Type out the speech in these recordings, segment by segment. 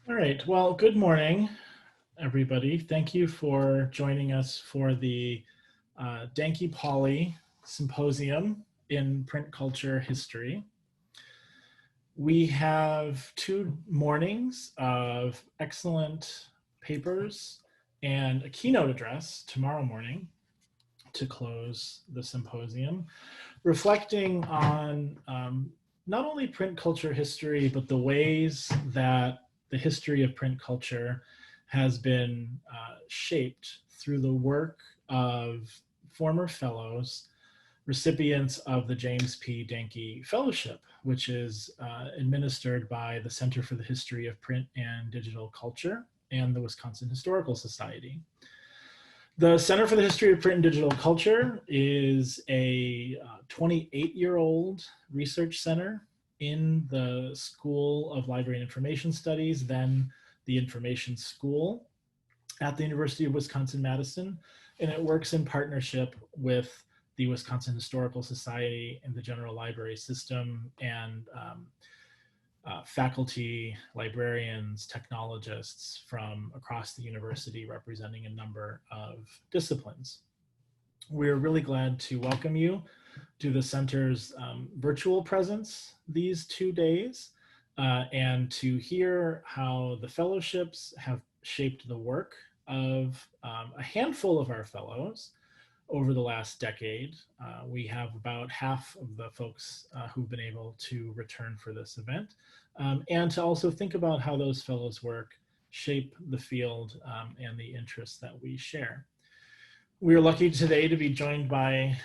All right, well, good morning, everybody. Thank you for joining us for the Danky Pawley Symposium in Print Culture History. We have 2 mornings of excellent papers and a keynote address tomorrow morning to close the symposium, reflecting on not only print culture history, but the ways that the history of print culture has been shaped through the work of former fellows, recipients of the James P. Danky Fellowship, which is administered by the Center for the History of Print and Digital Culture and the Wisconsin Historical Society. The Center for the History of Print and Digital Culture is a 28-year-old research center in the School of Library and Information Studies, then the Information School at the University of Wisconsin-Madison, and it works in partnership with the Wisconsin Historical Society and the General Library System and faculty, librarians, technologists from across the university representing a number of disciplines. We're really glad to welcome you to the center's virtual presence these 2 days and to hear how the fellowships have shaped the work of a handful of our fellows over the last decade. We have about half of the folks who've been able to return for this event, and to also think about how those fellows' work shape the field and the interests that we share. We are lucky today to be joined by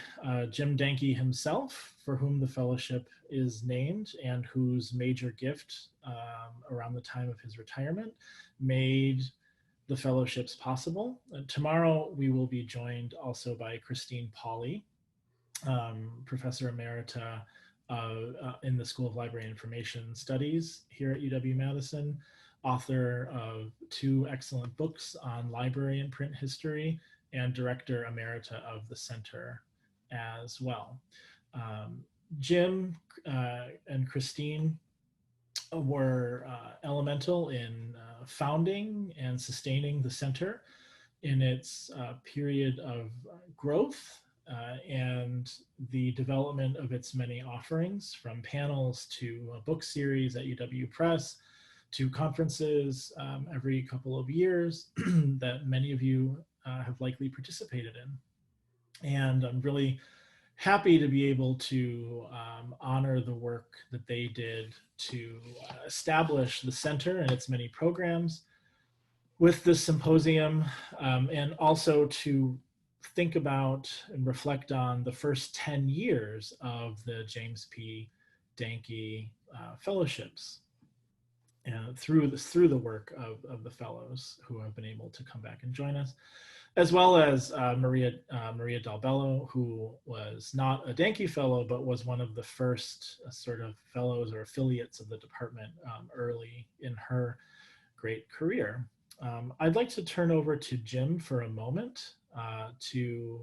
Jim Danky himself, for whom the fellowship is named and whose major gift around the time of his retirement made the fellowships possible. Tomorrow we will be joined also by Christine Pawley, Professor Emerita in the School of Library and Information Studies here at UW-Madison, author of 2 excellent books on library and print history, and Director Emerita of the Center as well. Jim and Christine were elemental in founding and sustaining the center in its period of growth and the development of its many offerings, from panels to a book series at UW Press to conferences every couple of years that many of you have likely participated in. And I'm really happy to be able to honor the work that they did to establish the center and its many programs with this symposium, and also to think about and reflect on the first 10 years of the James P. Danky Fellowships through the work of the fellows who have been able to come back and join us, as well as Maria Del Bello, who was not a Danky Fellow, but was one of the first sort of fellows or affiliates of the department early in her great career. I'd like to turn over to Jim for a moment to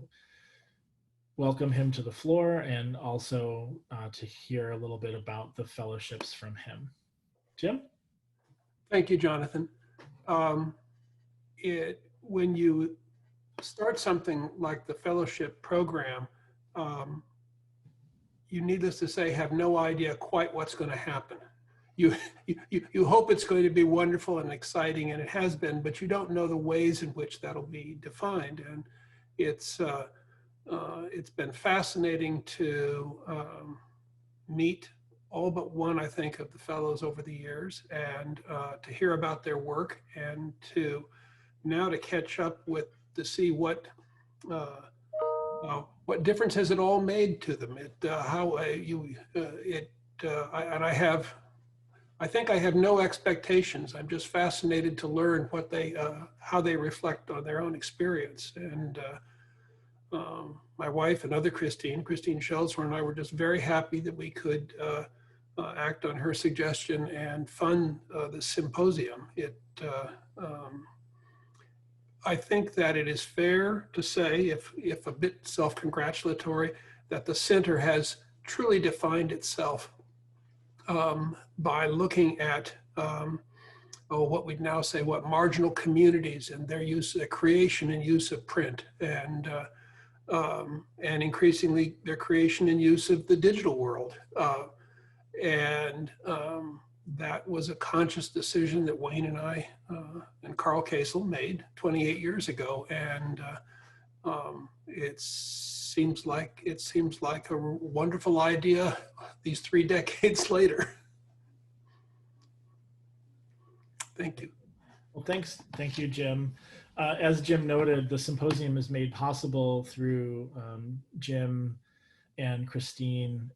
welcome him to the floor and also to hear a little bit about the fellowships from him. Jim? Thank you, Jonathan. When you start something like the fellowship program, you, needless to say, have no idea quite what's going to happen. You hope it's going to be wonderful and exciting, and it has been, but you don't know the ways in which that'll be defined. And it's been fascinating to meet all but one, I think, of the fellows over the years, and to hear about their work, and to now to catch up with, to see what difference has it all made to them. I think I have no expectations. I'm just fascinated to learn what how they reflect on their own experience. And my wife and other Christine Schelsler, and I were just very happy that we could act on her suggestion and fund the symposium. I think that it is fair to say, if a bit self-congratulatory, that the center has truly defined itself by looking at what we'd now say, marginal communities and their use, their creation and use of print, and increasingly their creation and use of the digital world. That was a conscious decision that Wayne and I and Carl Kasel made 28 years ago, and it seems like a wonderful idea these 3 decades later. Thank you. Well, thank you, Jim. As Jim noted, the symposium is made possible through Jim and Christine's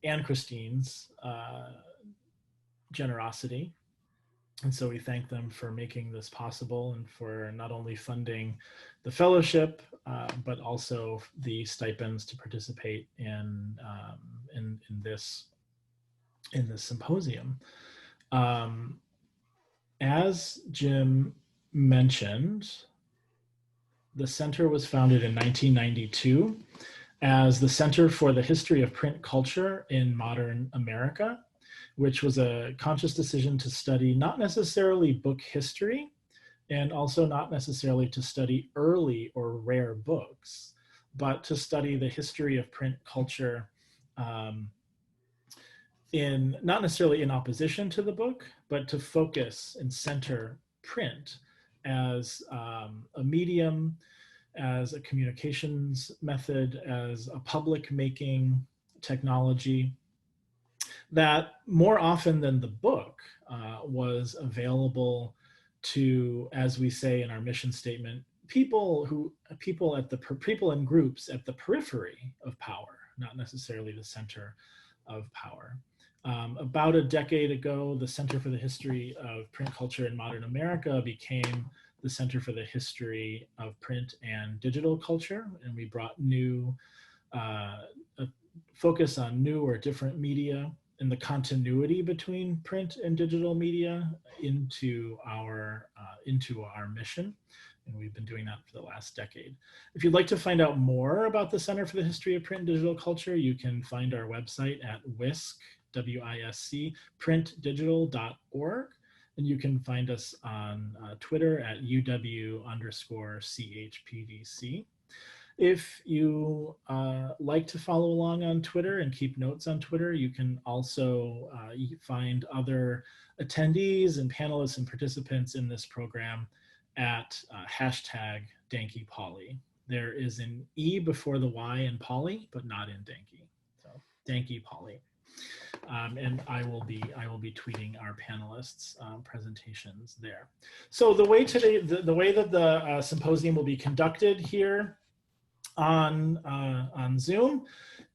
generosity. And so we thank them for making this possible and for not only funding the fellowship, but also the stipends to participate in this symposium. As Jim mentioned, the center was founded in 1992 as the Center for the History of Print Culture in Modern America, which was a conscious decision to study not necessarily book history and also not necessarily to study early or rare books, but to study the history of print culture not necessarily in opposition to the book, but to focus and center print as a medium, as a communications method, as a public making technology that more often than the book was available to, as we say in our mission statement, people in groups at the periphery of power, not necessarily the center of power. About a decade ago, the Center for the History of Print Culture in Modern America became the Center for the History of Print and Digital Culture, and we brought a focus on new or different media and the continuity between print and digital media into our mission. And we've been doing that for the last decade. If you'd like to find out more about the Center for the History of Print and Digital Culture, you can find our website at WISC, W-I-S-C, printdigital.org. And you can find us on Twitter at UW_CHPDC. If you like to follow along on Twitter and keep notes on Twitter, you can also find other attendees and panelists and participants in this program at #Danky Pawley. There is an E before the Y in Pawley, but not in Danky. So Danky Pawley. And I will be tweeting our panelists' presentations there. So the way that the symposium will be conducted here on Zoom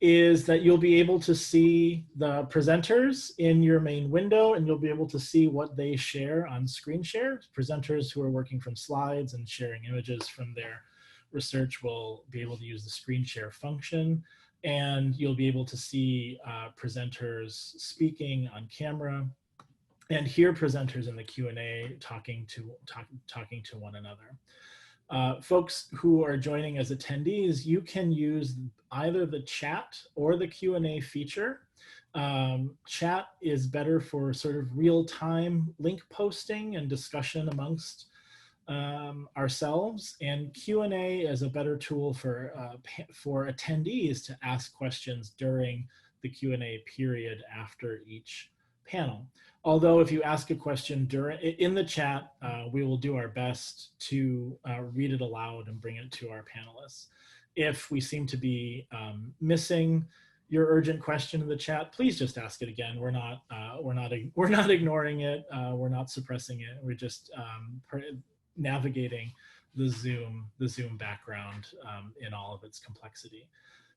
is that you'll be able to see the presenters in your main window, and you'll be able to see what they share on screen share. Presenters who are working from slides and sharing images from their research will be able to use the screen share function, and you'll be able to see presenters speaking on camera and hear presenters in the Q&A talking to one another. Folks who are joining as attendees, you can use either the chat or the Q&A feature. Chat is better for sort of real-time link posting and discussion amongst ourselves, and Q&A is a better tool for attendees to ask questions during the Q&A period after each panel. Although if you ask a question in the chat, we will do our best to read it aloud and bring it to our panelists. If we seem to be missing your urgent question in the chat, please just ask it again. We're not ignoring it. We're not suppressing it. We're just navigating the Zoom background in all of its complexity.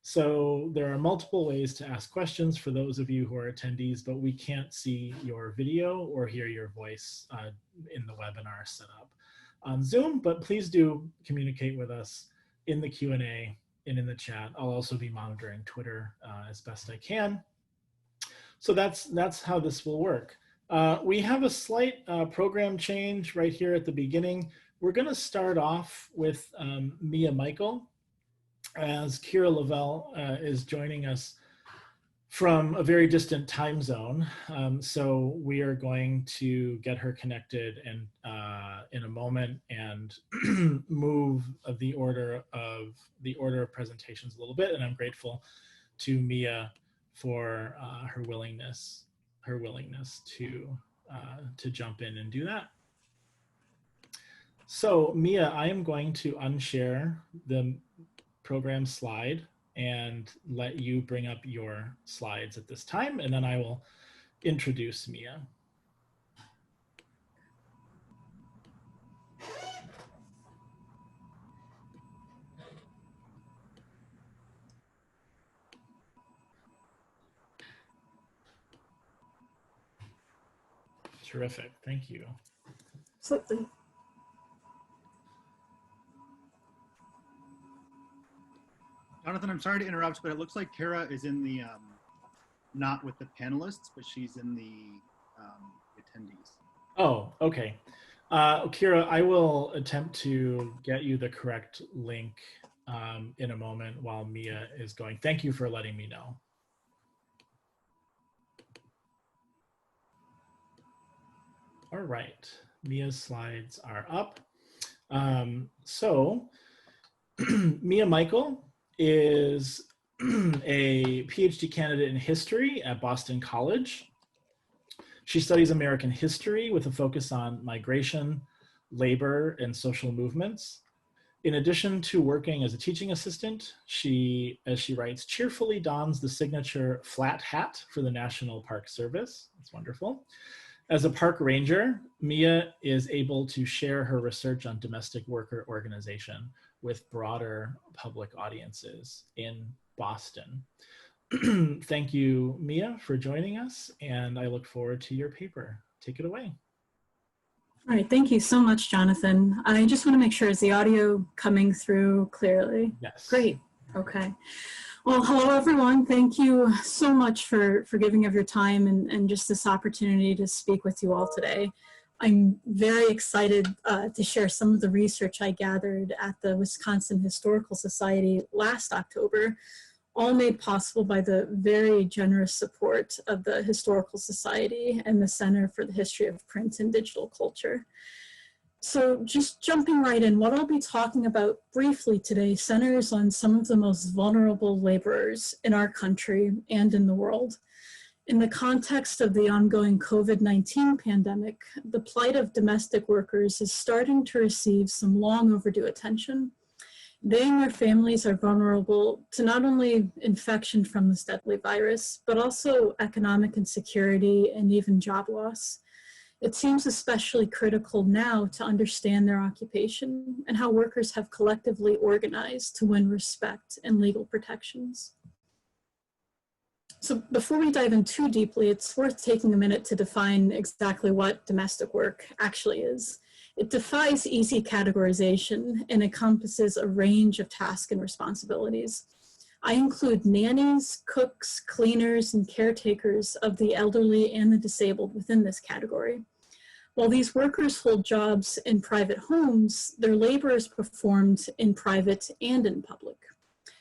So there are multiple ways to ask questions for those of you who are attendees, but we can't see your video or hear your voice in the webinar setup on Zoom, but please do communicate with us in the Q&A and in the chat. I'll also be monitoring Twitter as best I can. So that's how this will work. We have a slight program change right here at the beginning. We're gonna start off with Mia Michael, as Kera Lovell is joining us from a very distant time zone. So we are going to get her connected and in a moment and move the order of presentations a little bit. And I'm grateful to Mia for her willingness to jump in and do that. So Mia, I am going to unshare the program slide and let you bring up your slides at this time, and then I will introduce Mia. Terrific, thank you. Absolutely. Jonathan, I'm sorry to interrupt, but it looks like Kera is in the, not with the panelists, but she's in the attendees. Oh, okay. Kera, I will attempt to get you the correct link in a moment while Mia is going. Thank you for letting me know. All right, Mia's slides are up. So Mia Michael is a PhD candidate in history at Boston College. She studies American history with a focus on migration, labor, and social movements. In addition to working as a teaching assistant, she, as she writes, cheerfully dons the signature flat hat for the National Park Service. That's wonderful. As a park ranger, Mia is able to share her research on domestic worker organization with broader public audiences in Boston. Thank you, Mia, for joining us, and I look forward to your paper. Take it away. All right, thank you so much, Jonathan. I just want to make sure, is the audio coming through clearly? Yes. Great, okay. Well, hello everyone. Thank you so much for giving of your time and just this opportunity to speak with you all today. I'm very excited to share some of the research I gathered at the Wisconsin Historical Society last October, all made possible by the very generous support of the Historical Society and the Center for the History of Print and Digital Culture. So just jumping right in, what I'll be talking about briefly today centers on some of the most vulnerable laborers in our country and in the world. In the context of the ongoing COVID-19 pandemic, the plight of domestic workers is starting to receive some long overdue attention. They and their families are vulnerable to not only infection from this deadly virus, but also economic insecurity and even job loss. It seems especially critical now to understand their occupation and how workers have collectively organized to win respect and legal protections. So before we dive in too deeply, it's worth taking a minute to define exactly what domestic work actually is. It defies easy categorization and encompasses a range of tasks and responsibilities. I include nannies, cooks, cleaners, and caretakers of the elderly and the disabled within this category. While these workers hold jobs in private homes, their labor is performed in private and in public.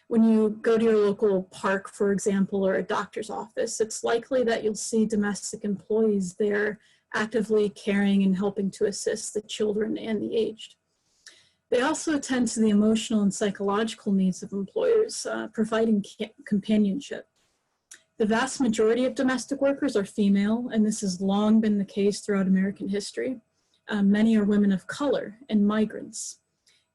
When you go to your local park, for example, or a doctor's office, it's likely that you'll see domestic employees there actively caring and helping to assist the children and the aged. They also attend to the emotional and psychological needs of employers, providing companionship. The vast majority of domestic workers are female, and this has long been the case throughout American history. Many are women of color and migrants.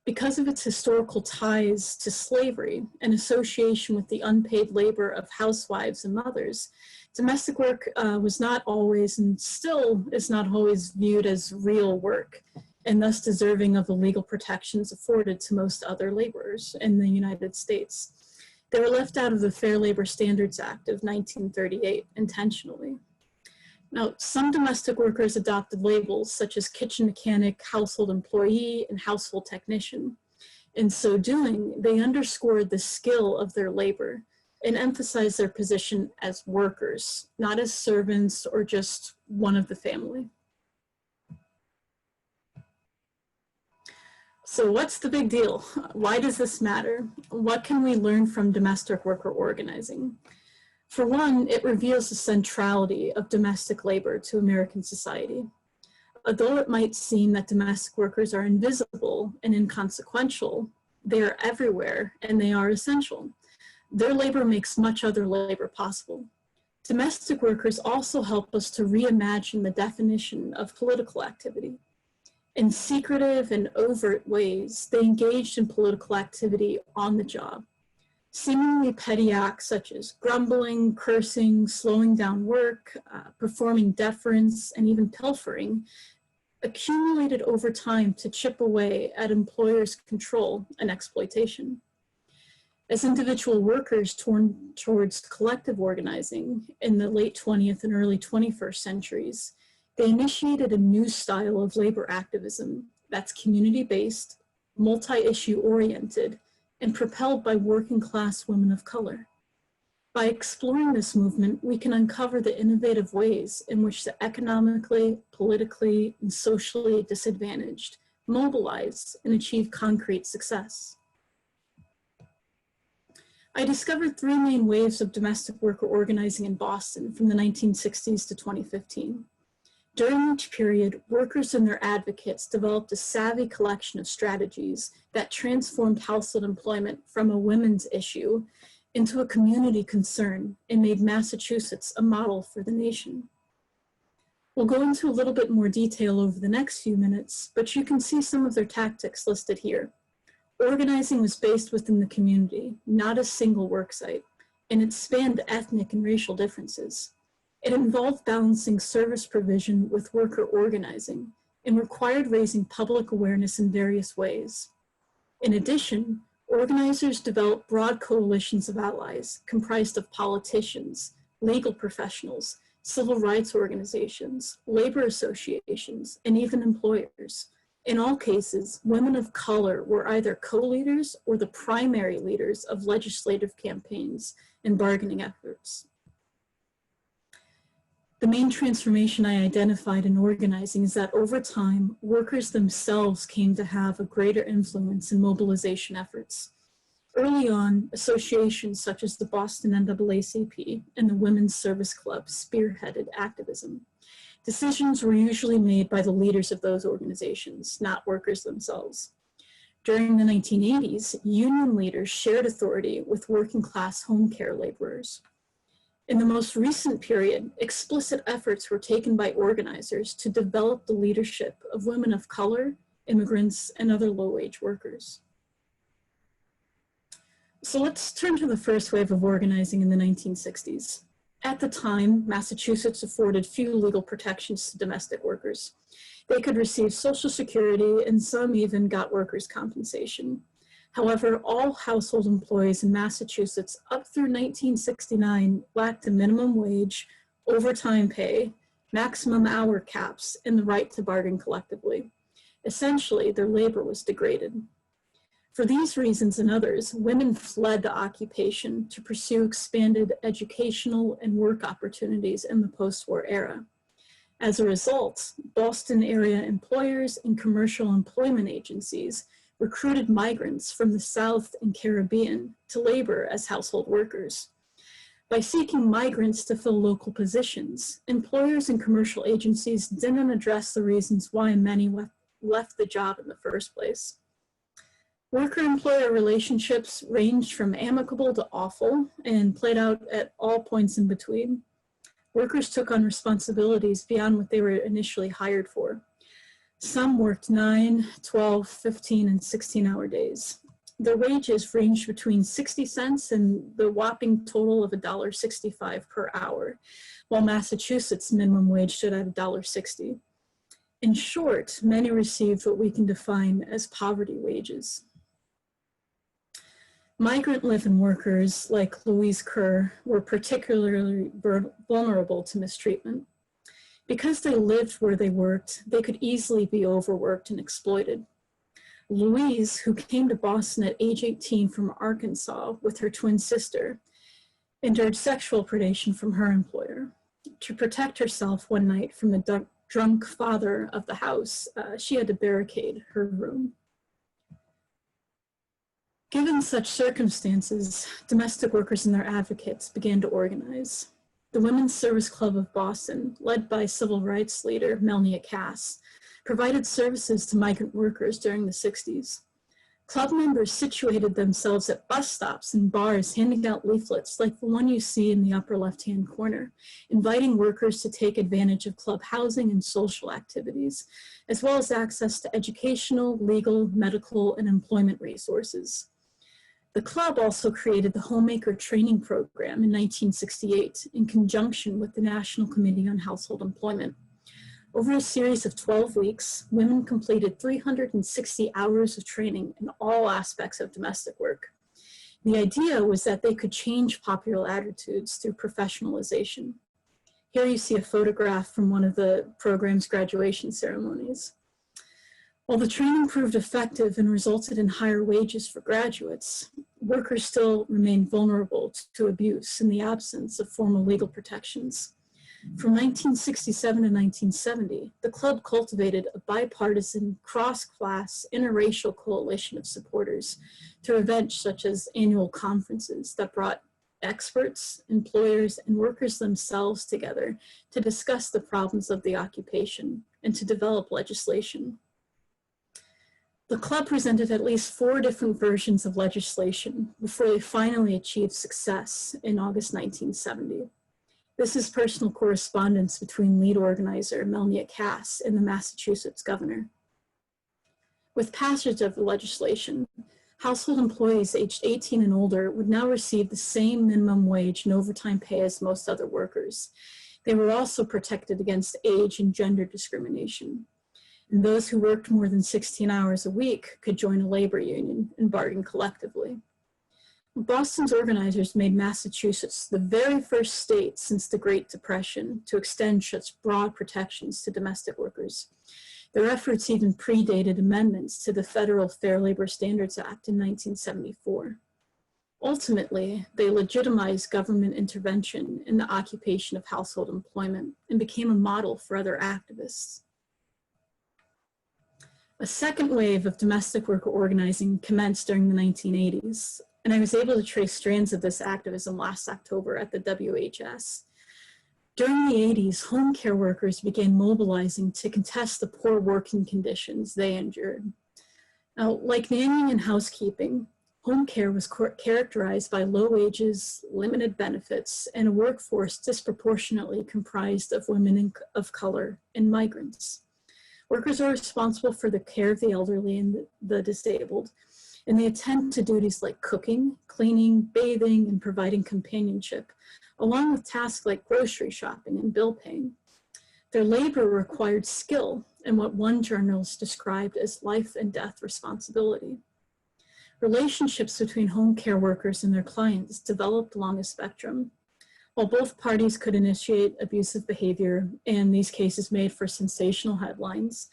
Because of its historical ties to slavery and association with the unpaid labor of housewives and mothers, domestic work was not always, and still is not always, viewed as real work, and thus deserving of the legal protections afforded to most other laborers in the United States. They were left out of the Fair Labor Standards Act of 1938 intentionally. Now, some domestic workers adopted labels such as kitchen mechanic, household employee, and household technician. In so doing, they underscored the skill of their labor and emphasized their position as workers, not as servants or just one of the family. So what's the big deal? Why does this matter? What can we learn from domestic worker organizing? For one, it reveals the centrality of domestic labor to American society. Although it might seem that domestic workers are invisible and inconsequential, they are everywhere and they are essential. Their labor makes much other labor possible. Domestic workers also help us to reimagine the definition of political activity. In secretive and overt ways, they engaged in political activity on the job. Seemingly petty acts such as grumbling, cursing, slowing down work, performing deference, and even pilfering accumulated over time to chip away at employers' control and exploitation. As individual workers torn towards collective organizing in the late 20th and early 21st centuries, they initiated a new style of labor activism that's community-based, multi-issue oriented, and propelled by working class women of color. By exploring this movement, we can uncover the innovative ways in which the economically, politically, and socially disadvantaged mobilize and achieve concrete success. I discovered three main waves of domestic worker organizing in Boston from the 1960s to 2015. During each period, workers and their advocates developed a savvy collection of strategies that transformed household employment from a women's issue into a community concern and made Massachusetts a model for the nation. We'll go into a little bit more detail over the next few minutes, but you can see some of their tactics listed here. Organizing was based within the community, not a single worksite, and it spanned ethnic and racial differences. It involved balancing service provision with worker organizing and required raising public awareness in various ways. In addition, organizers developed broad coalitions of allies comprised of politicians, legal professionals, civil rights organizations, labor associations, and even employers. In all cases, women of color were either co-leaders or the primary leaders of legislative campaigns and bargaining efforts. The main transformation I identified in organizing is that over time, workers themselves came to have a greater influence in mobilization efforts. Early on, associations such as the Boston NAACP and the Women's Service Club spearheaded activism. Decisions were usually made by the leaders of those organizations, not workers themselves. During the 1980s, union leaders shared authority with working class home care laborers. In the most recent period, explicit efforts were taken by organizers to develop the leadership of women of color, immigrants, and other low-wage workers. So let's turn to the first wave of organizing in the 1960s. At the time, Massachusetts afforded few legal protections to domestic workers. They could receive Social Security, and some even got workers' compensation. However, all household employees in Massachusetts up through 1969 lacked a minimum wage, overtime pay, maximum hour caps, and the right to bargain collectively. Essentially, their labor was degraded. For these reasons and others, women fled the occupation to pursue expanded educational and work opportunities in the post-war era. As a result, Boston area employers and commercial employment agencies recruited migrants from the South and Caribbean to labor as household workers. By seeking migrants to fill local positions, employers and commercial agencies didn't address the reasons why many left the job in the first place. Worker-employer relationships ranged from amicable to awful and played out at all points in between. Workers took on responsibilities beyond what they were initially hired for. Some worked 9, 12, 15, and 16-hour days. Their wages ranged between 60 cents and the whopping total of $1.65 per hour, while Massachusetts' minimum wage stood at $1.60. In short, many received what we can define as poverty wages. Migrant live-in workers like Louise Kerr were particularly vulnerable to mistreatment. Because they lived where they worked, they could easily be overworked and exploited. Louise, who came to Boston at age 18 from Arkansas with her twin sister, endured sexual predation from her employer. To protect herself one night from the drunk father of the house, she had to barricade her room. Given such circumstances, domestic workers and their advocates began to organize. The Women's Service Club of Boston, led by civil rights leader Melnia Cass, provided services to migrant workers during the 60s. Club members situated themselves at bus stops and bars, handing out leaflets like the one you see in the upper left-hand corner, inviting workers to take advantage of club housing and social activities, as well as access to educational, legal, medical, and employment resources. The club also created the Homemaker Training Program in 1968 in conjunction with the National Committee on Household Employment. Over a series of 12 weeks, women completed 360 hours of training in all aspects of domestic work. The idea was that they could change popular attitudes through professionalization. Here you see a photograph from one of the program's graduation ceremonies. While the training proved effective and resulted in higher wages for graduates, workers still remained vulnerable to abuse in the absence of formal legal protections. From 1967 to 1970, the club cultivated a bipartisan, cross-class, interracial coalition of supporters through events such as annual conferences that brought experts, employers, and workers themselves together to discuss the problems of the occupation and to develop legislation. The club presented at least 4 different versions of legislation before they finally achieved success in August 1970. This is personal correspondence between lead organizer Melnia Cass and the Massachusetts governor. With passage of the legislation, household employees aged 18 and older would now receive the same minimum wage and overtime pay as most other workers. They were also protected against age and gender discrimination. And those who worked more than 16 hours a week could join a labor union and bargain collectively. Boston's organizers made Massachusetts the very first state since the Great Depression to extend such broad protections to domestic workers. Their efforts even predated amendments to the Federal Fair Labor Standards Act in 1974. Ultimately, they legitimized government intervention in the occupation of household employment and became a model for other activists. A second wave of domestic worker organizing commenced during the 1980s, and I was able to trace strands of this activism last October at the WHS. During the 80s, home care workers began mobilizing to contest the poor working conditions they endured. Now, like nannying and housekeeping, home care was characterized by low wages, limited benefits, and a workforce disproportionately comprised of women of color and migrants. Workers are responsible for the care of the elderly and the disabled, and they attend to duties like cooking, cleaning, bathing, and providing companionship, along with tasks like grocery shopping and bill paying. Their labor required skill and what one journalist described as life and death responsibility. Relationships between home care workers and their clients developed along a spectrum. While both parties could initiate abusive behavior, and these cases made for sensational headlines,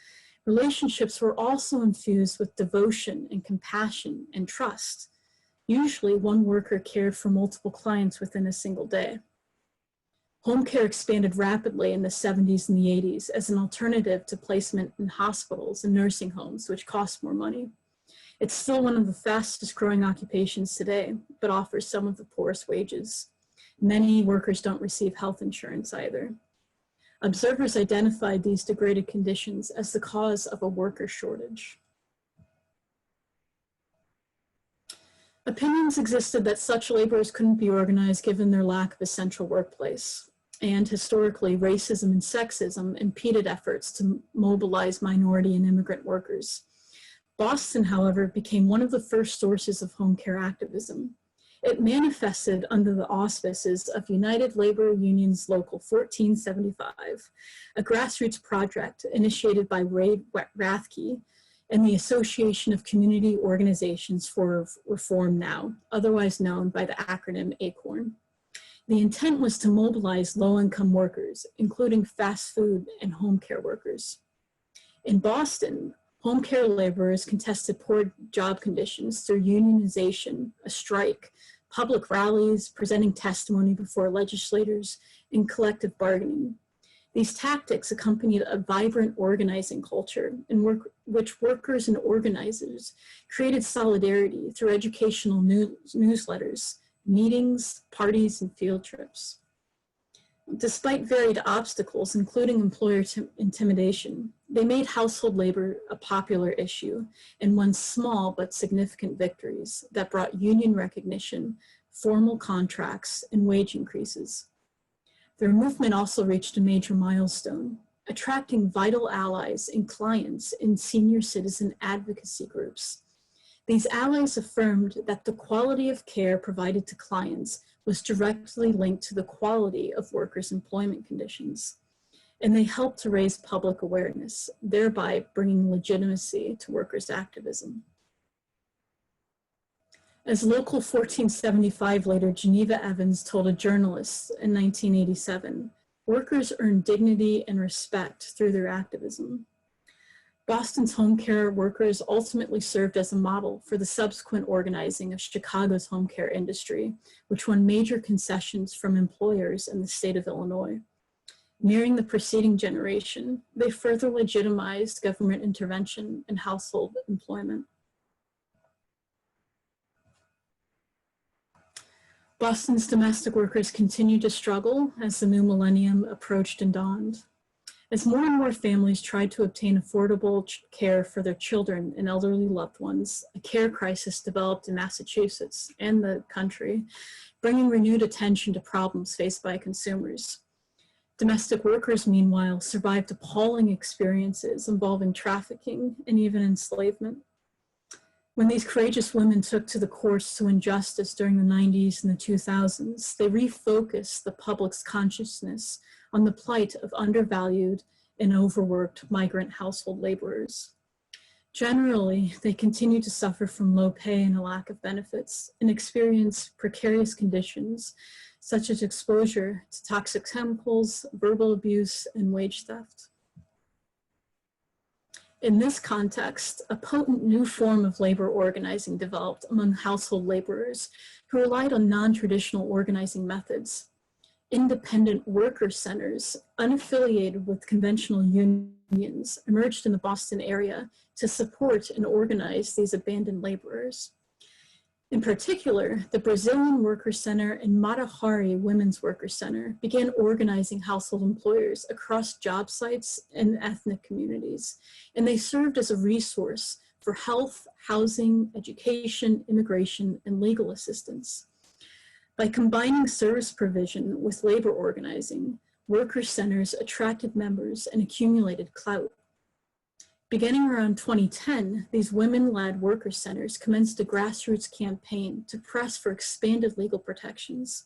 relationships were also infused with devotion and compassion and trust. Usually, one worker cared for multiple clients within a single day. Home care expanded rapidly in the 70s and the 80s as an alternative to placement in hospitals and nursing homes, which cost more money. It's still one of the fastest growing occupations today, but offers some of the poorest wages. Many workers don't receive health insurance either. Observers identified these degraded conditions as the cause of a worker shortage. Opinions existed that such laborers couldn't be organized given their lack of a central workplace. And historically, racism and sexism impeded efforts to mobilize minority and immigrant workers. Boston, however, became one of the first sources of home care activism. It manifested under the auspices of United Labor Union's Local 1475, a grassroots project initiated by Ray Rathke and the Association of Community Organizations for Reform Now, otherwise known by the acronym ACORN. The intent was to mobilize low-income workers, including fast food and home care workers. In Boston, home care laborers contested poor job conditions through unionization, a strike, public rallies, presenting testimony before legislators, and collective bargaining. These tactics accompanied a vibrant organizing culture in which workers and organizers created solidarity through educational newsletters, meetings, parties, and field trips. Despite varied obstacles, including employer intimidation, they made household labor a popular issue and won small but significant victories that brought union recognition, formal contracts, and wage increases. Their movement also reached a major milestone, attracting vital allies and clients in senior citizen advocacy groups. These allies affirmed that the quality of care provided to clients was directly linked to the quality of workers' employment conditions, and they helped to raise public awareness, thereby bringing legitimacy to workers' activism. As Local 1475 leader Geneva Evans told a journalist in 1987, workers earn dignity and respect through their activism. Boston's home care workers ultimately served as a model for the subsequent organizing of Chicago's home care industry, which won major concessions from employers in the state of Illinois. Mirroring the preceding generation, they further legitimized government intervention in household employment. Boston's domestic workers continued to struggle as the new millennium approached and dawned. As more and more families tried to obtain affordable care for their children and elderly loved ones, a care crisis developed in Massachusetts and the country, bringing renewed attention to problems faced by consumers. Domestic workers, meanwhile, survived appalling experiences involving trafficking and even enslavement. When these courageous women took to the courts to win justice during the 90s and the 2000s, they refocused the public's consciousness on the plight of undervalued and overworked migrant household laborers. Generally, they continue to suffer from low pay and a lack of benefits and experience precarious conditions such as exposure to toxic chemicals, verbal abuse, and wage theft. In this context, a potent new form of labor organizing developed among household laborers who relied on non-traditional organizing methods. Independent worker centers, unaffiliated with conventional unions, emerged in the Boston area to support and organize these abandoned laborers. In particular, the Brazilian Worker Center and Mata Hari Women's Worker Center began organizing household employers across job sites and ethnic communities, and they served as a resource for health, housing, education, immigration, and legal assistance. By combining service provision with labor organizing, worker centers attracted members and accumulated clout. Beginning around 2010, these women-led worker centers commenced a grassroots campaign to press for expanded legal protections.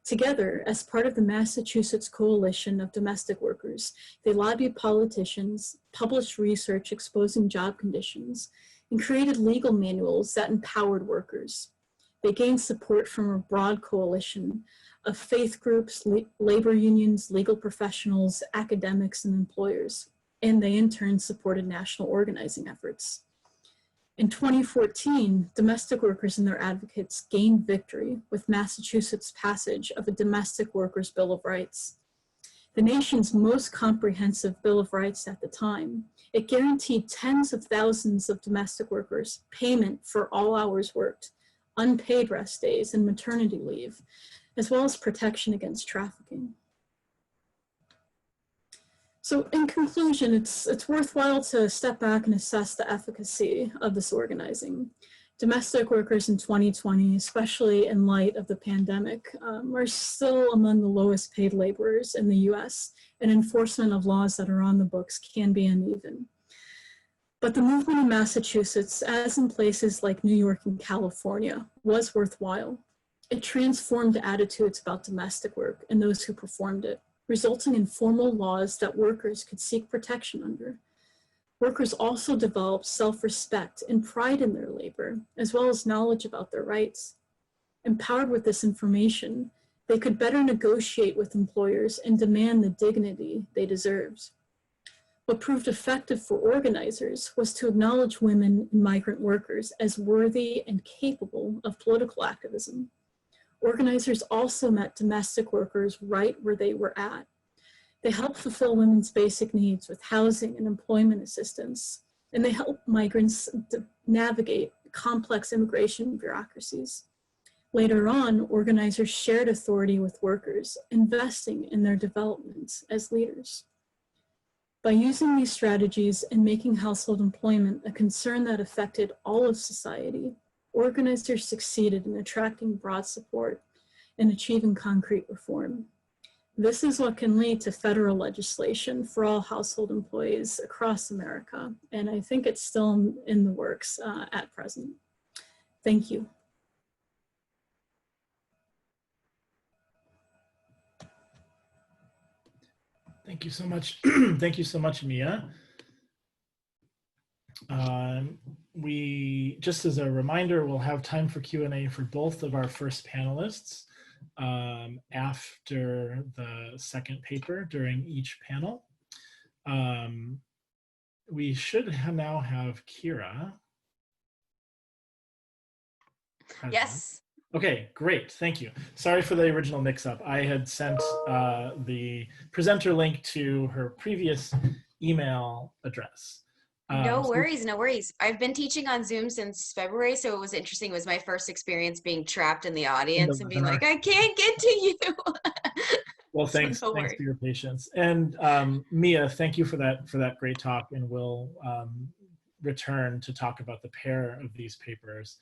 Together, as part of the Massachusetts Coalition of Domestic Workers, they lobbied politicians, published research exposing job conditions, and created legal manuals that empowered workers. They gained support from a broad coalition of faith groups, labor unions, legal professionals, academics, and employers, and they in turn supported national organizing efforts. In 2014, domestic workers and their advocates gained victory with Massachusetts' passage of a Domestic Workers' Bill of Rights. The nation's most comprehensive Bill of Rights at the time, it guaranteed tens of thousands of domestic workers payment for all hours worked, unpaid rest days, and maternity leave, as well as protection against trafficking. So in conclusion, it's worthwhile to step back and assess the efficacy of this organizing. Domestic workers in 2020, especially in light of the pandemic, are still among the lowest paid laborers in the US, and enforcement of laws that are on the books can be uneven. But the movement in Massachusetts, as in places like New York and California, was worthwhile. It transformed attitudes about domestic work and those who performed it, resulting in formal laws that workers could seek protection under. Workers also developed self-respect and pride in their labor, as well as knowledge about their rights. Empowered with this information, they could better negotiate with employers and demand the dignity they deserved. What proved effective for organizers was to acknowledge women and migrant workers as worthy and capable of political activism. Organizers also met domestic workers right where they were at. They help fulfill women's basic needs with housing and employment assistance, and they help migrants navigate complex immigration bureaucracies. Later on, organizers shared authority with workers, investing in their development as leaders. By using these strategies and making household employment a concern that affected all of society, organizers succeeded in attracting broad support and achieving concrete reform. This is what can lead to federal legislation for all household employees across America, and I think it's still in the works at present. Thank you. Thank you so much. Thank you so much, Mia. Just as a reminder, we'll have time for Q&A for both of our first panelists after the second paper during each panel. We should now have Kera present. Yes. Okay, great, thank you. Sorry for the original mix-up. I had sent the presenter link to her previous email address. No worries, no worries. I've been teaching on Zoom since February, so it was interesting. It was my first experience being trapped in the audience and being like, I can't get to you. Well, thanks, so thanks for your patience. And Mia, thank you for that great talk, and we'll return to talk about the pair of these papers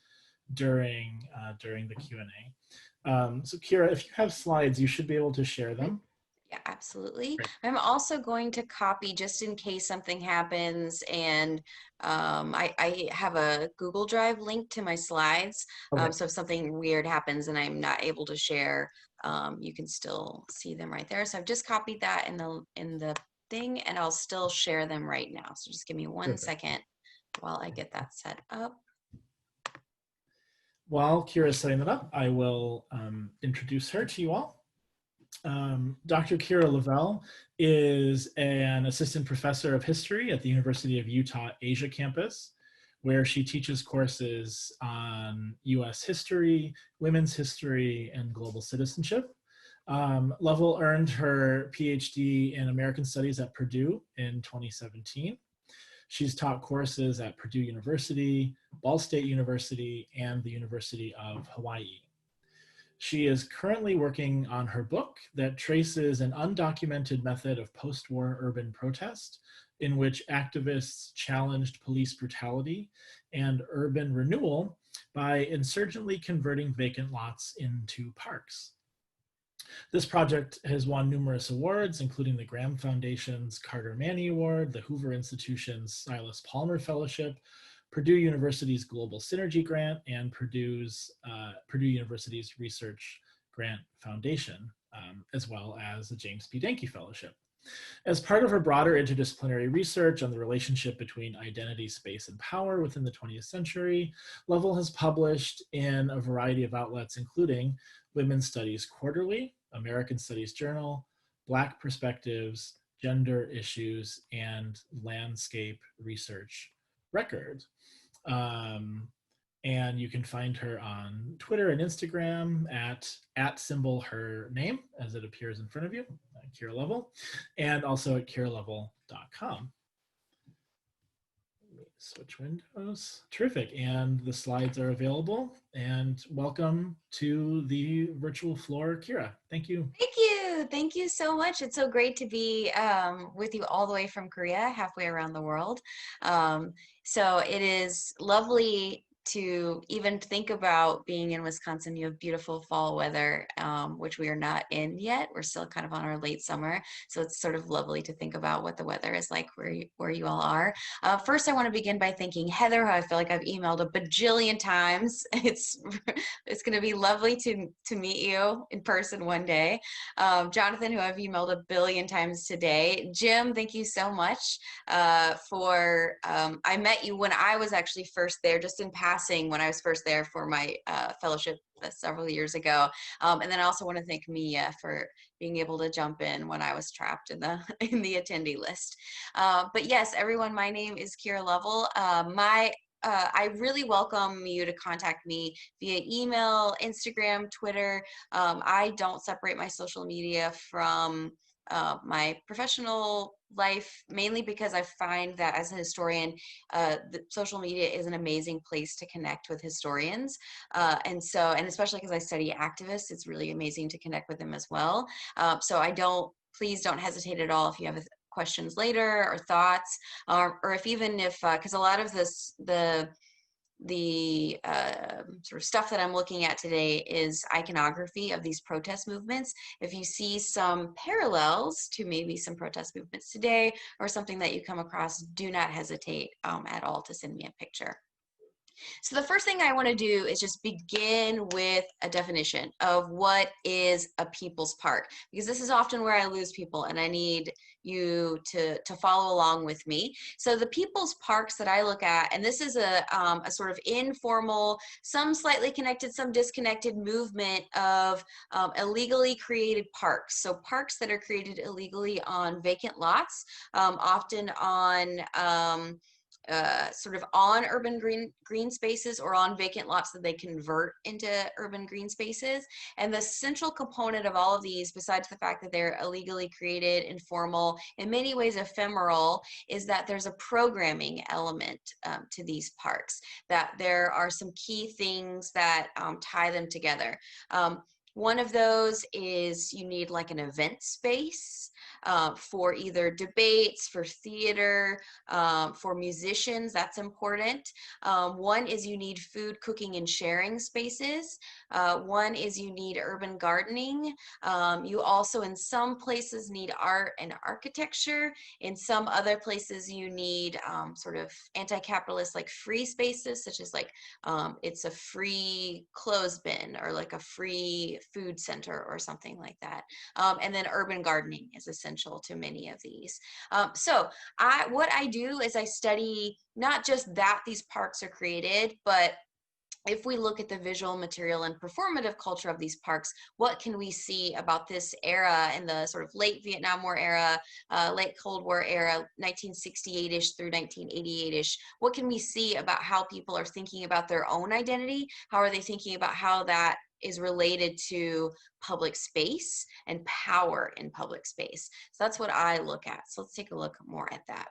during the Q&A. So Kera, if you have slides, you should be able to share them. Yeah, absolutely. Great. I'm also going to copy just in case something happens, and I have a Google Drive link to my slides. Okay. So if something weird happens and I'm not able to share, you can still see them right there. So I've just copied that in the thing, and I'll still share them right now. So just give me one second while I get that set up. While Kera's setting that up, I will introduce her to you all. Dr. Kera Lovell is an assistant professor of history at the University of Utah Asia campus, where she teaches courses on US history, women's history, and global citizenship. Lovell earned her PhD in American Studies at Purdue in 2017. She's taught courses at Purdue University, Ball State University, and the University of Hawaii. She is currently working on her book that traces an undocumented method of post-war urban protest in which activists challenged police brutality and urban renewal by insurgently converting vacant lots into parks. This project has won numerous awards, including the Graham Foundation's Carter Manny Award, the Hoover Institution's Silas Palmer Fellowship, Purdue University's Global Synergy Grant, and Purdue University's Research Grant Foundation, as well as the James P. Danky Fellowship. As part of her broader interdisciplinary research on the relationship between identity, space, and power within the 20th century, Lovell has published in a variety of outlets, including Women's Studies Quarterly, American Studies Journal, Black Perspectives, Gender Issues, and Landscape Research Record. And you can find her on Twitter and Instagram at symbol her name as it appears in front of you, Kera Lovell, and also at keralovell.com. Let me switch windows. Terrific. And the slides are available. And welcome to the virtual floor, Kera. Thank you. Thank you. Thank you so much. It's so great to be with you all the way from Korea, halfway around the world. So it is lovely to even think about being in Wisconsin. You have beautiful fall weather, which we are not in yet. We're still kind of on our late summer. So it's sort of lovely to think about what the weather is like where you all are. First, I want to begin by thanking Heather, who I feel like I've emailed a bajillion times. It's going to be lovely to meet you in person one day. Jonathan, who I've emailed a billion times today. Jim, thank you so much for, I met you when I was actually first there, just in passing when I was first there for my fellowship several years ago. And then I also want to thank Mia for being able to jump in when I was trapped in the attendee list. But yes, everyone, my name is Kera Lovell. I really welcome you to contact me via email, Instagram, Twitter. I don't separate my social media from my professional life, mainly because I find that as a historian, the social media is an amazing place to connect with historians. And especially because I study activists, it's really amazing to connect with them as well. Please don't hesitate at all if you have questions later or thoughts, or if because a lot of the sort of stuff that I'm looking at today is iconography of these protest movements. If you see some parallels to maybe some protest movements today or something that you come across, do not hesitate at all to send me a picture. So the first thing I want to do is just begin with a definition of what is a people's park, because this is often where I lose people and I need you to follow along with me. So the people's parks that I look at, and this is a sort of informal, some slightly connected, some disconnected movement of illegally created parks. So parks that are created illegally on vacant lots, often on sort of on urban green spaces or on vacant lots that they convert into urban green spaces. And the central component of all of these, besides the fact that they're illegally created, informal, in many ways ephemeral, is that there's a programming element to these parks, that there are some key things that tie them together. One of those is you need like an event space for either debates, for theater, for musicians. That's important. One is you need food, cooking, and sharing spaces. One is you need urban gardening. You also, in some places, need art and architecture. In some other places, you need sort of anti-capitalist, like free spaces, such as like it's a free clothes bin or like a free food center or something like that. And then urban gardening is essential to many of these. So what I do is I study not just that these parks are created, but if we look at the visual material and performative culture of these parks, what can we see about this era in the sort of late Vietnam War era, late Cold War era, 1968-ish through 1988-ish? What can we see about how people are thinking about their own identity? How are they thinking about how that is related to public space and power in public space? So that's what I look at. So let's take a look more at that.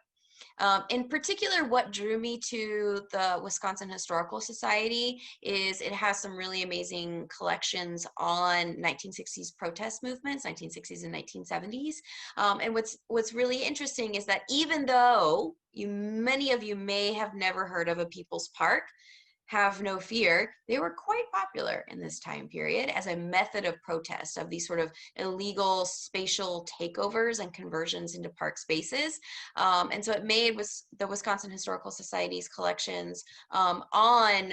In particular, what drew me to the Wisconsin Historical Society is it has some really amazing collections on 1960s protest movements, 1960s and 1970s. And what's really interesting is that even though many of you may have never heard of a people's park, have no fear, they were quite popular in this time period as a method of protest of these sort of illegal spatial takeovers and conversions into park spaces. And so it made the Wisconsin Historical Society's collections on,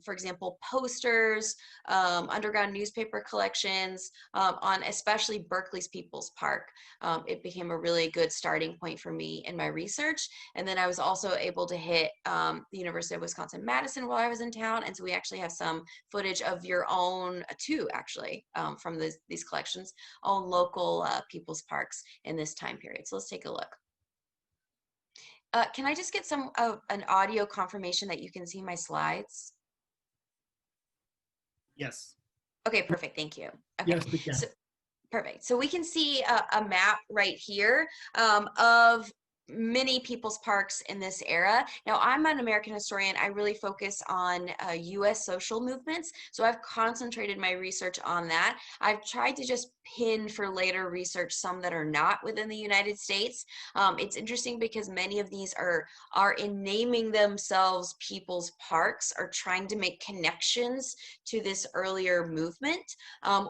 for example, posters, underground newspaper collections, on especially Berkeley's People's Park. It became a really good starting point for me in my research. And then I was also able to hit the University of Wisconsin-Madison while I was in town, and so we actually have some footage of your own too, actually, from these collections on local people's parks in this time period. So let's take a look. Can I just get an audio confirmation that you can see my slides? Yes. Okay, perfect. Thank you. Okay. Yes, we can. Perfect. So we can see a map right here of many people's parks in this era. Now, I'm an American historian. I really focus on U.S. social movements. So I've concentrated my research on that. I've tried to just pin for later research some that are not within the United States. It's interesting because many of these are in naming themselves people's parks, are trying to make connections to this earlier movement,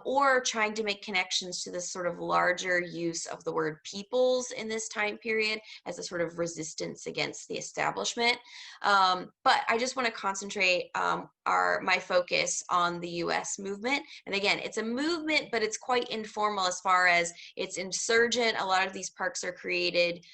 or trying to make connections to this sort of larger use of the word peoples in this time period as a sort of resistance against the establishment. But I just want to concentrate my focus on the US movement. And again, it's a movement, but it's quite informal as far as it's insurgent. A lot of these parks are created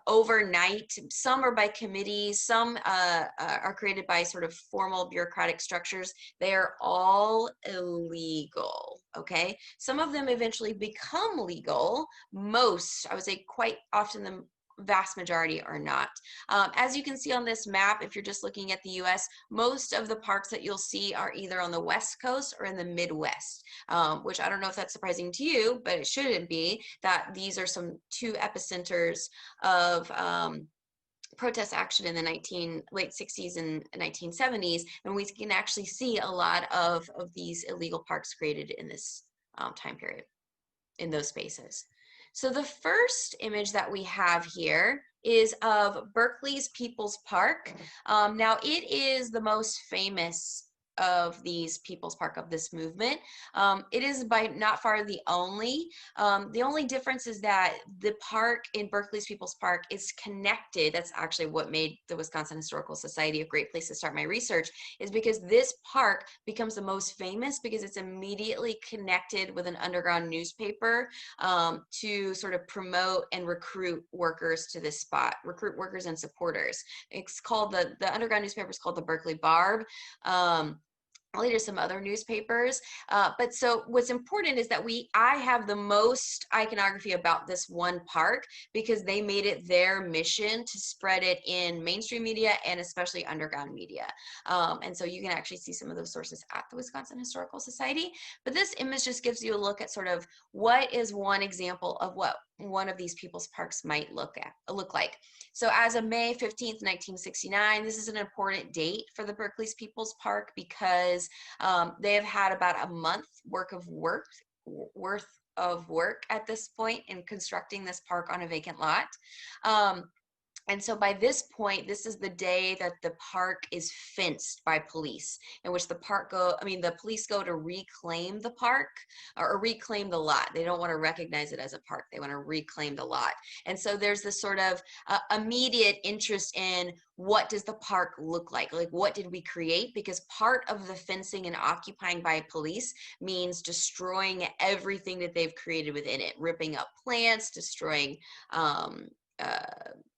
overnight. Some are by committees, some are created by sort of formal bureaucratic structures. They are all illegal, okay? Some of them eventually become legal. Most, I would say quite often vast majority are not. As you can see on this map, if you're just looking at the US, most of the parks that you'll see are either on the West Coast or in the Midwest, which I don't know if that's surprising to you, but it shouldn't be, that these are some two epicenters of protest action in the late 60s and 1970s, and we can actually see a lot of these illegal parks created in this time period, in those spaces. So the first image that we have here is of Berkeley's People's Park. Now it is the most famous of these People's Park of this movement. It is by not far the only. The only difference is that the park in Berkeley's People's Park is connected. That's actually what made the Wisconsin Historical Society a great place to start my research, is because this park becomes the most famous because it's immediately connected with an underground newspaper to sort of promote and recruit workers to this spot, recruit workers and supporters. It's called, the underground newspaper is called the Berkeley Barb. Later some other newspapers, but so what's important is that I have the most iconography about this one park because they made it their mission to spread it in mainstream media and especially underground media, and so you can actually see some of those sources at the Wisconsin Historical Society. But this image just gives you a look at sort of what is one example of what one of these people's parks might look like. So as of May 15th, 1969, this is an important date for the Berkeley's People's Park because they have had about a month worth of work at this point in constructing this park on a vacant lot. And so by this point, this is the day that the park is fenced by police, in which the police go to reclaim the park or reclaim the lot. They don't want to recognize it as a park. They want to reclaim the lot. And so there's this sort of immediate interest in what does the park look like? Like, what did we create? Because part of the fencing and occupying by police means destroying everything that they've created within it, ripping up plants, destroying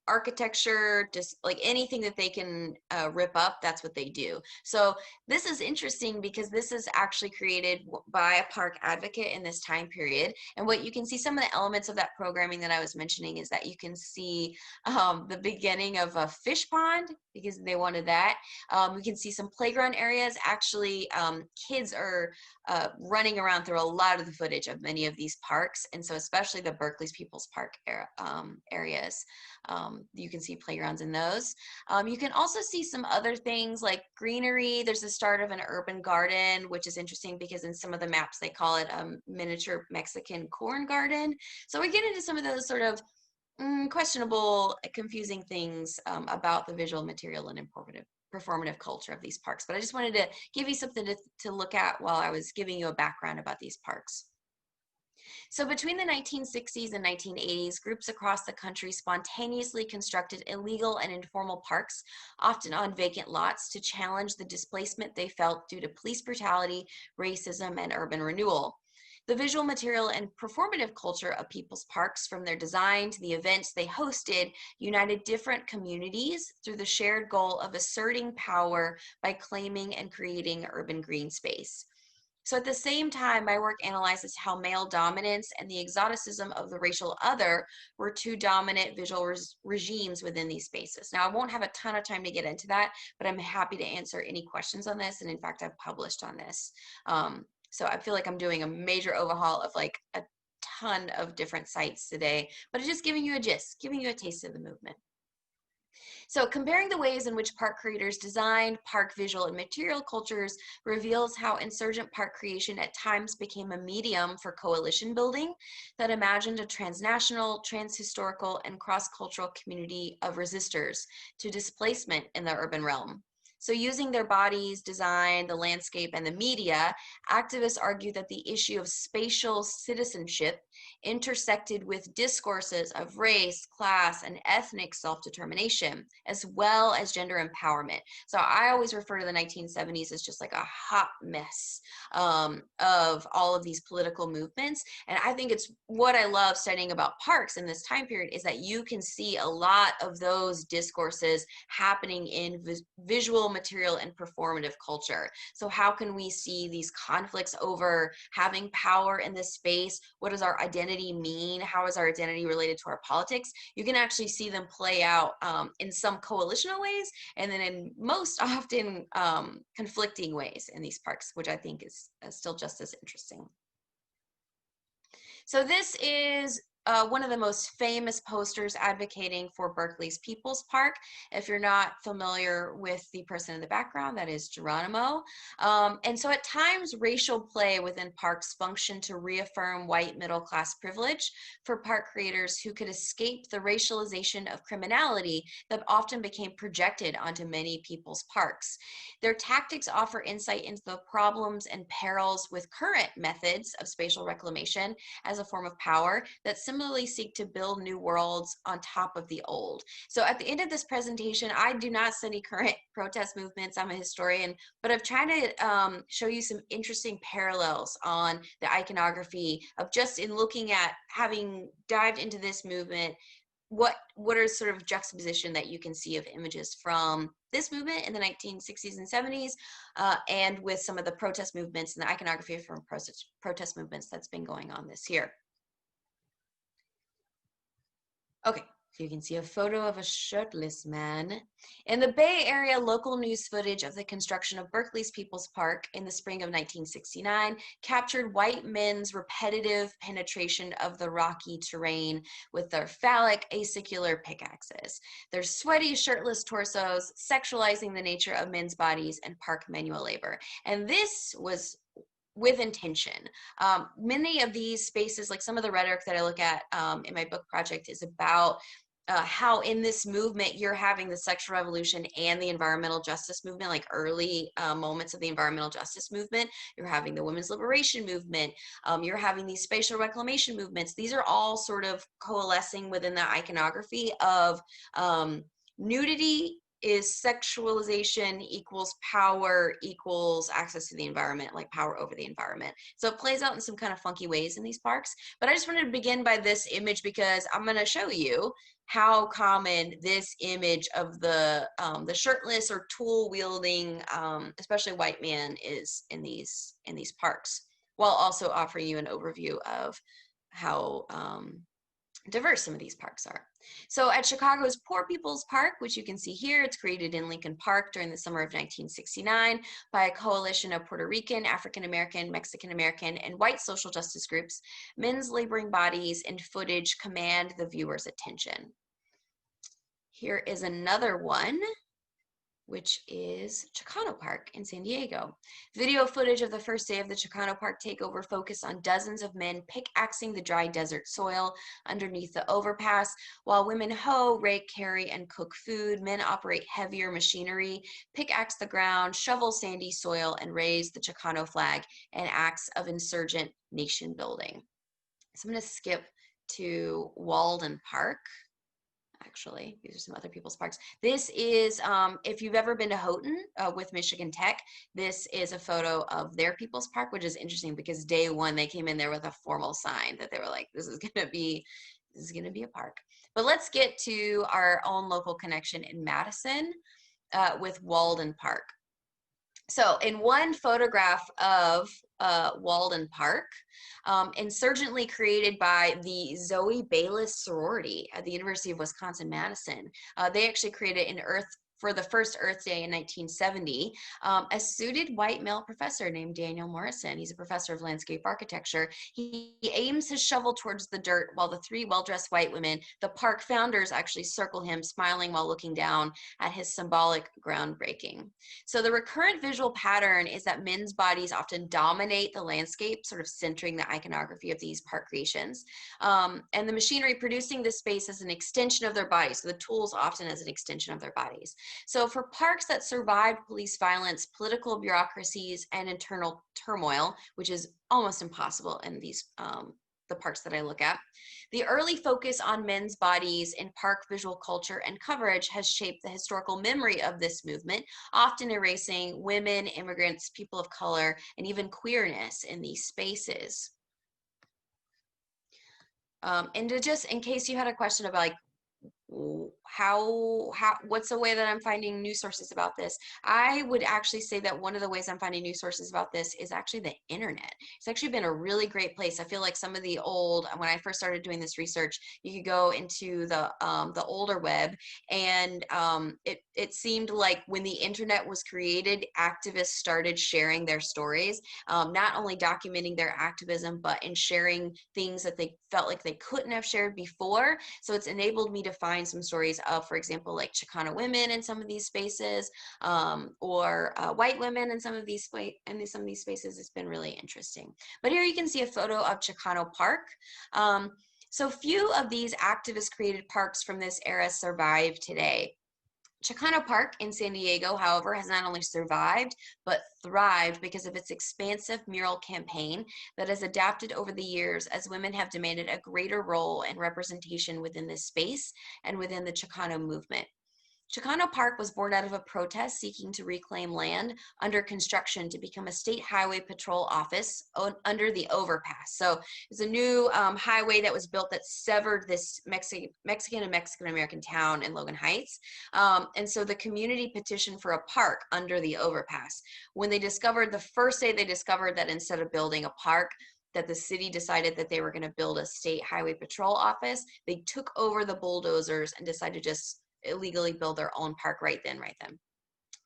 architecture, just like anything that they can rip up, that's what they do. So this is interesting because this is actually created by a park advocate in this time period. And what you can see, some of the elements of that programming that I was mentioning, is that you can see the beginning of a fish pond because they wanted that. We can see some playground areas. Actually, kids are running around through a lot of the footage of many of these parks. And so especially the Berkeley's People's Park areas. You can see playgrounds in those. You can also see some other things like greenery. There's the start of an urban garden, which is interesting because in some of the maps they call it a miniature Mexican corn garden. So we get into some of those sort of questionable, confusing things about the visual material and performative culture of these parks. But I just wanted to give you something to look at while I was giving you a background about these parks. So between the 1960s and 1980s, groups across the country spontaneously constructed illegal and informal parks, often on vacant lots, to challenge the displacement they felt due to police brutality, racism, and urban renewal. The visual material and performative culture of people's parks, from their design to the events they hosted, united different communities through the shared goal of asserting power by claiming and creating urban green space. So at the same time, my work analyzes how male dominance and the exoticism of the racial other were two dominant visual regimes within these spaces. Now, I won't have a ton of time to get into that, but I'm happy to answer any questions on this. And in fact, I've published on this. So I feel like I'm doing a major overhaul of like a ton of different sites today, but it's just giving you a gist, giving you a taste of the movement. So comparing the ways in which park creators designed park visual and material cultures reveals how insurgent park creation at times became a medium for coalition building that imagined a transnational, transhistorical, and cross-cultural community of resistors to displacement in the urban realm. So using their bodies, design, the landscape, and the media, activists argue that the issue of spatial citizenship intersected with discourses of race, class, and ethnic self-determination, as well as gender empowerment. So I always refer to the 1970s as just like a hot mess of all of these political movements. And I think it's what I love studying about parks in this time period is that you can see a lot of those discourses happening in visual material, and performative culture. So how can we see these conflicts over having power in this space? What does our identity mean? How is our identity related to our politics? You can actually see them play out in some coalitional ways, and then in most often conflicting ways in these parks, which I think is still just as interesting. So this is one of the most famous posters advocating for Berkeley's People's Park. If you're not familiar with the person in the background, that is Geronimo. And so at times, racial play within parks functioned to reaffirm white middle-class privilege for park creators who could escape the racialization of criminality that often became projected onto many people's parks. Their tactics offer insight into the problems and perils with current methods of spatial reclamation as a form of power that similarly seek to build new worlds on top of the old. So at the end of this presentation, I do not study current protest movements. I'm a historian, but I've tried to show you some interesting parallels on the iconography of just in looking at having dived into this movement, what are sort of juxtaposition that you can see of images from this movement in the 1960s and 70s and with some of the protest movements and the iconography from protest movements that's been going on this year. Okay, so you can see a photo of a shirtless man. In the Bay Area, local news footage of the construction of Berkeley's People's Park in the spring of 1969 captured white men's repetitive penetration of the rocky terrain with their phallic, acicular pickaxes, their sweaty, shirtless torsos, sexualizing the nature of men's bodies and park manual labor. And this was with intention. Many of these spaces, like some of the rhetoric that I look at in my book project, is about how in this movement you're having the sexual revolution and the environmental justice movement, like early moments of the environmental justice movement. You're having the women's liberation movement. You're having these spatial reclamation movements. These are all sort of coalescing within the iconography of nudity is sexualization equals power equals access to the environment, like power over the environment. So it plays out in some kind of funky ways in these parks. But I just wanted to begin by this image because I'm going to show you how common this image of the shirtless or tool wielding, especially white man, is in these parks, while also offering you an overview of how diverse some of these parks are. So at Chicago's Poor People's Park, which you can see here, it's created in Lincoln Park during the summer of 1969 by a coalition of Puerto Rican, African-American, Mexican-American, and white social justice groups. Men's laboring bodies and footage command the viewer's attention. Here is another one, which is Chicano Park in San Diego. Video footage of the first day of the Chicano Park takeover focused on dozens of men pickaxing the dry desert soil underneath the overpass. While women hoe, rake, carry, and cook food, men operate heavier machinery, pickaxe the ground, shovel sandy soil, and raise the Chicano flag in acts of insurgent nation building. So I'm gonna skip to Walden Park. Actually, these are some other people's parks. This is, if you've ever been to Houghton with Michigan Tech, this is a photo of their people's park, which is interesting because day one they came in there with a formal sign that they were like, this is gonna be a park. But let's get to our own local connection in Madison with Walden Park. So in one photograph of Walden Park, insurgently created by the Zoe Bayless sorority at the University of Wisconsin-Madison. They actually created an for the first Earth Day in 1970, a suited white male professor named Daniel Morrison. He's a professor of landscape architecture. He aims his shovel towards the dirt while the three well-dressed white women, the park founders, actually circle him, smiling while looking down at his symbolic groundbreaking. So the recurrent visual pattern is that men's bodies often dominate the landscape, sort of centering the iconography of these park creations. And the machinery producing this space as an extension of their bodies, so the tools often as an extension of their bodies. So for parks that survived police violence, political bureaucracies, and internal turmoil, which is almost impossible in these the parks that I look at, the early focus on men's bodies in park visual culture and coverage has shaped the historical memory of this movement, often erasing women, immigrants, people of color, and even queerness in these spaces. And to just, in case you had a question about like, what's a way that I'm finding news sources about this? I would actually say that one of the ways I'm finding news sources about this is actually the internet. It's actually been a really great place. I feel like some of the old, when I first started doing this research, you could go into the older web, and it seemed like when the internet was created, activists started sharing their stories, not only documenting their activism, but in sharing things that they felt like they couldn't have shared before. So it's enabled me to find some stories of, for example, like Chicano women in some of these spaces, or white women in some of these spaces. It's been really interesting. But here you can see a photo of Chicano Park. So few of these activist created parks from this era survive today. Chicano Park in San Diego, however, has not only survived, but thrived because of its expansive mural campaign that has adapted over the years as women have demanded a greater role and representation within this space and within the Chicano movement. Chicano Park was born out of a protest seeking to reclaim land under construction to become a state highway patrol office under the overpass. So it's a new highway that was built that severed this Mexican and Mexican-American town in Logan Heights. And so the community petitioned for a park under the overpass. When they discovered, the first day they discovered that instead of building a park, that the city decided that they were going to build a state highway patrol office, they took over the bulldozers and decided to just illegally build their own park right then.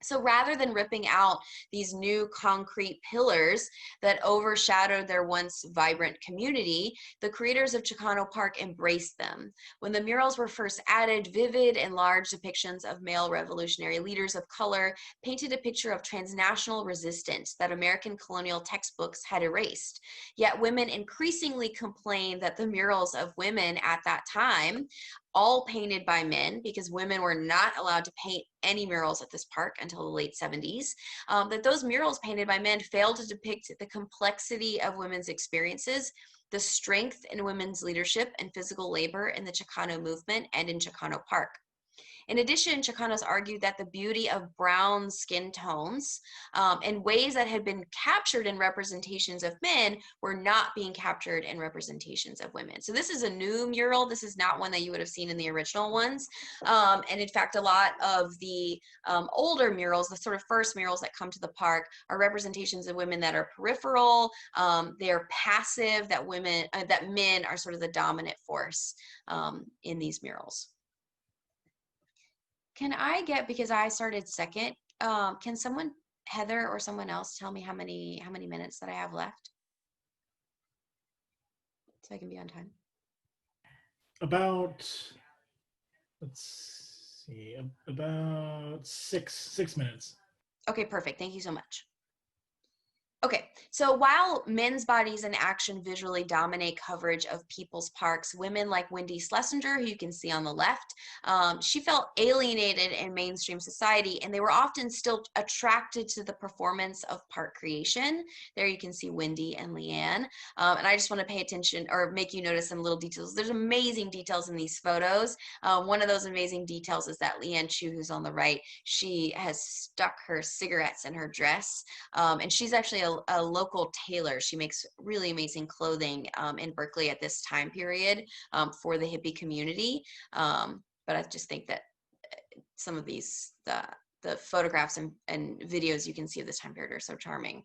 So rather than ripping out these new concrete pillars that overshadowed their once vibrant community, the creators of Chicano Park embraced them. When the murals were first added, vivid and large depictions of male revolutionary leaders of color painted a picture of transnational resistance that American colonial textbooks had erased. Yet women increasingly complained that the murals of women at that time, all painted by men, because women were not allowed to paint any murals at this park until the late 70s, that those murals painted by men failed to depict the complexity of women's experiences, the strength in women's leadership and physical labor in the Chicano movement and in Chicano Park. In addition, Chicanos argued that the beauty of brown skin tones and ways that had been captured in representations of men were not being captured in representations of women. So this is a new mural. This is not one that you would have seen in the original ones. And in fact, a lot of the older murals, the sort of first murals that come to the park, are representations of women that are peripheral, they're passive, that men are sort of the dominant force in these murals. Can I get, because I started second, can someone, Heather or someone else, tell me how many minutes that I have left? So I can be on time. About, let's see, about six minutes. Okay, perfect. Thank you so much. Okay, so while men's bodies in action visually dominate coverage of people's parks, women like Wendy Schlesinger, who you can see on the left, she felt alienated in mainstream society, and they were often still attracted to the performance of park creation. There you can see Wendy and Leanne. And I just want to pay attention or make you notice some little details. There's amazing details in these photos. One of those amazing details is that Leanne Chu, who's on the right, she has stuck her cigarettes in her dress, and she's actually a local tailor. She makes really amazing clothing in Berkeley at this time period for the hippie community. But I just think that some of these, the photographs and videos you can see of this time period are so charming.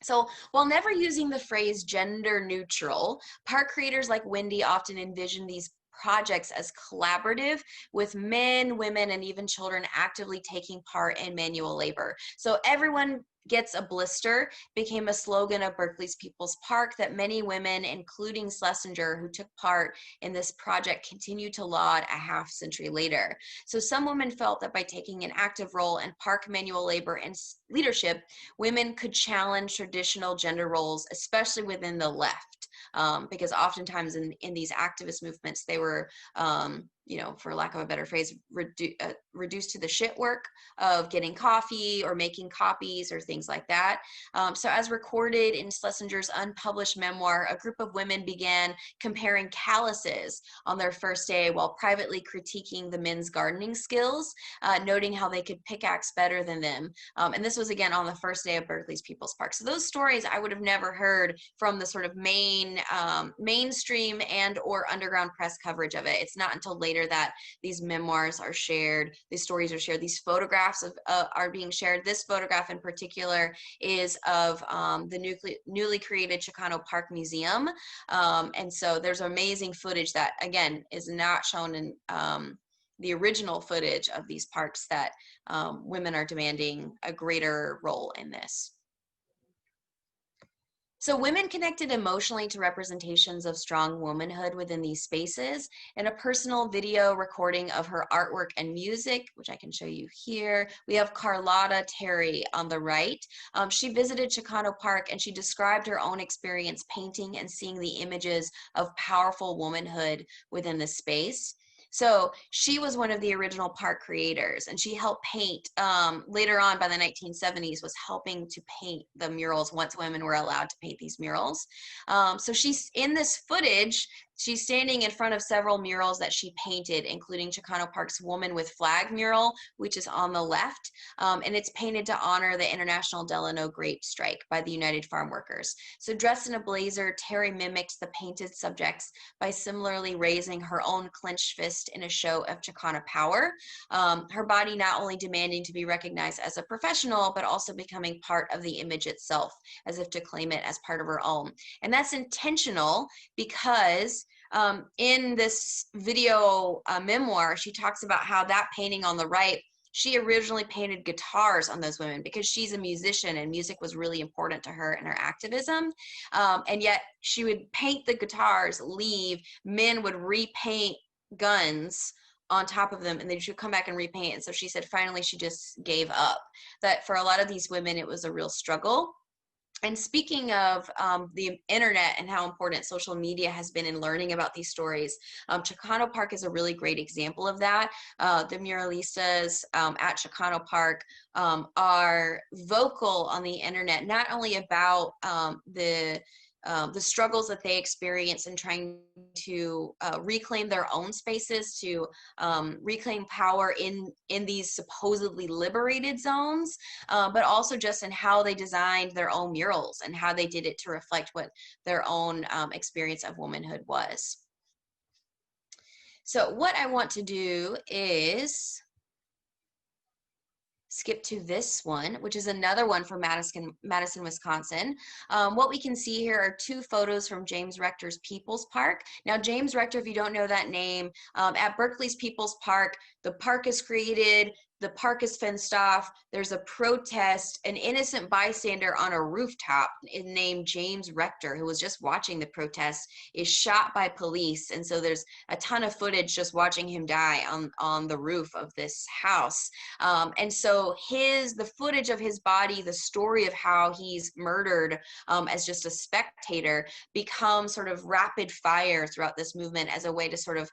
So while never using the phrase gender neutral, park creators like Wendy often envision these projects as collaborative, with men, women, and even children actively taking part in manual labor. So everyone gets a blister became a slogan of Berkeley's People's Park that many women, including Schlesinger, who took part in this project, continue to laud a half century later. So some women felt that by taking an active role in park manual labor and leadership, women could challenge traditional gender roles, especially within the left, because oftentimes in these activist movements, they were, you know, for lack of a better phrase, reduced to the shit work of getting coffee or making copies or things like that. So as recorded in Schlesinger's unpublished memoir, a group of women began comparing calluses on their first day while privately critiquing the men's gardening skills, noting how they could pickaxe better than them. And this was, again, on the first day of Berkeley's People's Park. So those stories I would have never heard from the sort of mainstream and or underground press coverage of it. It's not until later reminder that these memoirs are shared, these stories are shared, these photographs are being shared. This photograph in particular is of the newly created Chicano Park Museum. And so there's amazing footage that, again, is not shown in the original footage of these parks, that women are demanding a greater role in this. So women connected emotionally to representations of strong womanhood within these spaces. In a personal video recording of her artwork and music, which I can show you here, we have Carlotta Terry on the right. She visited Chicano Park and she described her own experience painting and seeing the images of powerful womanhood within the space. So she was one of the original park creators, and she helped paint, later on by the 1970s, was helping to paint the murals once women were allowed to paint these murals. So she's in this footage, she's standing in front of several murals that she painted, including Chicano Park's Woman with Flag mural, which is on the left. And it's painted to honor the International Delano Grape Strike by the United Farm Workers. So dressed in a blazer, Terry mimics the painted subjects by similarly raising her own clenched fist in a show of Chicana power. Her body not only demanding to be recognized as a professional, but also becoming part of the image itself, as if to claim it as part of her own. And that's intentional because in this video memoir, she talks about how that painting on the right, she originally painted guitars on those women because she's a musician and music was really important to her in her activism. And yet she would paint the guitars, leave, men would repaint guns on top of them, and then she would come back and repaint. And so she said finally she just gave up. That for a lot of these women, it was a real struggle. And speaking of the internet and how important social media has been in learning about these stories, Chicano Park is a really great example of that. The muralistas at Chicano Park are vocal on the internet, not only about the struggles that they experience in trying to reclaim their own spaces, to reclaim power in these supposedly liberated zones, but also just in how they designed their own murals and how they did it to reflect what their own experience of womanhood was. So what I want to do is skip to this one, which is another one from Madison, Wisconsin. What we can see here are two photos from James Rector's People's Park. Now, James Rector, if you don't know that name, at Berkeley's People's Park, the park is created, the park is fenced off, there's a protest, an innocent bystander on a rooftop named James Rector, who was just watching the protest, is shot by police. And so there's a ton of footage just watching him die on the roof of this house. And so the footage of his body, the story of how he's murdered as just a spectator, becomes sort of rapid fire throughout this movement as a way to sort of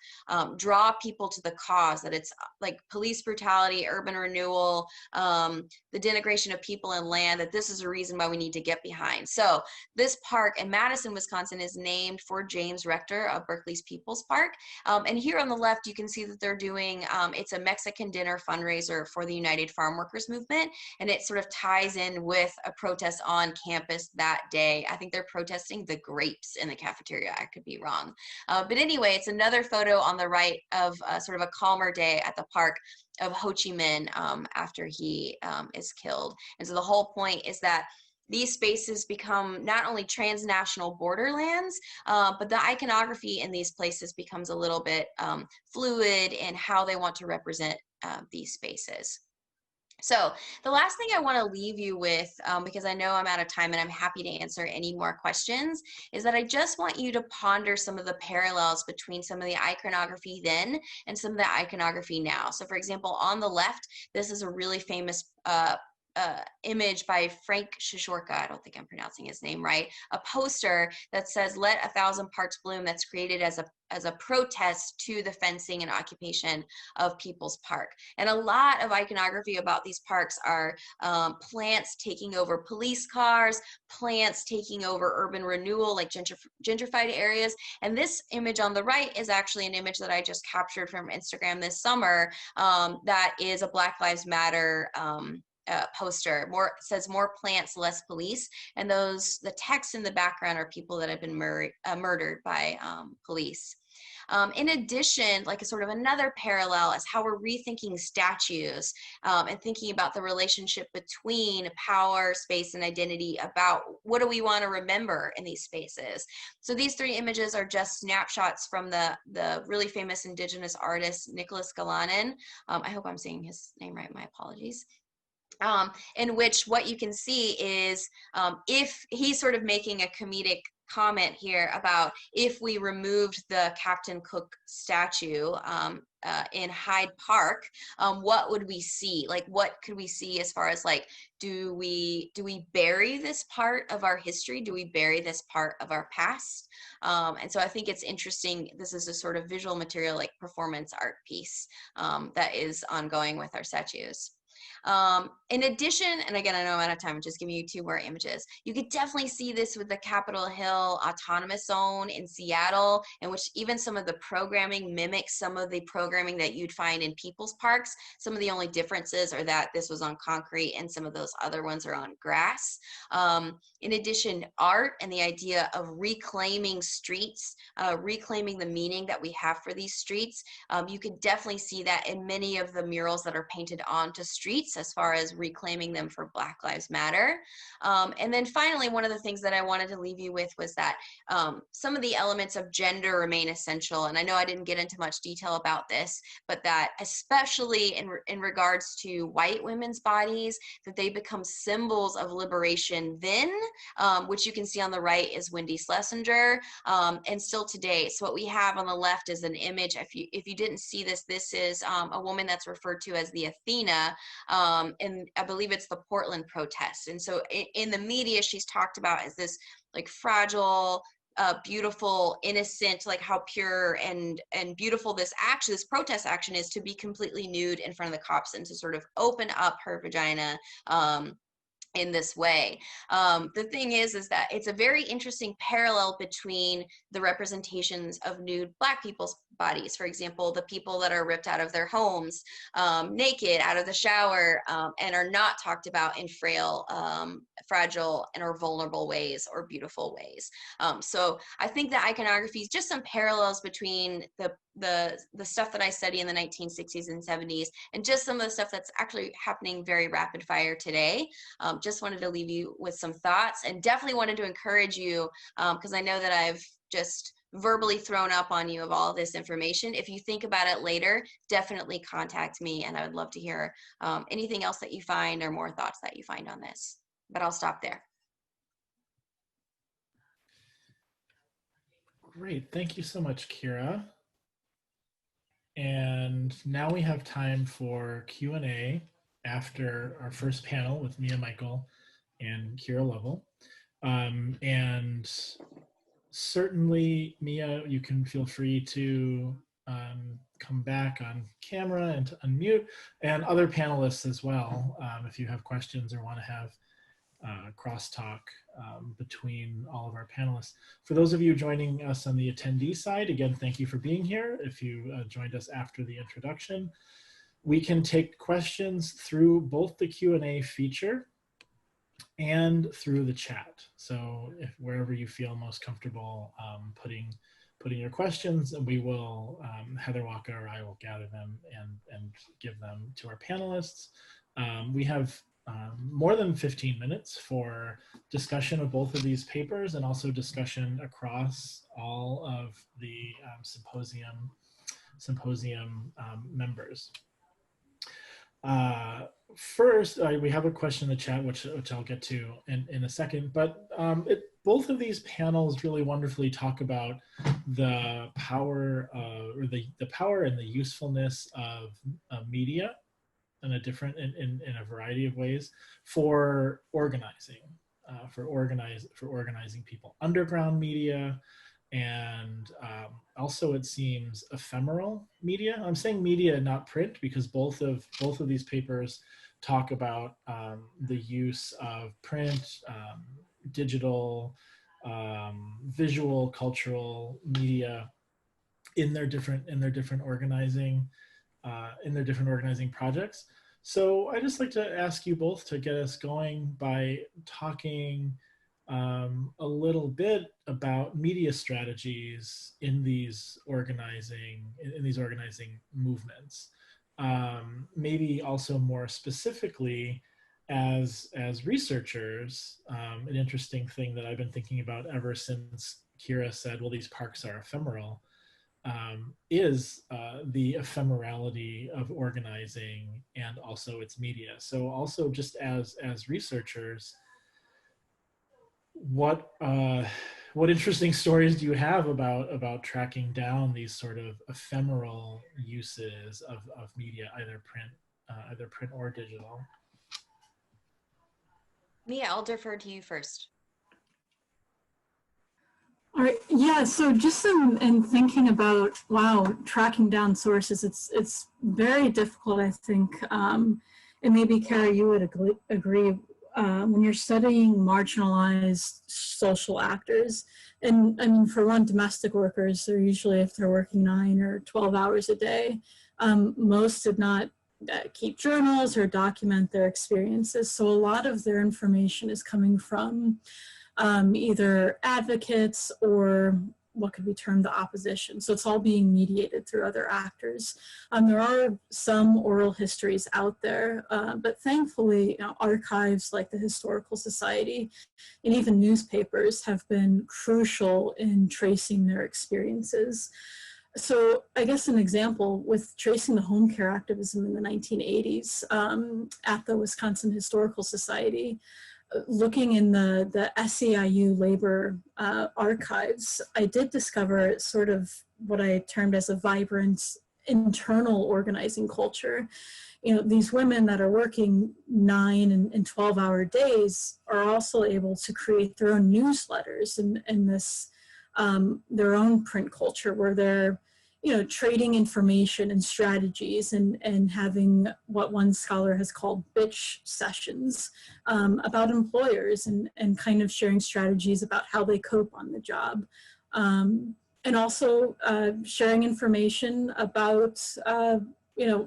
draw people to the cause, that it's like police brutality, urban renewal, the denigration of people and land, that this is a reason why we need to get behind. So this park in Madison, Wisconsin is named for James Rector of Berkeley's People's Park. And here on the left, you can see that they're doing, it's a Mexican dinner fundraiser for the United Farm Workers movement. And it sort of ties in with a protest on campus that day. I think they're protesting the grapes in the cafeteria. I could be wrong. But anyway, it's another photo on the right of sort of a calmer day at the park of Ho Chi Minh after he is killed. And so the whole point is that these spaces become not only transnational borderlands, but the iconography in these places becomes a little bit fluid in how they want to represent these spaces. So the last thing I want to leave you with, because I know I'm out of time and I'm happy to answer any more questions, is that I just want you to ponder some of the parallels between some of the iconography then and some of the iconography now. So for example, on the left, this is a really famous image by Frank Shishorka, I don't think I'm pronouncing his name right, a poster that says "Let 1,000 Parks Bloom," that's created as a protest to the fencing and occupation of People's Park. And a lot of iconography about these parks are plants taking over police cars, plants taking over urban renewal, like gentrified areas. And this image on the right is actually an image that I just captured from Instagram this summer that is a Black Lives Matter poster. Says "More plants, less police," and the text in the background are people that have been murdered by police. In addition, like a sort of another parallel is how we're rethinking statues and thinking about the relationship between power, space, and identity, about what do we want to remember in these spaces. So these three images are just snapshots from the really famous indigenous artist, Nicholas Galanin. I hope I'm saying his name right, my apologies. In which what you can see is if he's sort of making a comedic comment here about if we removed the Captain Cook statue in Hyde Park, what would we see? Like, what could we see as far as like, do we bury this part of our history? Do we bury this part of our past? And so I think it's interesting. This is a sort of visual material, like performance art piece that is ongoing with our statues. In addition, and again, I know I'm out of time, I'm just giving you two more images. You could definitely see this with the Capitol Hill Autonomous Zone in Seattle, in which even some of the programming mimics some of the programming that you'd find in people's parks. Some of the only differences are that this was on concrete and some of those other ones are on grass. In addition, art and the idea of reclaiming streets, reclaiming the meaning that we have for these streets. You could definitely see that in many of the murals that are painted onto streets, as far as reclaiming them for Black Lives Matter. And then finally, one of the things that I wanted to leave you with was that some of the elements of gender remain essential. And I know I didn't get into much detail about this, but that especially in regards to white women's bodies, that they become symbols of liberation then, which you can see on the right is Wendy Schlesinger, and still today. So what we have on the left is an image. If you didn't see this, this is a woman that's referred to as the Athena, and I believe it's the Portland protest. And so in the media, she's talked about as this like fragile, beautiful, innocent, like how pure and beautiful this action, this protest action is, to be completely nude in front of the cops and to sort of open up her vagina in this way. The thing is that it's a very interesting parallel between the representations of nude Black people's bodies. For example, the people that are ripped out of their homes, naked, out of the shower, and are not talked about in frail, fragile, and or vulnerable ways or beautiful ways. So I think that iconography is just some parallels between the stuff that I study in the 1960s and 70s and just some of the stuff that's actually happening very rapid fire today. Just wanted to leave you with some thoughts, and definitely wanted to encourage you, because I know that I've just verbally thrown up on you of all this information. If you think about it later, definitely contact me, and I would love to hear anything else that you find or more thoughts that you find on this. But I'll stop there. Great, thank you so much, Kera. And now we have time for Q&A after our first panel with Mia Michael and Kera Lovell. And certainly, Mia, you can feel free to come back on camera and to unmute, and other panelists as well, if you have questions or want to have crosstalk between all of our panelists. For those of you joining us on the attendee side, again, thank you for being here. If you joined us after the introduction, we can take questions through both the Q&A feature and through the chat. So if wherever you feel most comfortable putting your questions, and we will, Heather Walker or I will gather them and give them to our panelists. We have more than 15 minutes for discussion of both of these papers, and also discussion across all of the symposium members. First, we have a question in the chat, which I'll get to in a second, but both of these panels really wonderfully talk about the power or the power and the usefulness of media in a variety of ways for organizing, for organizing people. Underground media, and also it seems ephemeral media. I'm saying media, not print, because both of these papers talk about the use of print, digital, visual, cultural media in their different organizing projects. So I just like to ask you both to get us going by talking a little bit about media strategies in these organizing movements. Maybe also more specifically, as researchers, an interesting thing that I've been thinking about ever since Kera said, well, these parks are ephemeral, is the ephemerality of organizing and also its media. So also just as researchers, what interesting stories do you have about tracking down these sort of ephemeral uses of media, either print or digital? Mia, I'll defer to you first. All right, yeah, so just in thinking about, wow, tracking down sources, it's very difficult, I think, and maybe Kera, you would agree, when you're studying marginalized social actors, and I mean, for one, domestic workers, they're usually, if they're working 9 or 12 hours a day, most did not keep journals or document their experiences, so a lot of their information is coming from either advocates or what could be termed the opposition. So it's all being mediated through other actors. There are some oral histories out there, but thankfully, archives like the Historical Society and even newspapers have been crucial in tracing their experiences. So I guess an example with tracing the home care activism in the 1980s at the Wisconsin Historical Society, looking in the SEIU labor archives, I did discover sort of what I termed as a vibrant internal organizing culture. These women that are working 9 and 12-hour days are also able to create their own newsletters and this their own print culture where they're trading information and strategies and having what one scholar has called bitch sessions about employers and kind of sharing strategies about how they cope on the job. And also sharing information about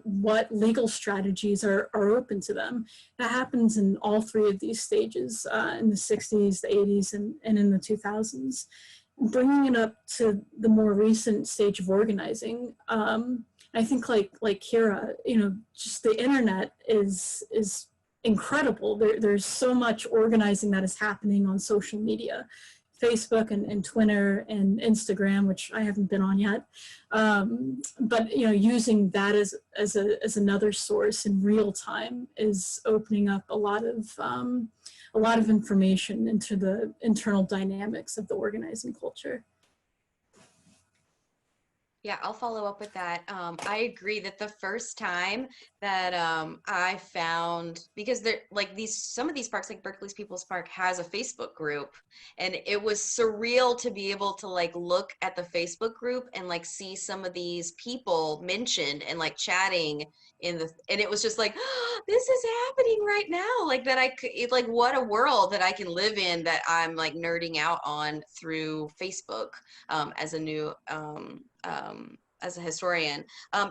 what legal strategies are open to them. That happens in all 3 of these stages, in the 60s, the 80s, and in the 2000s. Bringing it up to the more recent stage of organizing, I think like Kera, just the internet is incredible. There's so much organizing that is happening on social media, Facebook and Twitter and Instagram, which I haven't been on yet. But using that as another source in real time is opening up a lot of information into the internal dynamics of the organizing culture. Yeah, I'll follow up with that. I agree that the first time that I found, because they're like some of these parks, like Berkeley's People's Park has a Facebook group, and it was surreal to be able to like look at the Facebook group and like see some of these people mentioned and like chatting and it was just like, oh, this is happening right now. Like that it's like, what a world that I can live in that I'm like nerding out on through Facebook as a new, as a historian.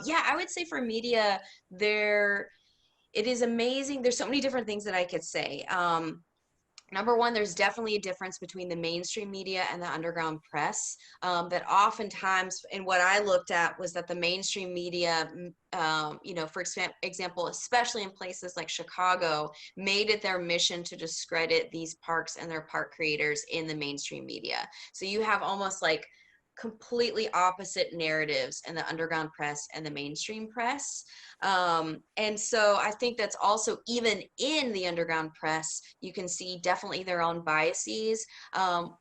Yeah, I would say for media, it is amazing. There's so many different things that I could say. Number one, there's definitely a difference between the mainstream media and the underground press, that oftentimes, and what I looked at was that the mainstream media, for example, especially in places like Chicago, made it their mission to discredit these parks and their park creators in the mainstream media. So you have almost like completely opposite narratives in the underground press and the mainstream press. And so I think that's also, even in the underground press, you can see definitely their own biases.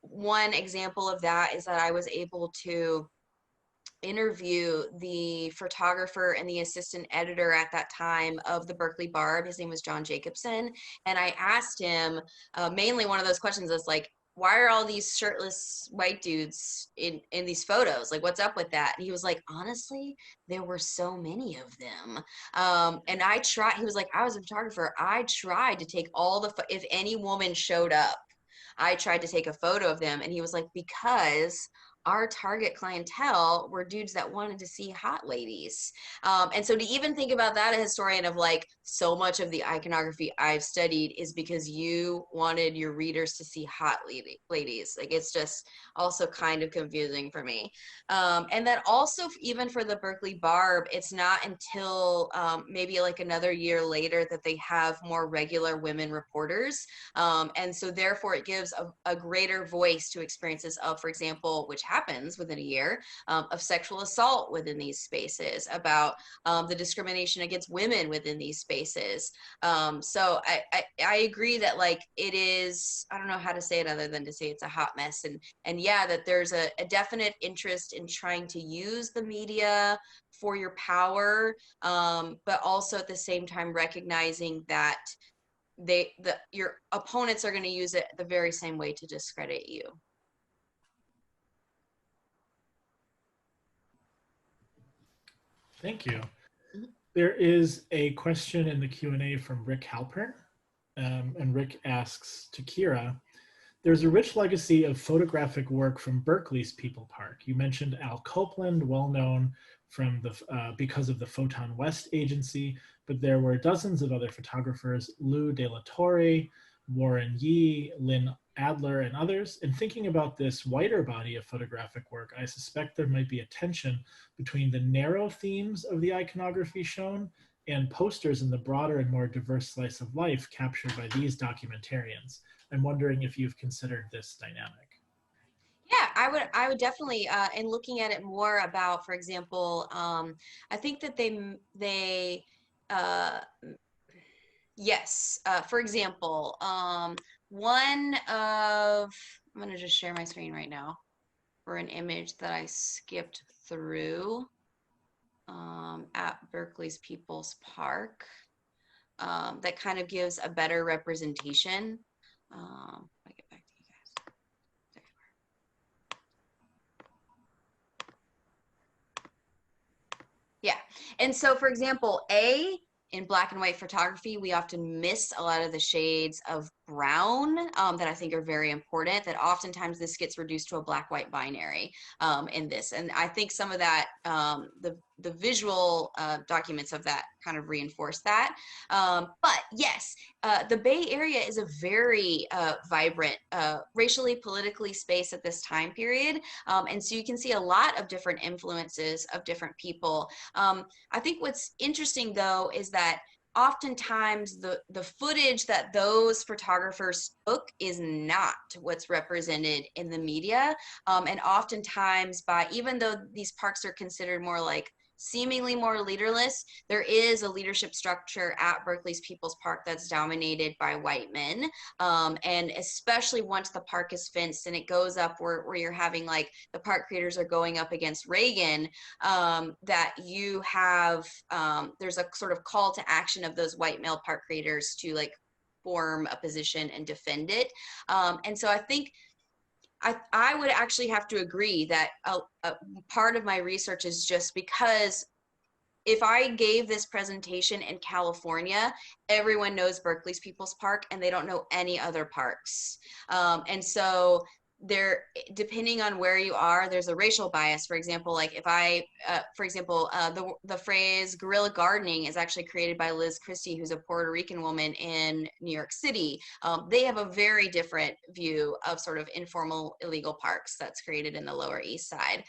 One example of that is that I was able to interview the photographer and the assistant editor at that time of the Berkeley Barb. His name was John Jacobson. And I asked him, mainly one of those questions is like, why are all these shirtless white dudes in these photos? Like, what's up with that? And he was like, honestly, there were so many of them. And he was like, I was a photographer. I tried to take if any woman showed up, I tried to take a photo of them. And he was like, because our target clientele were dudes that wanted to see hot ladies. And so to even think about that, a historian, of like so much of the iconography I've studied is because you wanted your readers to see hot ladies. Like, it's just also kind of confusing for me. And then also, even for the Berkeley Barb, it's not until maybe like another year later that they have more regular women reporters. And so therefore it gives a greater voice to experiences of, for example, which happens within a year, of sexual assault within these spaces, about the discrimination against women within these spaces. So I agree that, like, it is, I don't know how to say it other than to say it's a hot mess. And yeah, that there's a definite interest in trying to use the media for your power, but also at the same time recognizing that your opponents are going to use it the very same way to discredit you. Thank you. There is a question in the Q&A from Rick Halpern, and Rick asks to Kera, there's a rich legacy of photographic work from Berkeley's People Park. You mentioned Al Copeland, well known from because of the Photon West agency, but there were dozens of other photographers, Lou De La Torre, Warren Yee, Lynn Adler, and others. In thinking about this wider body of photographic work, I suspect there might be a tension between the narrow themes of the iconography shown and posters in the broader and more diverse slice of life captured by these documentarians. I'm wondering if you've considered this dynamic. Yeah, I would definitely, in looking at it more about, for example, I think that yes, for example, one of, I'm going to just share my screen right now for an image that I skipped through at Berkeley's People's Park that kind of gives a better representation. I'll get back to you guys. There you are. Yeah, and so, for example, in black and white photography, we often miss a lot of the shades of brown that I think are very important, that oftentimes this gets reduced to a black-white binary in this. And I think some of that, the visual documents of that kind of reinforce that. But yes, the Bay Area is a very vibrant, racially, politically space at this time period. And so you can see a lot of different influences of different people. I think what's interesting, though, is that oftentimes the footage that those photographers took is not what's represented in the media. And oftentimes, even though these parks are considered more like seemingly more leaderless, there is a leadership structure at Berkeley's People's Park that's dominated by white men. And especially once the park is fenced and it goes up where you're having, like, the park creators are going up against Reagan, that you have, there's a sort of call to action of those white male park creators to, like, form a position and defend it. And so I think I would actually have to agree that a part of my research is just because if I gave this presentation in California, everyone knows Berkeley's People's Park and they don't know any other parks. And so there, depending on where you are, there's a racial bias. For example, like if I, the phrase guerrilla gardening is actually created by Liz Christie, who's a Puerto Rican woman in New York City. They have a very different view of sort of informal illegal parks that's created in the Lower East Side.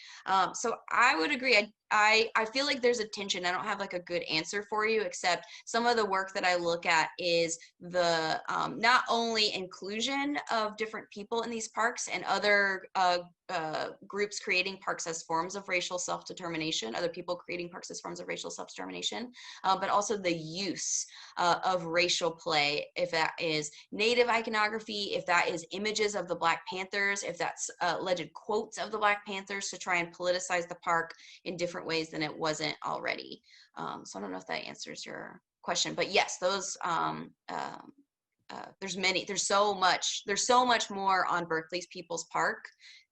So I would agree. I feel like there's a tension. I don't have like a good answer for you, except some of the work that I look at is the not only inclusion of different people in these parks and other groups creating parks as forms of racial self-determination, other people creating parks as forms of racial self-determination, but also the use of racial play, if that is Native iconography, if that is images of the Black Panthers, if that's alleged quotes of the Black Panthers to try and politicize the park in different ways than it wasn't already. So I don't know if that answers your question, but yes, those there's so much more on Berkeley's People's Park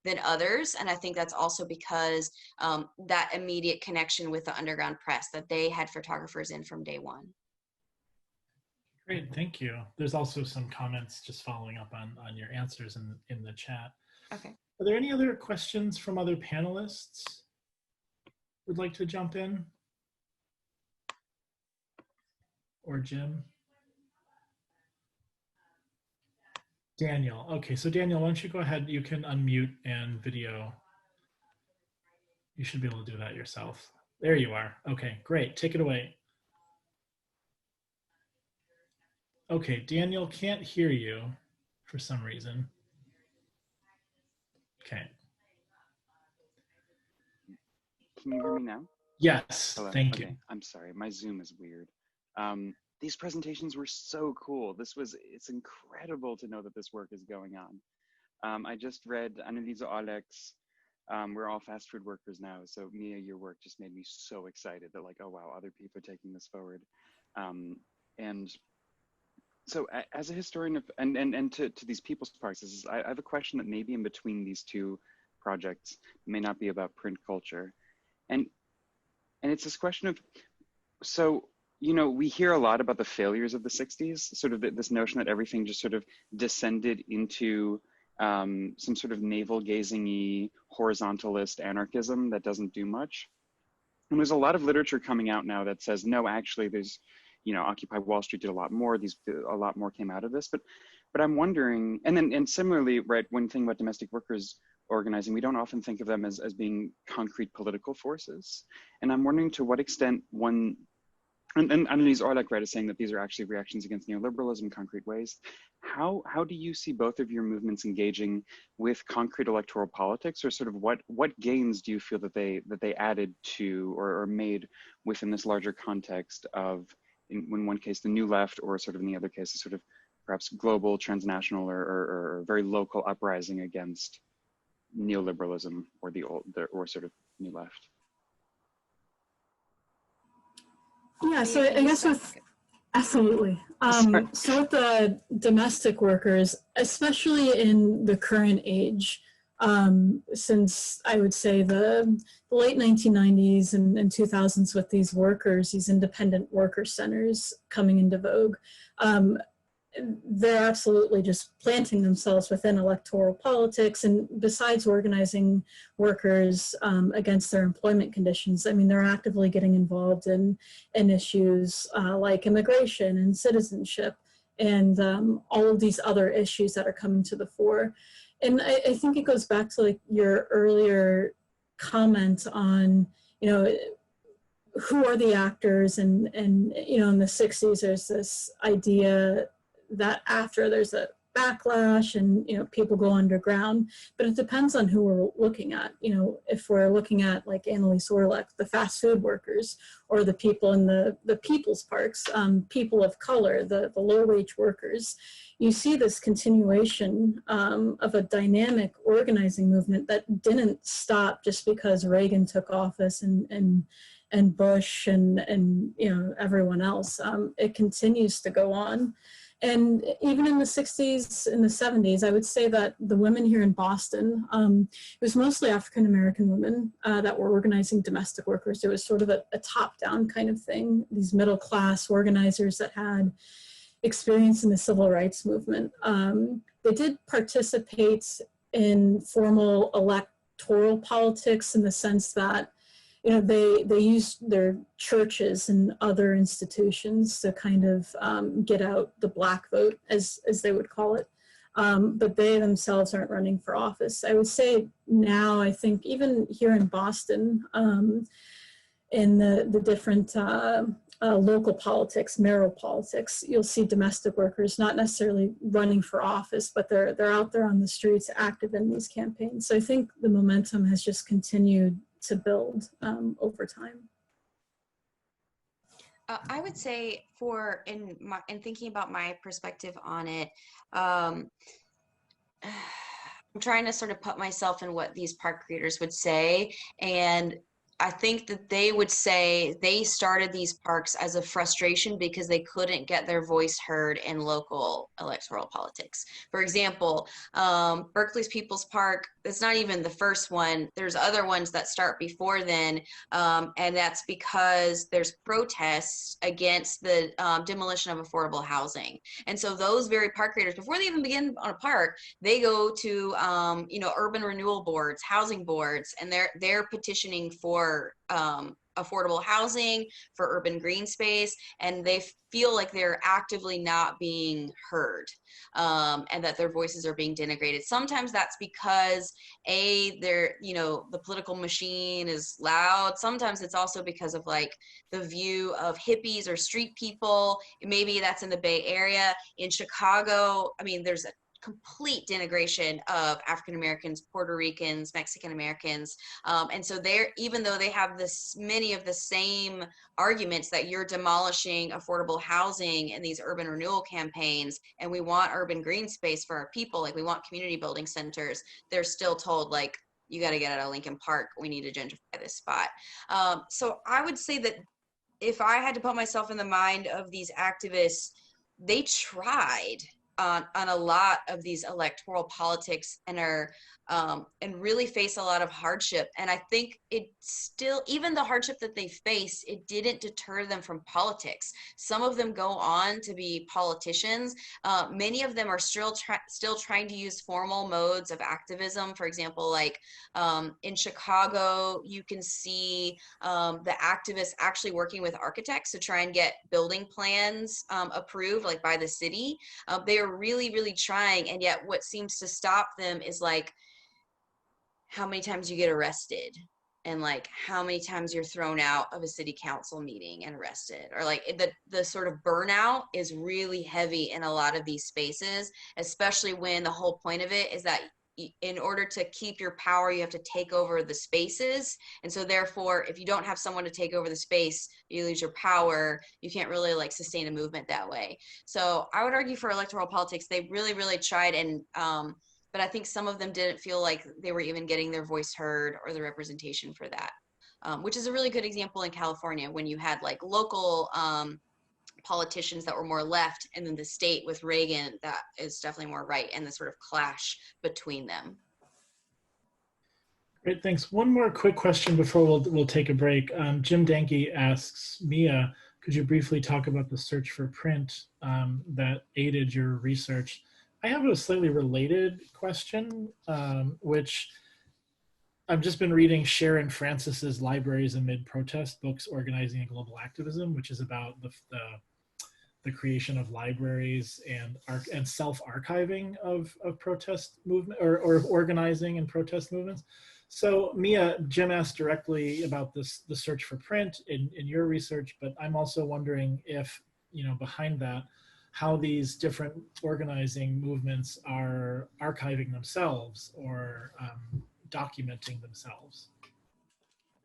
than others, and I think that's also because that immediate connection with the underground press, that they had photographers in from day one. Great, thank you. There's also some comments just following up on your answers in the chat. Okay. Are there any other questions from other panelists who'd like to jump in? or Jim? Daniel. Okay, so Daniel, why don't you go ahead? You can unmute and video. You should be able to do that yourself. There you are. Okay, great. Take it away. Okay, Daniel can't hear you for some reason. Okay. Can you hear me now? Yes, Hello. thank Okay. you. I'm sorry, my Zoom is weird. These presentations were so cool. It's incredible to know that this work is going on. I just read Anneliese Oleg's, we're all fast food workers now. So Mia, your work just made me so excited that like, oh wow, other people are taking this forward. And so as a historian of, and to these people's parks, I have a question that may be in between these two projects. It may not be about print culture. And it's this question of, so, you know, we hear a lot about the failures of the 60s, sort of this notion that everything just sort of descended into some sort of navel-gazing-y, horizontalist anarchism that doesn't do much. And there's a lot of literature coming out now that says, no, actually there's, you know, Occupy Wall Street did a lot more, a lot more came out of this, but I'm wondering, and similarly, right, when thinking about domestic workers organizing, we don't often think of them as being concrete political forces. And I'm wondering to what extent one, and Anneliese Orlik, right, is saying that these are actually reactions against neoliberalism in concrete ways. How do you see both of your movements engaging with concrete electoral politics, or sort of what gains do you feel that they added to or made within this larger context of, in one case, the New Left, or sort of in the other case, a sort of perhaps global, transnational, or very local uprising against neoliberalism or or sort of New Left? Yeah, so I guess absolutely. So with the domestic workers, especially in the current age, since I would say the late 1990s and 2000s, with these workers, these independent worker centers coming into vogue, they're absolutely just planting themselves within electoral politics. And besides organizing workers against their employment conditions, I mean, they're actively getting involved in issues like immigration and citizenship and all of these other issues that are coming to the fore. And I think it goes back to like your earlier comment on, you know, who are the actors, and you know, in the 60s, there's this idea that after there's a backlash and, you know, people go underground, but it depends on who we're looking at. You know, if we're looking at like Anneliese Orlik, the fast food workers, or the people in the people's parks, people of color, the low-wage workers, you see this continuation of a dynamic organizing movement that didn't stop just because Reagan took office and Bush and you know, everyone else. It continues to go on. And even in the 60s, in the 70s, I would say that the women here in Boston, it was mostly African-American women that were organizing domestic workers. It was sort of a top-down kind of thing, these middle-class organizers that had experience in the civil rights movement. They did participate in formal electoral politics in the sense that, you know, they used their churches and other institutions to kind of get out the black vote, as they would call it. But they themselves aren't running for office. I would say now, I think even here in Boston, in the different local politics, mayoral politics, you'll see domestic workers not necessarily running for office, but they're out there on the streets, active in these campaigns. So I think the momentum has just continued to build over time. I would say, in thinking about my perspective on it, I'm trying to sort of put myself in what these park creators would say, and I think that they would say they started these parks as a frustration because they couldn't get their voice heard in local electoral politics. For example, Berkeley's People's Park, it's not even the first one. There's other ones that start before then, and that's because there's protests against the demolition of affordable housing. And so those very park creators, before they even begin on a park, they go to you know, urban renewal boards, housing boards, and they're petitioning for affordable housing, for urban green space, and they feel like they're actively not being heard, and that their voices are being denigrated. Sometimes that's because they're, the political machine is loud. Sometimes it's also because of like the view of hippies or street people. Maybe that's in the Bay Area. In Chicago, I mean, there's a complete denigration of African Americans, Puerto Ricans, Mexican Americans, and so even though they have many of the same arguments that you're demolishing affordable housing and these urban renewal campaigns, and we want urban green space for our people, like we want community building centers, they're still told like, you got to get out of Lincoln Park, we need to gentrify this spot. So I would say that if I had to put myself in the mind of these activists, they tried on a lot of these electoral politics and are and really face a lot of hardship. And I think it still, even the hardship that they face, it didn't deter them from politics. Some of them go on to be politicians. Many of them are still trying to use formal modes of activism. For example, like in Chicago, you can see the activists actually working with architects to try and get building plans approved, like by the city. They are really, really trying, and yet what seems to stop them is like how many times you get arrested, and like how many times you're thrown out of a city council meeting and arrested, or like the sort of burnout is really heavy in a lot of these spaces, especially when the whole point of it is that in order to keep your power, you have to take over the spaces. And so therefore, if you don't have someone to take over the space, you lose your power. You can't really like sustain a movement that way. So I would argue for electoral politics, they really, really tried. And, but I think some of them didn't feel like they were even getting their voice heard or the representation for that, which is a really good example in California when you had like local politicians that were more left, and then the state with Reagan that is definitely more right, and the sort of clash between them. Great, thanks. One more quick question before we'll take a break. Jim Danky asks, Mia, could you briefly talk about the search for print that aided your research? I have a slightly related question, which I've just been reading Sharon Francis's Libraries Amid Protest, Books, Organizing, and Global Activism, which is about the creation of libraries and self-archiving of protest movement or organizing and protest movements. So Mia, Jim asked directly about the search for print in your research, but I'm also wondering if, behind that, how these different organizing movements are archiving themselves or documenting themselves.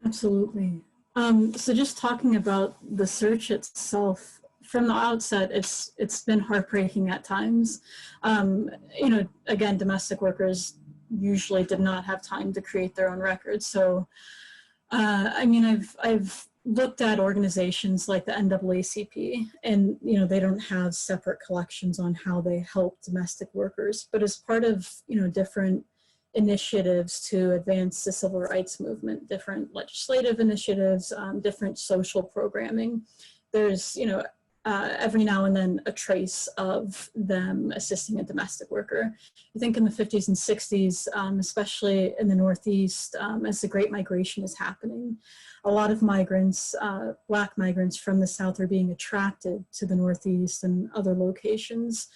Absolutely. So just talking about the search itself, from the outset, it's been heartbreaking at times. Again, domestic workers usually did not have time to create their own records. So, I've looked at organizations like the NAACP, and they don't have separate collections on how they help domestic workers, but as part of different initiatives to advance the civil rights movement, different legislative initiatives, different social programming, there's every now and then a trace of them assisting a domestic worker. I think in the 50s and 60s, especially in the Northeast, as the Great Migration is happening, a lot of migrants, Black migrants from the South, are being attracted to the Northeast and other locations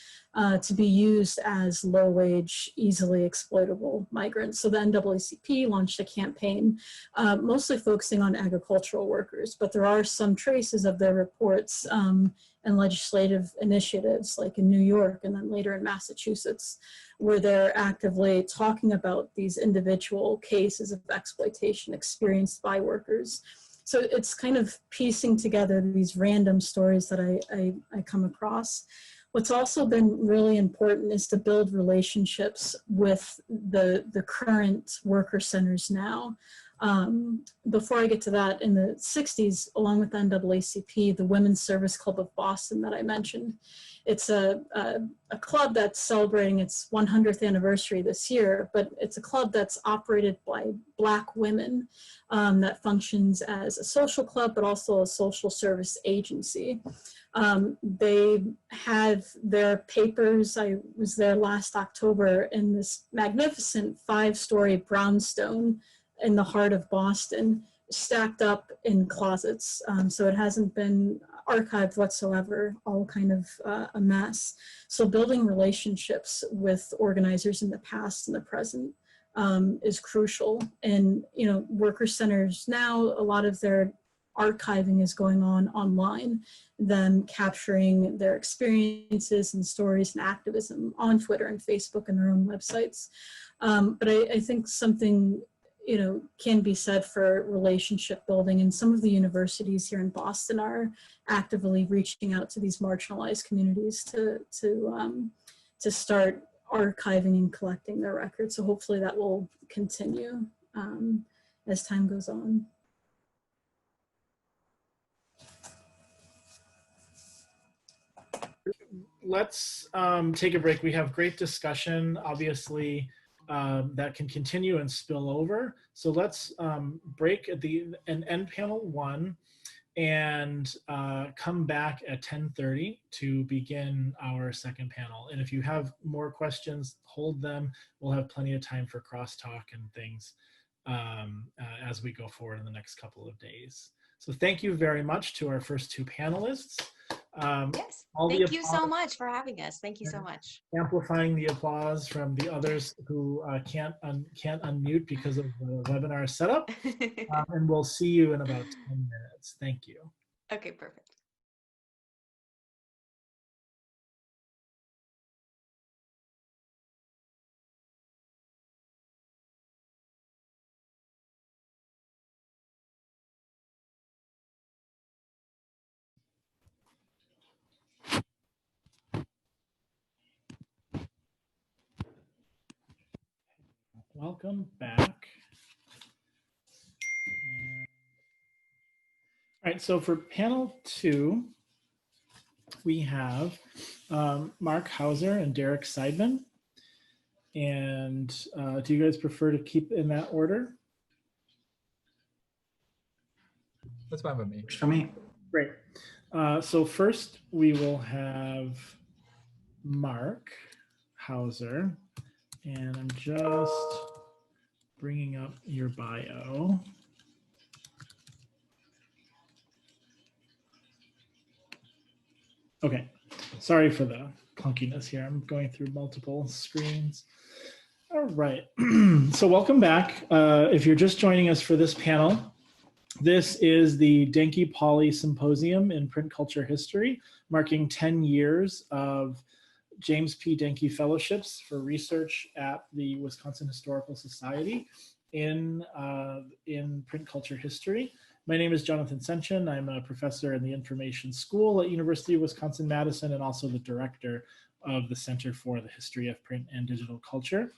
to be used as low-wage, easily exploitable migrants. So the NAACP launched a campaign mostly focusing on agricultural workers, but there are some traces of their reports and legislative initiatives, like in New York and then later in Massachusetts, where they're actively talking about these individual cases of exploitation experienced by workers. So it's kind of piecing together these random stories that I come across. What's also been really important is to build relationships with the current worker centers now. Before I get to that, in the 60s, along with the NAACP, the Women's Service Club of Boston that I mentioned, it's a club that's celebrating its 100th anniversary this year, but it's a club that's operated by Black women that functions as a social club, but also a social service agency. They have their papers. I was there last October in this magnificent 5-story brownstone in the heart of Boston, stacked up in closets. So it hasn't been archived whatsoever, all kind of a mess. So building relationships with organizers in the past and the present is crucial. And, you know, worker centers now, a lot of their archiving is going on online, them capturing their experiences and stories and activism on Twitter and Facebook and their own websites. But I think something, you know, can be said for relationship building, and some of the universities here in Boston are actively reaching out to these marginalized communities to start archiving and collecting their records. So hopefully that will continue as time goes on. Let's take a break. We have great discussion, obviously, that can continue and spill over. So let's break at and end panel 1 and come back at 10:30 to begin our second panel. And if you have more questions, hold them. We'll have plenty of time for crosstalk and things as we go forward in the next couple of days. So thank you very much to our first 2 panelists. Yes, thank you so much for having us. Thank you so much. Amplifying the applause from the others who can't unmute because of the webinar setup. And we'll see you in about 10 minutes. Thank you. Okay, perfect. Welcome back. All right, so for panel 2, we have Mark Hauser and Derek Seidman. And do you guys prefer to keep in that order? That's fine with me. For me. Great. So first we will have Mark Hauser. And I'm just bringing up your bio. Okay, sorry for the clunkiness here. I'm going through multiple screens. All right, so welcome back. If you're just joining us for this panel, this is the Danky Pawley Symposium in Print Culture History, marking 10 years of James P. Danky Fellowships for research at the Wisconsin Historical Society in print culture history. My name is Jonathan Senchyne. I'm a professor in the Information School at University of Wisconsin-Madison and also the director of the Center for the History of Print and Digital Culture.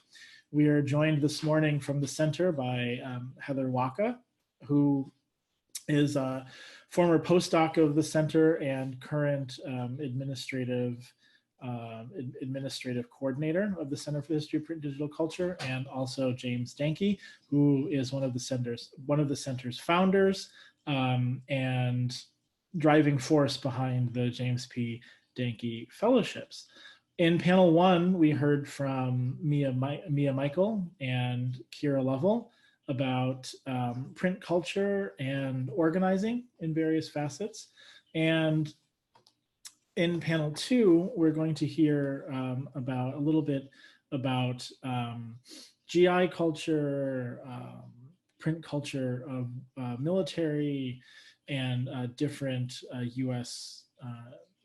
We are joined this morning from the center by Heather Waka, who is a former postdoc of the center and current administrative coordinator of the Center for the History of Print and Digital Culture, and also James Danky, who is one of the center's founders and driving force behind the James P. Danky Fellowships. In panel 1, we heard from Mia Michael and Kera Lovell about print culture and organizing in various facets. And in panel 2, we're going to hear a little bit about GI culture, print culture of military and different U.S.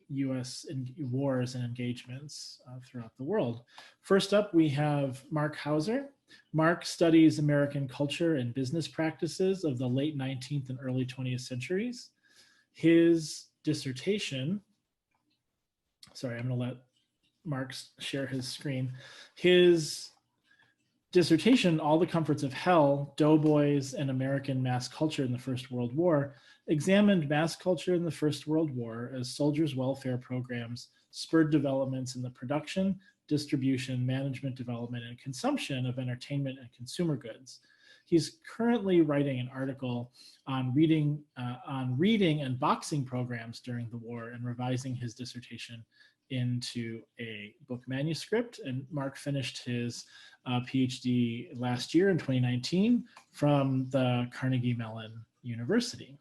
wars and engagements throughout the world. First up, we have Mark Hauser. Mark studies American culture and business practices of the late 19th and early 20th centuries. His dissertation, sorry, I'm going to let Mark share his screen. His dissertation, All the Comforts of Hell, Doughboys and American Mass Culture in the First World War, examined mass culture in the First World War as soldiers' welfare programs spurred developments in the production, distribution, management, development, and consumption of entertainment and consumer goods. He's currently writing an article on reading and boxing programs during the war and revising his dissertation into a book manuscript. And Mark finished his PhD last year in 2019 from the Carnegie Mellon University.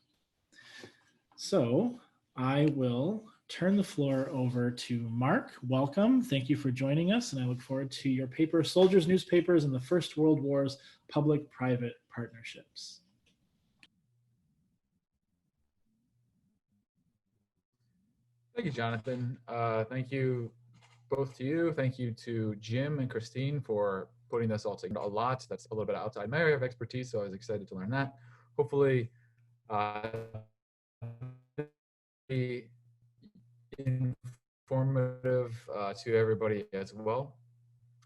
So I will turn the floor over to Mark. Welcome. Thank you for joining us, and I look forward to your paper, Soldiers, Newspapers, and the First World War's Public-Private Partnerships. Thank you, Jonathan. Thank you both to you. Thank you to Jim and Christine for putting this all together. A lot. That's a little bit outside my area of expertise, so I was excited to learn that. Hopefully, be informative to everybody as well.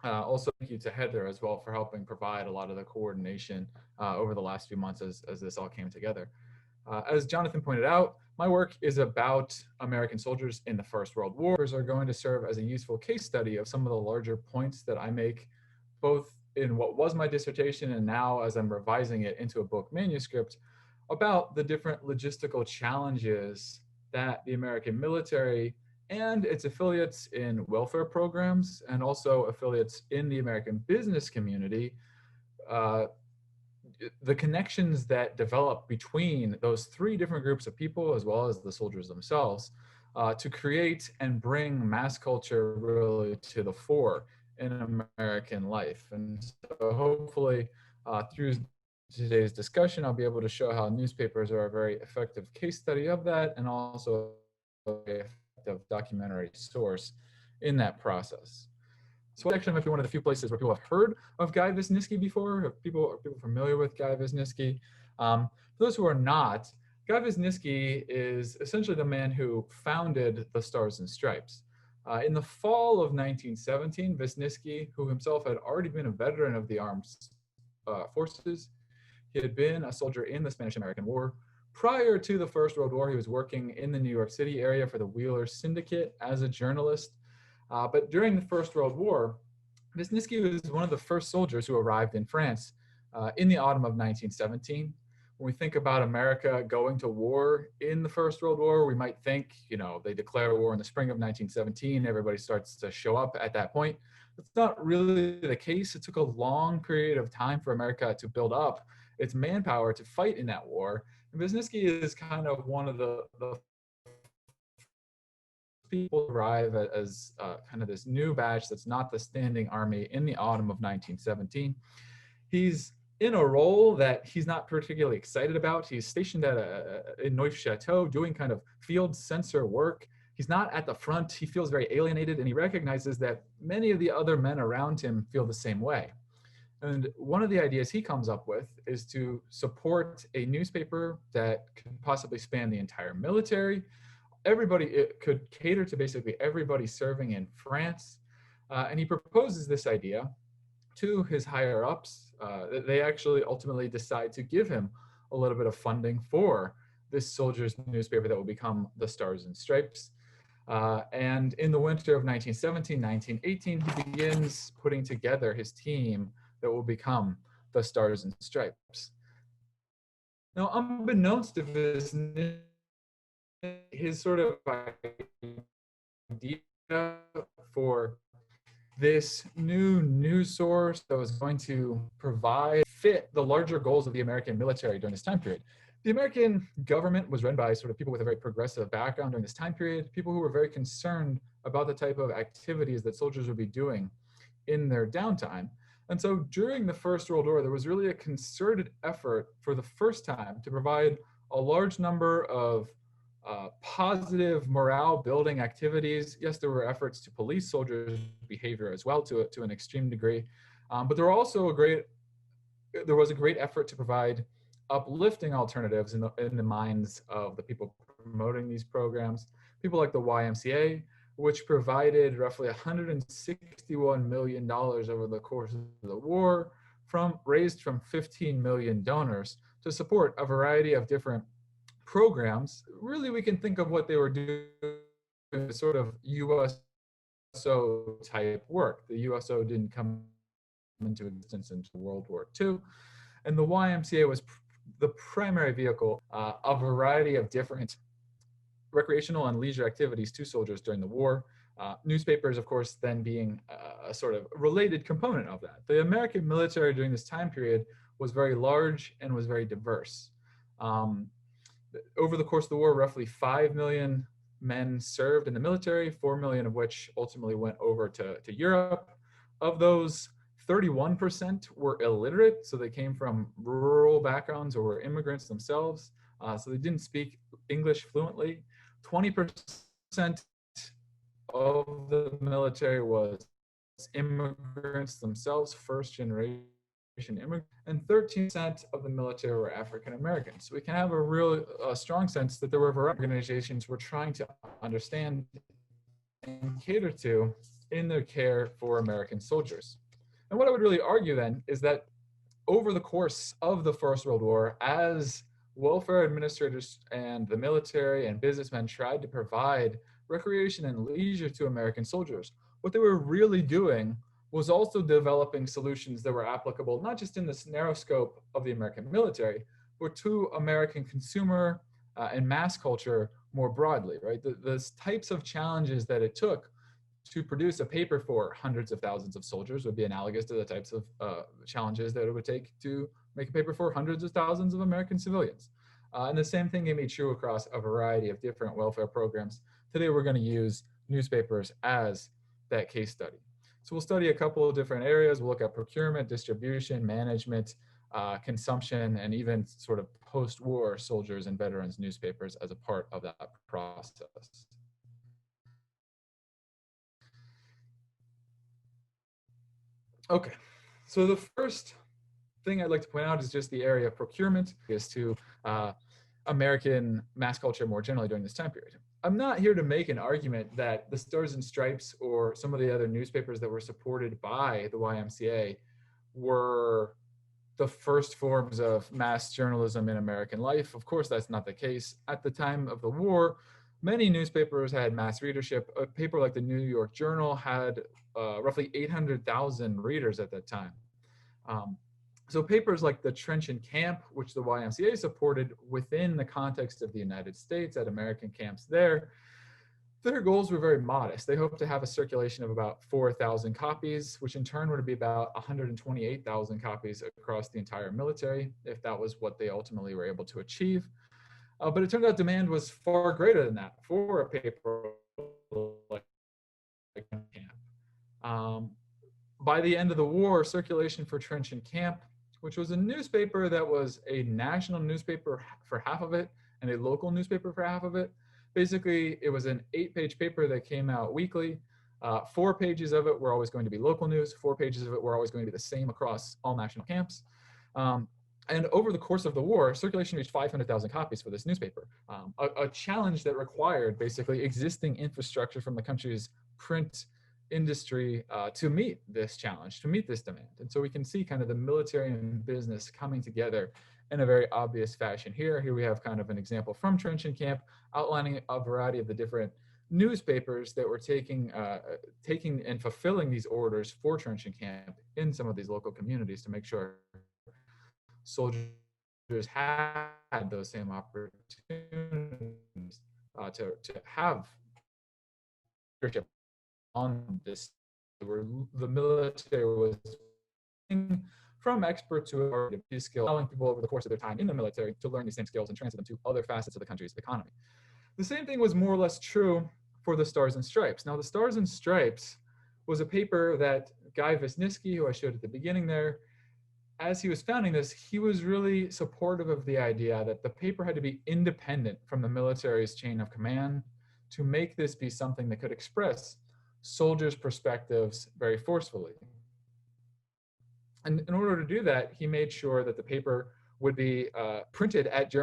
Also, thank you to Heather as well for helping provide a lot of the coordination over the last few months as this all came together. As Jonathan pointed out, my work is about American soldiers in the First World War. Are going to serve as a useful case study of some of the larger points that I make, both in what was my dissertation and now as I'm revising it into a book manuscript, about the different logistical challenges that the American military and its affiliates in welfare programs and also affiliates in the American business community, the connections that develop between those three different groups of people, as well as the soldiers themselves, to create and bring mass culture really to the fore in American life. And so hopefully through today's discussion, I'll be able to show how newspapers are a very effective case study of that, and also a very effective documentary source in that process. So actually might be one of the few places where people have heard of Guy Wisniewski before. Are people familiar with Guy Wisniewski? For those who are not, Guy Wisniewski is essentially the man who founded the Stars and Stripes. In the fall of 1917, Wisniewski, who himself had already been a veteran of the armed forces, he had been a soldier in the Spanish-American War. Prior to the First World War, he was working in the New York City area for the Wheeler Syndicate as a journalist. But during the First World War, Wisniewski was one of the first soldiers who arrived in France in the autumn of 1917. When we think about America going to war in the First World War, we might think, they declare war in the spring of 1917, everybody starts to show up at that point. That's not really the case. It took a long period of time for America to build up its manpower to fight in that war. And Wisniewski is kind of one of the people arrive as kind of this new batch that's not the standing army in the autumn of 1917. He's in a role that he's not particularly excited about. He's stationed in Neufchâteau doing kind of field sensor work. He's not at the front. He feels very alienated, and he recognizes that many of the other men around him feel the same way. And one of the ideas he comes up with is to support a newspaper that could possibly span the entire military. It could cater to basically everybody serving in France. And he proposes this idea to his higher ups. They actually ultimately decide to give him a little bit of funding for this soldiers newspaper that will become the Stars and Stripes. And in the winter of 1917, 1918, he begins putting together his team that will become the Stars and Stripes. Now, unbeknownst to his sort of idea for this new news source that was going to fit the larger goals of the American military during this time period. The American government was run by sort of people with a very progressive background during this time period, people who were very concerned about the type of activities that soldiers would be doing in their downtime. And so during the First World War, there was really a concerted effort for the first time to provide a large number of positive morale building activities. Yes, there were efforts to police soldiers' behavior as well to an extreme degree, but there was a great effort to provide uplifting alternatives in the minds of the people promoting these programs. People like the YMCA, which provided roughly $161 million over the course of the war, raised from 15 million donors to support a variety of different programs. Really, we can think of what they were doing as sort of USO type work. The USO didn't come into existence until World War II, and the YMCA was the primary vehicle of a variety of different recreational and leisure activities to soldiers during the war. Newspapers, of course, then being a sort of related component of that. The American military during this time period was very large and was very diverse. Over the course of the war, roughly 5 million men served in the military, 4 million of which ultimately went over to Europe. Of those, 31% were illiterate, so they came from rural backgrounds or were immigrants themselves, so they didn't speak English fluently. 20% of the military was immigrants themselves, first generation immigrants, and 13% of the military were African Americans. So we can have a real strong sense that there were various organizations were trying to understand and cater to in their care for American soldiers. And what I would really argue then is that over the course of the First World War, as welfare administrators and the military and businessmen tried to provide recreation and leisure to American soldiers, what they were really doing was also developing solutions that were applicable not just in this narrow scope of the American military, but to American consumer and mass culture more broadly, right? The types of challenges that it took to produce a paper for hundreds of thousands of soldiers would be analogous to the types of challenges that it would take to make a paper for hundreds of thousands of American civilians. And the same thing can be true across a variety of different welfare programs. Today, we're going to use newspapers as that case study. So we'll study a couple of different areas. We'll look at procurement, distribution, management, consumption, and even sort of post-war soldiers and veterans newspapers as a part of that process. Okay, so the first thing I'd like to point out is just the area of procurement as to American mass culture more generally during this time period. I'm not here to make an argument that the Stars and Stripes or some of the other newspapers that were supported by the YMCA were the first forms of mass journalism in American life. Of course, that's not the case. At the time of the war, many newspapers had mass readership. A paper like the New York Journal had roughly 800,000 readers at that time. So papers like the Trench and Camp, which the YMCA supported within the context of the United States at American camps there, their goals were very modest. They hoped to have a circulation of about 4,000 copies, which in turn would be about 128,000 copies across the entire military, if that was what they ultimately were able to achieve. But it turned out demand was far greater than that for a paper like Camp. By the end of the war, circulation for Trench and Camp, which was a newspaper that was a national newspaper for half of it and a local newspaper for half of it. Basically, it was an 8-page paper that came out weekly. 4 pages of it were always going to be local news. 4 pages of it were always going to be the same across all national camps. And over the course of the war, circulation reached 500,000 copies for this newspaper, a challenge that required basically existing infrastructure from the country's print industry to meet this challenge, to meet this demand. And so we can see kind of the military and business coming together in a very obvious fashion here. Here we have kind of an example from Trench and Camp outlining a variety of the different newspapers that were taking and fulfilling these orders for Trench and Camp in some of these local communities to make sure soldiers had those same opportunities to have leadership on this, where the military was from experts who are these skills, allowing people over the course of their time in the military to learn these same skills and translate them to other facets of the country's economy. The same thing was more or less true for the Stars and Stripes. Now, the Stars and Stripes was a paper that Guy Wisniewski, who I showed at the beginning there, as he was founding this, he was really supportive of the idea that the paper had to be independent from the military's chain of command to make this be something that could express soldiers' perspectives very forcefully. And in order to do that, he made sure that the paper would be printed at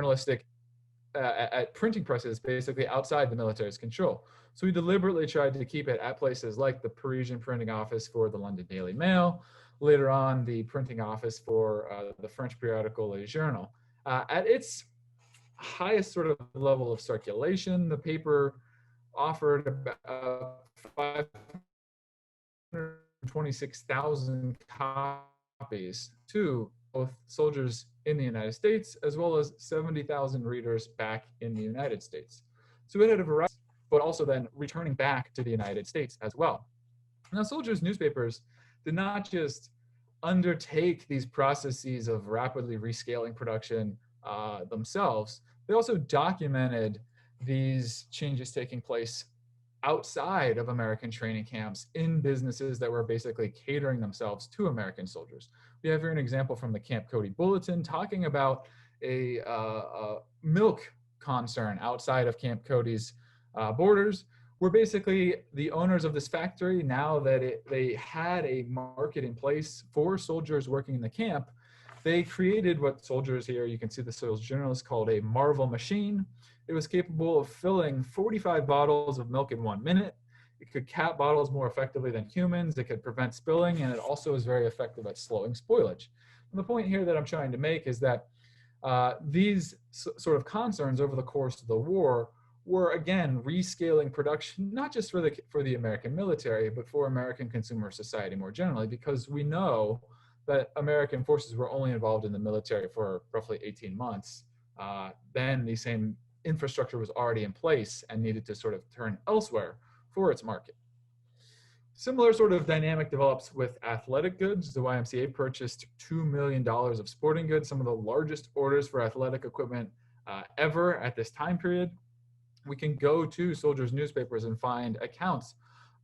at printing presses, basically outside the military's control. So he deliberately tried to keep it at places like the Parisian printing office for the London Daily Mail, later on the printing office for the French periodical Le Journal. At its highest sort of level of circulation, the paper offered about 526,000 copies to both soldiers in the United States as well as 70,000 readers back in the United States. So it had a variety, but also then returning back to the United States as well. Now, soldiers' newspapers did not just undertake these processes of rapidly rescaling production themselves, they also documented these changes taking place outside of American training camps in businesses that were basically catering themselves to American soldiers. We have here an example from the Camp Cody Bulletin talking about a milk concern outside of Camp Cody's borders, where basically the owners of this factory, now that they had a market in place for soldiers working in the camp, they created what soldiers here, you can see the sales journalists called a Marvel machine. It was capable of filling 45 bottles of milk in 1 minute. It could cap bottles more effectively than humans. It could prevent spilling, and it also is very effective at slowing spoilage. And the point here that I'm trying to make is that these sort of concerns over the course of the war were, again, rescaling production, not just for the American military, but for American consumer society more generally, because we know that American forces were only involved in the military for roughly 18 months. Then the same infrastructure was already in place and needed to sort of turn elsewhere for its market. Similar sort of dynamic develops with athletic goods. The YMCA purchased $2 million of sporting goods, some of the largest orders for athletic equipment ever at this time period. We can go to soldiers' newspapers and find accounts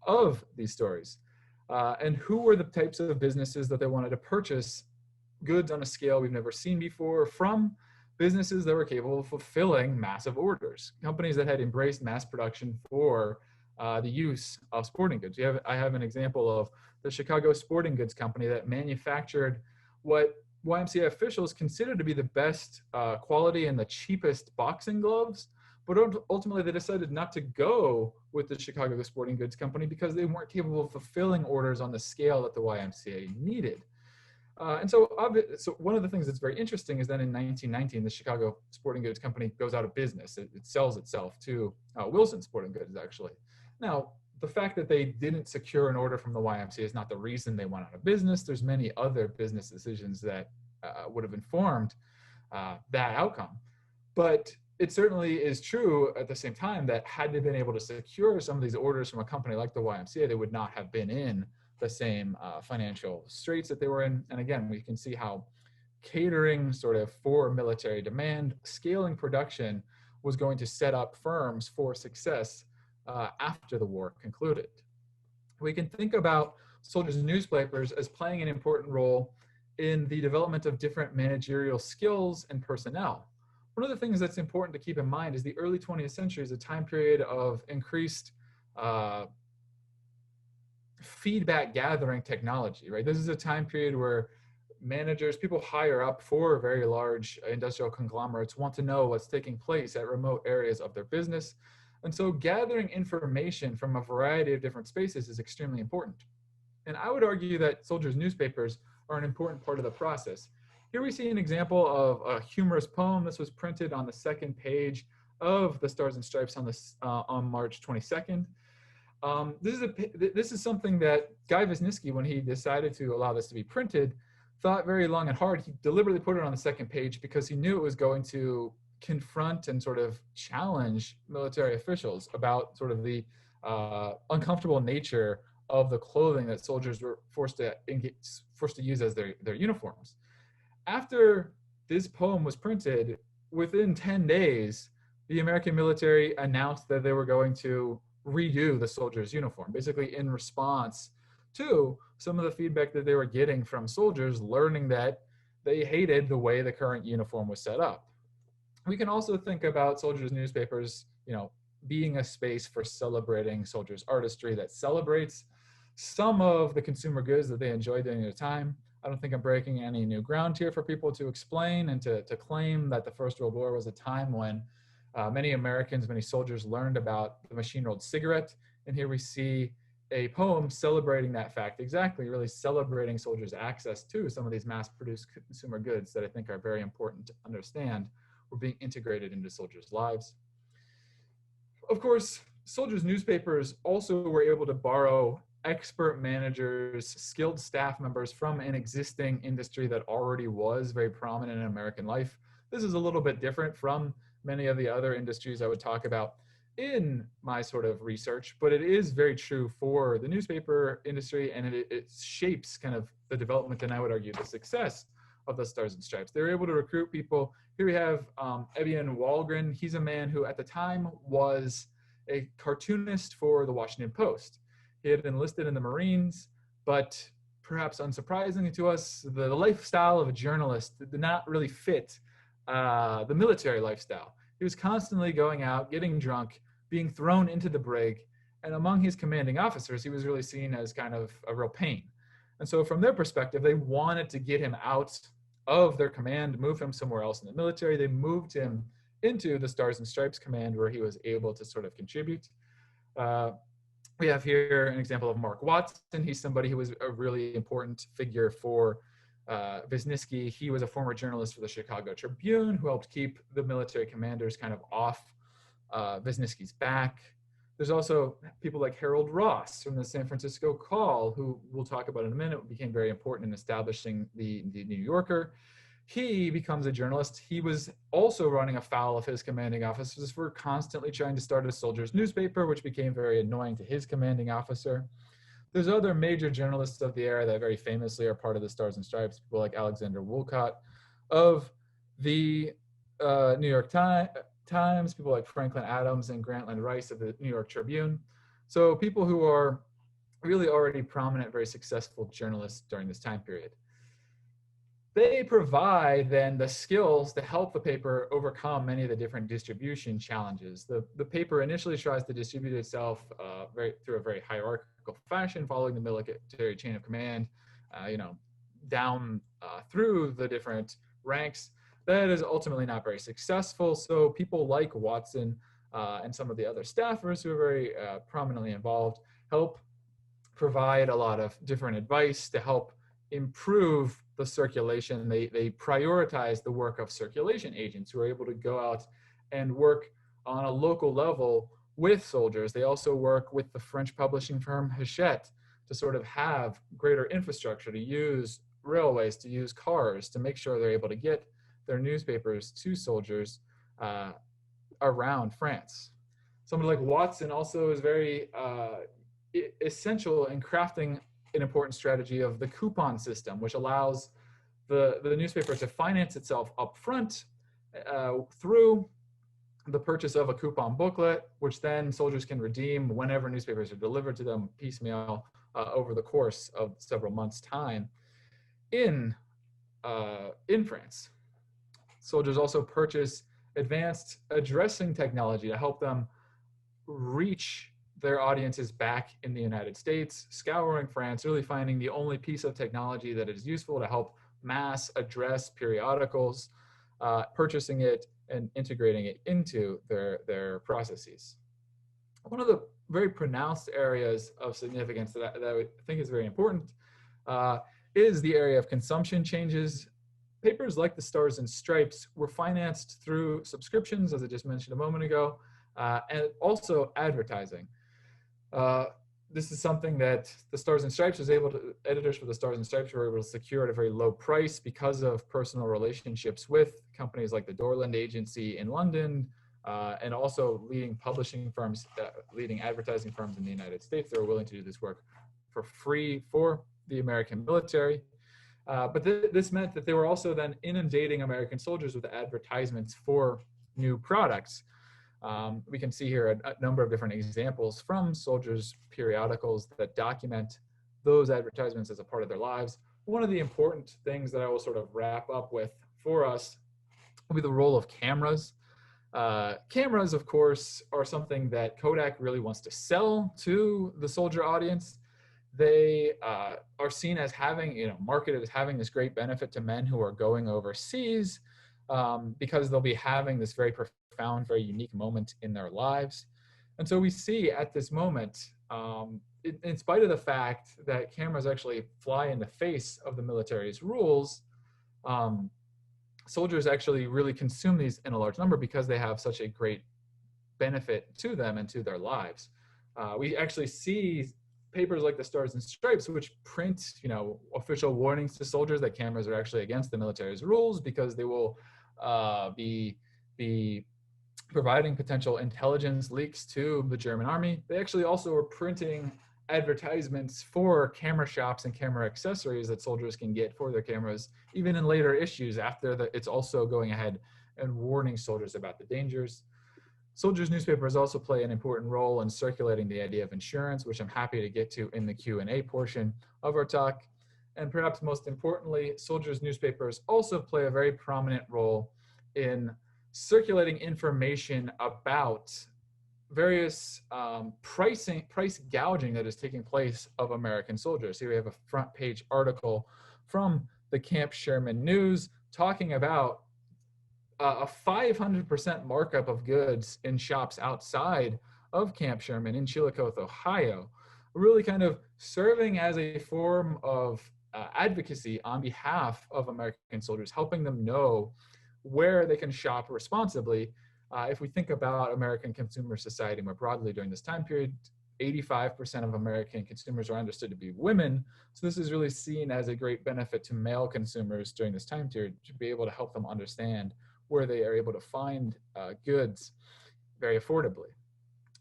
of these stories. And who were the types of businesses that they wanted to purchase goods on a scale we've never seen before from? Businesses that were capable of fulfilling massive orders, companies that had embraced mass production for the use of sporting goods. I have an example of the Chicago Sporting Goods Company that manufactured what YMCA officials considered to be the best quality and the cheapest boxing gloves, but ultimately they decided not to go with the Chicago Sporting Goods Company because they weren't capable of fulfilling orders on the scale that the YMCA needed. And so one of the things that's very interesting is that in 1919, the Chicago Sporting Goods Company goes out of business. It sells itself to Wilson Sporting Goods, actually. Now, the fact that they didn't secure an order from the YMCA is not the reason they went out of business. There's many other business decisions that would have informed that outcome. But it certainly is true at the same time that had they been able to secure some of these orders from a company like the YMCA, they would not have been in the same financial straits that they were in. And again, we can see how catering sort of for military demand, scaling production was going to set up firms for success after the war concluded. We can think about soldiers' newspapers as playing an important role in the development of different managerial skills and personnel. One of the things that's important to keep in mind is the early 20th century is a time period of increased feedback gathering technology, right? This is a time period where managers, people higher up for very large industrial conglomerates want to know what's taking place at remote areas of their business. And so gathering information from a variety of different spaces is extremely important. And I would argue that soldiers' newspapers are an important part of the process. Here we see an example of a humorous poem. This was printed on the second page of the Stars and Stripes on March 22nd. This is something that Guy Wisniewski, when he decided to allow this to be printed, thought very long and hard. He deliberately put it on the second page because he knew it was going to confront and sort of challenge military officials about sort of the uncomfortable nature of the clothing that soldiers were forced to use as their uniforms. After this poem was printed, within 10 days, the American military announced that they were going to redo the soldiers' uniform, basically in response to some of the feedback that they were getting from soldiers, learning that they hated the way the current uniform was set up. We can also think about soldiers' newspapers, being a space for celebrating soldiers' artistry that celebrates some of the consumer goods that they enjoyed during their time. I don't think I'm breaking any new ground here for people to explain and to claim that the First World War was a time when many Americans, many soldiers learned about the machine-rolled cigarette. And here we see a poem celebrating that fact exactly, really celebrating soldiers' access to some of these mass-produced consumer goods that I think are very important to understand were being integrated into soldiers' lives. Of course, soldiers' newspapers also were able to borrow expert managers, skilled staff members from an existing industry that already was very prominent in American life. This is a little bit different from many of the other industries I would talk about in my sort of research, but it is very true for the newspaper industry, and it shapes kind of the development and I would argue the success of the Stars and Stripes. They were able to recruit people. Here we have Ebion Walgren. He's a man who at the time was a cartoonist for the Washington Post. He had enlisted in the Marines, but perhaps unsurprisingly to us, the lifestyle of a journalist did not really fit the military lifestyle. He was constantly going out, getting drunk, being thrown into the brig, and among his commanding officers, he was really seen as kind of a real pain. And so from their perspective, they wanted to get him out of their command, move him somewhere else in the military. They moved him into the Stars and Stripes command where he was able to sort of contribute. We have here an example of Mark Watson. He's somebody who was a really important figure for Wisniewski. He was a former journalist for the Chicago Tribune who helped keep the military commanders kind of off Wisniewski's back. There's also people like Harold Ross from the San Francisco Call, who we'll talk about in a minute, became very important in establishing the New Yorker. He becomes a journalist. He was also running afoul of his commanding officers for constantly trying to start a soldiers' newspaper, which became very annoying to his commanding officer. There's other major journalists of the era that very famously are part of the Stars and Stripes, people like Alexander Woolcott of the New York Times, people like Franklin Adams and Grantland Rice of the New York Tribune. So people who are really already prominent, very successful journalists during this time period. They provide then the skills to help the paper overcome many of the different distribution challenges. The paper initially tries to distribute itself through a very hierarchical fashion, following the military chain of command, down through the different ranks. That is ultimately not very successful. So people like Watson and some of the other staffers who are very prominently involved help provide a lot of different advice to help improve the circulation. They prioritize the work of circulation agents who are able to go out and work on a local level with soldiers. They also work with the French publishing firm Hachette to sort of have greater infrastructure, to use railways, to use cars, to make sure they're able to get their newspapers to soldiers around France. Somebody like Watson also is very essential in crafting an important strategy of the coupon system, which allows the newspaper to finance itself up front through the purchase of a coupon booklet, which then soldiers can redeem whenever newspapers are delivered to them piecemeal over the course of several months' time in France. Soldiers also purchase advanced addressing technology to help them reach their audiences back in the United States, scouring France, really finding the only piece of technology that is useful to help mass address periodicals, purchasing it and integrating it into their processes. One of the very pronounced areas of significance that I think is very important is the area of consumption changes. Papers like the Stars and Stripes were financed through subscriptions, as I just mentioned a moment ago, and also advertising. This is something that the Stars and Stripes was able to, editors for the Stars and Stripes were able to secure at a very low price because of personal relationships with companies like the Dorland Agency in London, and also leading publishing firms, leading advertising firms in the United States that were willing to do this work for free for the American military. But this meant that they were also then inundating American soldiers with advertisements for new products. We can see here a number of different examples from soldiers' periodicals that document those advertisements as a part of their lives. One of the important things that I will sort of wrap up with for us will be the role of cameras. Cameras, of course, are something that Kodak really wants to sell to the soldier audience. They are seen as having, marketed as having this great benefit to men who are going overseas because they'll be having this very profound, very unique moment in their lives. And so we see at this moment, in spite of the fact that cameras actually fly in the face of the military's rules, soldiers actually really consume these in a large number because they have such a great benefit to them and to their lives. We actually see papers like the Stars and Stripes, which print, official warnings to soldiers that cameras are actually against the military's rules because they will be providing potential intelligence leaks to the German army. They actually also were printing advertisements for camera shops and camera accessories that soldiers can get for their cameras, even in later issues after it's also going ahead and warning soldiers about the dangers. Soldiers newspapers also play an important role in circulating the idea of insurance, which I'm happy to get to in the Q&A portion of our talk. And perhaps most importantly, soldiers newspapers also play a very prominent role in circulating information about various price gouging that is taking place of American soldiers. Here we have a front page article from the Camp Sherman News talking about a 500% markup of goods in shops outside of Camp Sherman in Chillicothe, Ohio, really kind of serving as a form of advocacy on behalf of American soldiers, helping them know where they can shop responsibly. If we think about American consumer society more broadly during this time period, 85% of American consumers are understood to be women. So this is really seen as a great benefit to male consumers during this time period to be able to help them understand where they are able to find goods very affordably.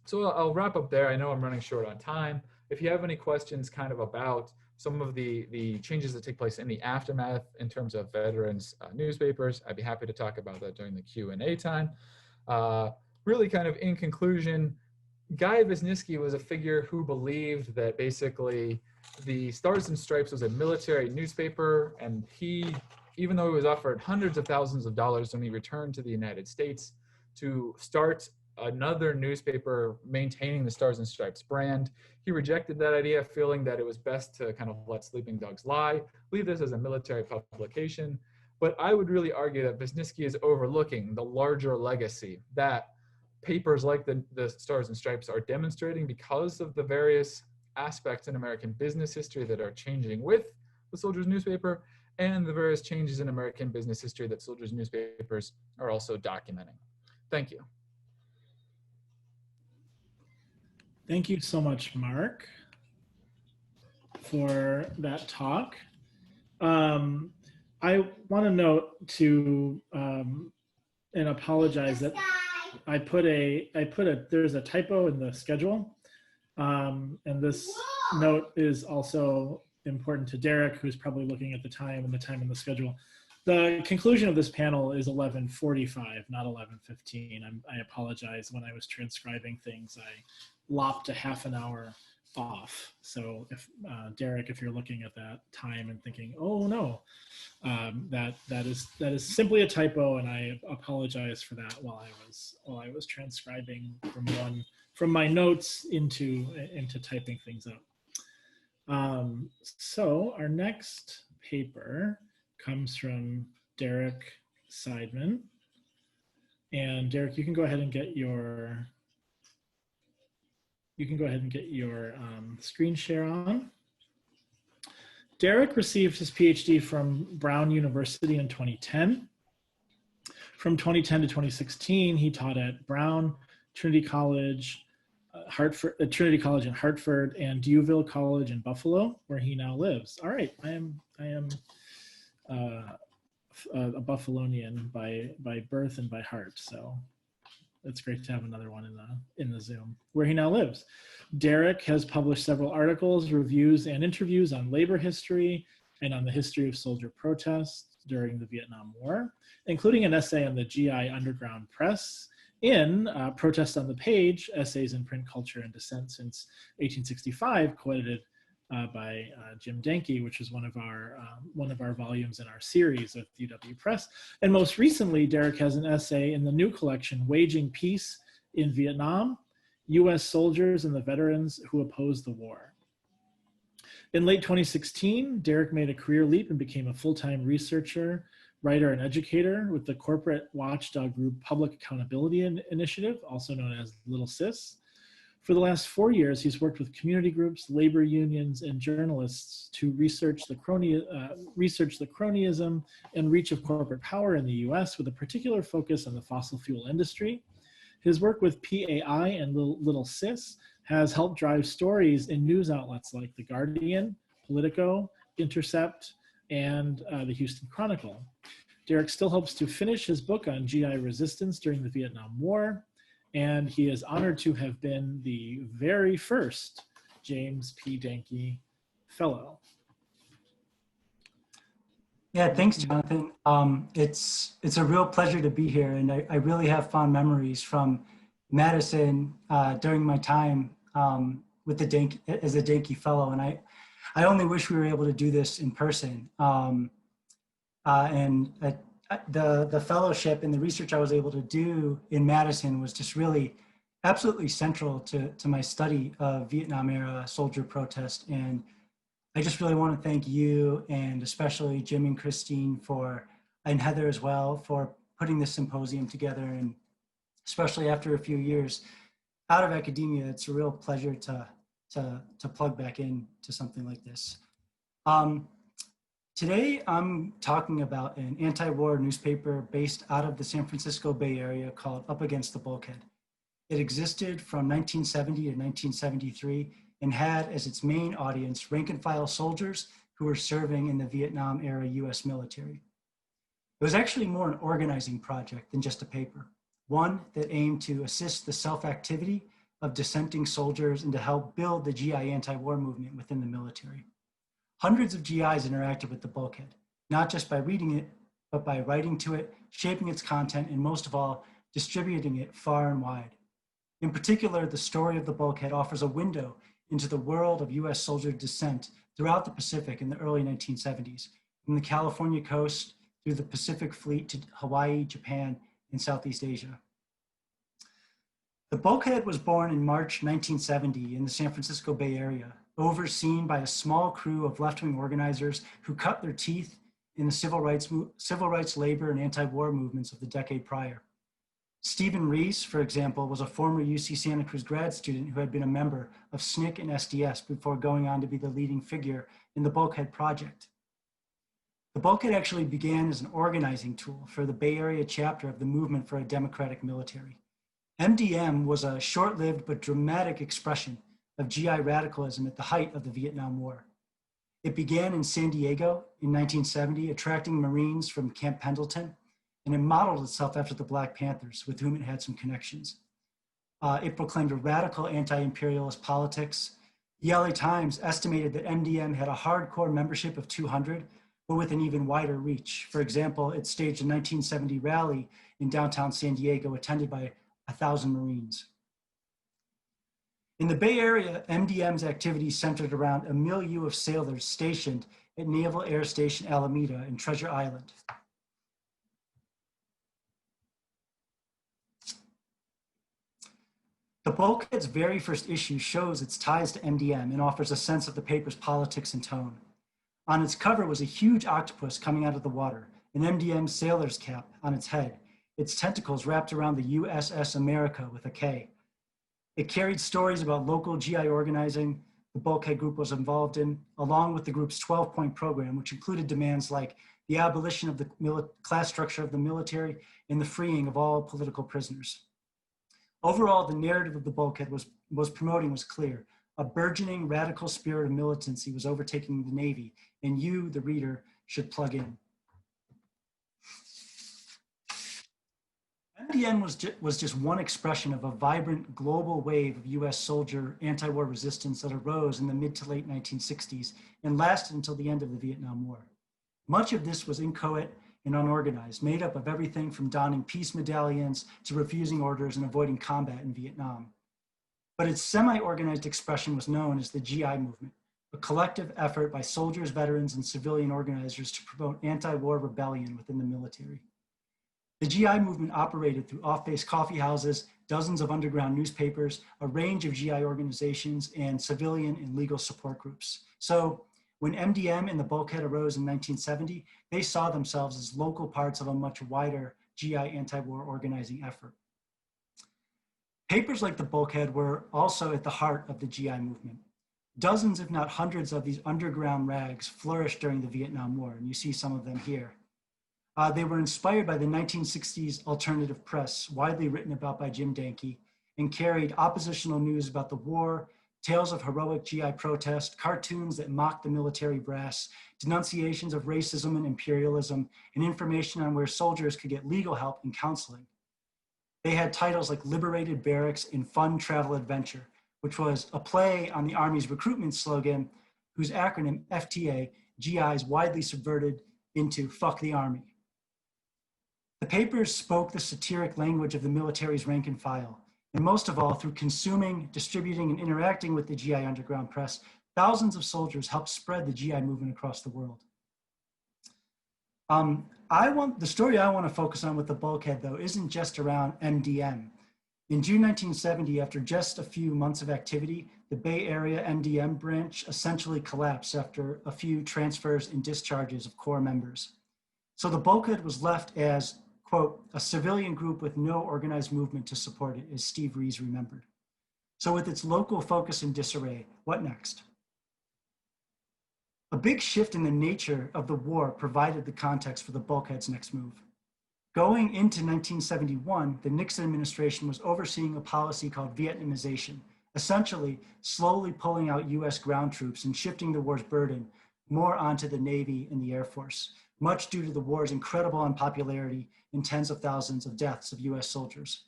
So I'll wrap up there. I know I'm running short on time. If you have any questions kind of about some of the changes that take place in the aftermath in terms of veterans newspapers, I'd be happy to talk about that during the Q&A time. Really kind of in conclusion, Guy Wisniewski was a figure who believed that basically the Stars and Stripes was a military newspaper, and he, even though he was offered hundreds of thousands of dollars when he returned to the United States to start another newspaper maintaining the Stars and Stripes brand, he rejected that idea, feeling that it was best to kind of let sleeping dogs lie, leave this as a military publication. But I would really argue that Wisniewski is overlooking the larger legacy that papers like the Stars and Stripes are demonstrating because of the various aspects in American business history that are changing with the Soldiers newspaper, and the various changes in American business history that Soldiers newspapers are also documenting. Thank you. Thank you so much, Mark, for that talk. I want to note to and apologize that there's a typo in the schedule, and this note is also important to Derek, who's probably looking at the time and the time in the schedule. The conclusion of this panel is 11:45, not 11:15. I apologize. When I was transcribing things, I lopped a half an hour off. So if Derek, if you're looking at that time and thinking, oh no, that is simply a typo, and I apologize for that while I was transcribing from my notes into typing things up. So our next paper comes from Derek Seidman, and Derek, you can go ahead and get your screen share on. Derek received his PhD from Brown University in 2010. From 2010 to 2016, he taught at Brown, Trinity College, Trinity College in Hartford, and Dewville College in Buffalo, where he now lives. All right, I am a Buffalonian by birth and by heart, so it's great to have another one in the Zoom, where he now lives. Derek has published several articles, reviews, and interviews on labor history and on the history of soldier protests during the Vietnam War, including an essay on the GI Underground Press in Protest on the Page, Essays in Print Culture and Dissent Since 1865, co-edited by Jim Danky, which is one of our volumes in our series of UW Press. And most recently, Derek has an essay in the new collection, Waging Peace in Vietnam, U.S. Soldiers and the Veterans Who Opposed the War. In late 2016, Derek made a career leap and became a full-time researcher, writer, and educator with the corporate watchdog group Public Accountability Initiative, also known as Little Sis. For the last 4 years, he's worked with community groups, labor unions, and journalists to research the cronyism and reach of corporate power in the US, with a particular focus on the fossil fuel industry. His work with PAI and Little Sis has helped drive stories in news outlets like The Guardian, Politico, Intercept, and the Houston Chronicle. Derek still hopes to finish his book on GI resistance during the Vietnam War, and he is honored to have been the very first James P. Danky Fellow. Yeah, thanks, Jonathan. It's a real pleasure to be here, and I really have fond memories from Madison during my time with the Danky as a Danky Fellow, and I only wish we were able to do this in person. The fellowship and the research I was able to do in Madison was just really absolutely central to my study of Vietnam era soldier protest. And I just really want to thank you, and especially Jim and Christine and Heather as well, for putting this symposium together. And especially after a few years out of academia, it's a real pleasure to plug back in to something like this. Today, I'm talking about an anti-war newspaper based out of the San Francisco Bay Area called Up Against the Bulkhead. It existed from 1970 to 1973 and had as its main audience rank and file soldiers who were serving in the Vietnam era US military. It was actually more an organizing project than just a paper, one that aimed to assist the self-activity of dissenting soldiers and to help build the GI anti-war movement within the military. Hundreds of GIs interacted with the Bulkhead, not just by reading it, but by writing to it, shaping its content, and most of all, distributing it far and wide. In particular, the story of the Bulkhead offers a window into the world of US soldier dissent throughout the Pacific in the early 1970s, from the California coast through the Pacific Fleet to Hawaii, Japan, and Southeast Asia. The Bulkhead was born in March 1970 in the San Francisco Bay Area, overseen by a small crew of left-wing organizers who cut their teeth in the civil rights, labor, and anti-war movements of the decade prior. Stephen Reese, for example, was a former UC Santa Cruz grad student who had been a member of SNCC and SDS before going on to be the leading figure in the Bulkhead Project. The Bulkhead actually began as an organizing tool for the Bay Area chapter of the Movement for a Democratic Military. MDM was a short-lived but dramatic expression of GI radicalism at the height of the Vietnam War. It began in San Diego in 1970, attracting Marines from Camp Pendleton, and it modeled itself after the Black Panthers, with whom it had some connections. It proclaimed a radical anti-imperialist politics. The LA Times estimated that MDM had a hardcore membership of 200, but with an even wider reach. For example, it staged a 1970 rally in downtown San Diego, attended by 1,000 Marines. In the Bay Area, MDM's activities centered around a milieu of sailors stationed at Naval Air Station Alameda in Treasure Island. The Bulkhead's very first issue shows its ties to MDM and offers a sense of the paper's politics and tone. On its cover was a huge octopus coming out of the water, an MDM sailor's cap on its head, its tentacles wrapped around the USS America with a K. It carried stories about local GI organizing the Bulkhead Group was involved in, along with the group's 12-point program, which included demands like the abolition of the class structure of the military and the freeing of all political prisoners. Overall, the narrative of the Bulkhead was promoting was clear. A burgeoning radical spirit of militancy was overtaking the Navy, and you, the reader, should plug in. MDM was just one expression of a vibrant global wave of US soldier anti-war resistance that arose in the mid to late 1960s and lasted until the end of the Vietnam War. Much of this was inchoate and unorganized, made up of everything from donning peace medallions to refusing orders and avoiding combat in Vietnam. But its semi-organized expression was known as the GI movement, a collective effort by soldiers, veterans, and civilian organizers to promote anti-war rebellion within the military. The GI movement operated through off-base coffee houses, dozens of underground newspapers, a range of GI organizations, and civilian and legal support groups. So when MDM and the Bulkhead arose in 1970, they saw themselves as local parts of a much wider GI anti-war organizing effort. Papers like the Bulkhead were also at the heart of the GI movement. Dozens, if not hundreds, of these underground rags flourished during the Vietnam War, and you see some of them here. They were inspired by the 1960s alternative press, widely written about by Jim Danky, and carried oppositional news about the war, tales of heroic GI protest, cartoons that mocked the military brass, denunciations of racism and imperialism, and information on where soldiers could get legal help and counseling. They had titles like Liberated Barracks and Fun Travel Adventure, which was a play on the Army's recruitment slogan, whose acronym FTA, GIs widely subverted into fuck the Army. The papers spoke the satiric language of the military's rank and file, and most of all, through consuming, distributing, and interacting with the GI underground press, thousands of soldiers helped spread the GI movement across the world. The story I want to focus on with the bulkhead, though, isn't just around MDM. In June 1970, after just a few months of activity, the Bay Area MDM branch essentially collapsed after a few transfers and discharges of core members. So the bulkhead was left as, quote, a civilian group with no organized movement to support it, as Steve Rees remembered. So with its local focus in disarray, what next? A big shift in the nature of the war provided the context for the bulkhead's next move. Going into 1971, the Nixon administration was overseeing a policy called Vietnamization, essentially slowly pulling out US ground troops and shifting the war's burden more onto the Navy and the Air Force, much due to the war's incredible unpopularity and tens of thousands of deaths of US soldiers.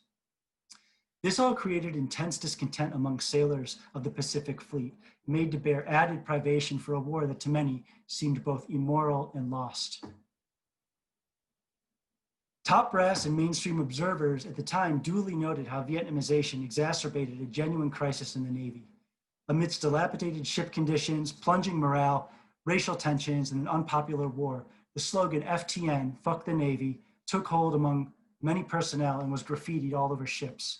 This all created intense discontent among sailors of the Pacific Fleet, made to bear added privation for a war that to many seemed both immoral and lost. Top brass and mainstream observers at the time duly noted how Vietnamization exacerbated a genuine crisis in the Navy. Amidst dilapidated ship conditions, plunging morale, racial tensions, and an unpopular war, the slogan FTN, fuck the Navy, took hold among many personnel and was graffitied all over ships.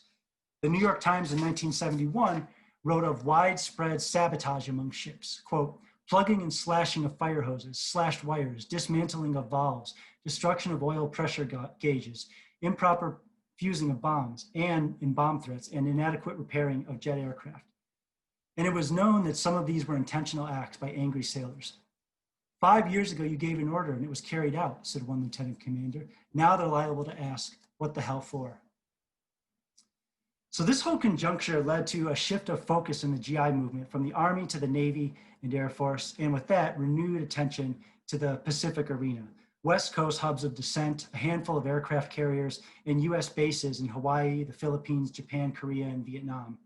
The New York Times in 1971 wrote of widespread sabotage among ships, quote, plugging and slashing of fire hoses, slashed wires, dismantling of valves, destruction of oil pressure gauges, improper fusing of bombs and in bomb threats, and inadequate repairing of jet aircraft. And it was known that some of these were intentional acts by angry sailors. 5 years ago, you gave an order and it was carried out, said one lieutenant commander. Now they're liable to ask, what the hell for? So this whole conjuncture led to a shift of focus in the GI movement from the Army to the Navy and Air Force, and with that, renewed attention to the Pacific arena. West Coast hubs of descent, a handful of aircraft carriers, and US bases in Hawaii, the Philippines, Japan, Korea, and Vietnam.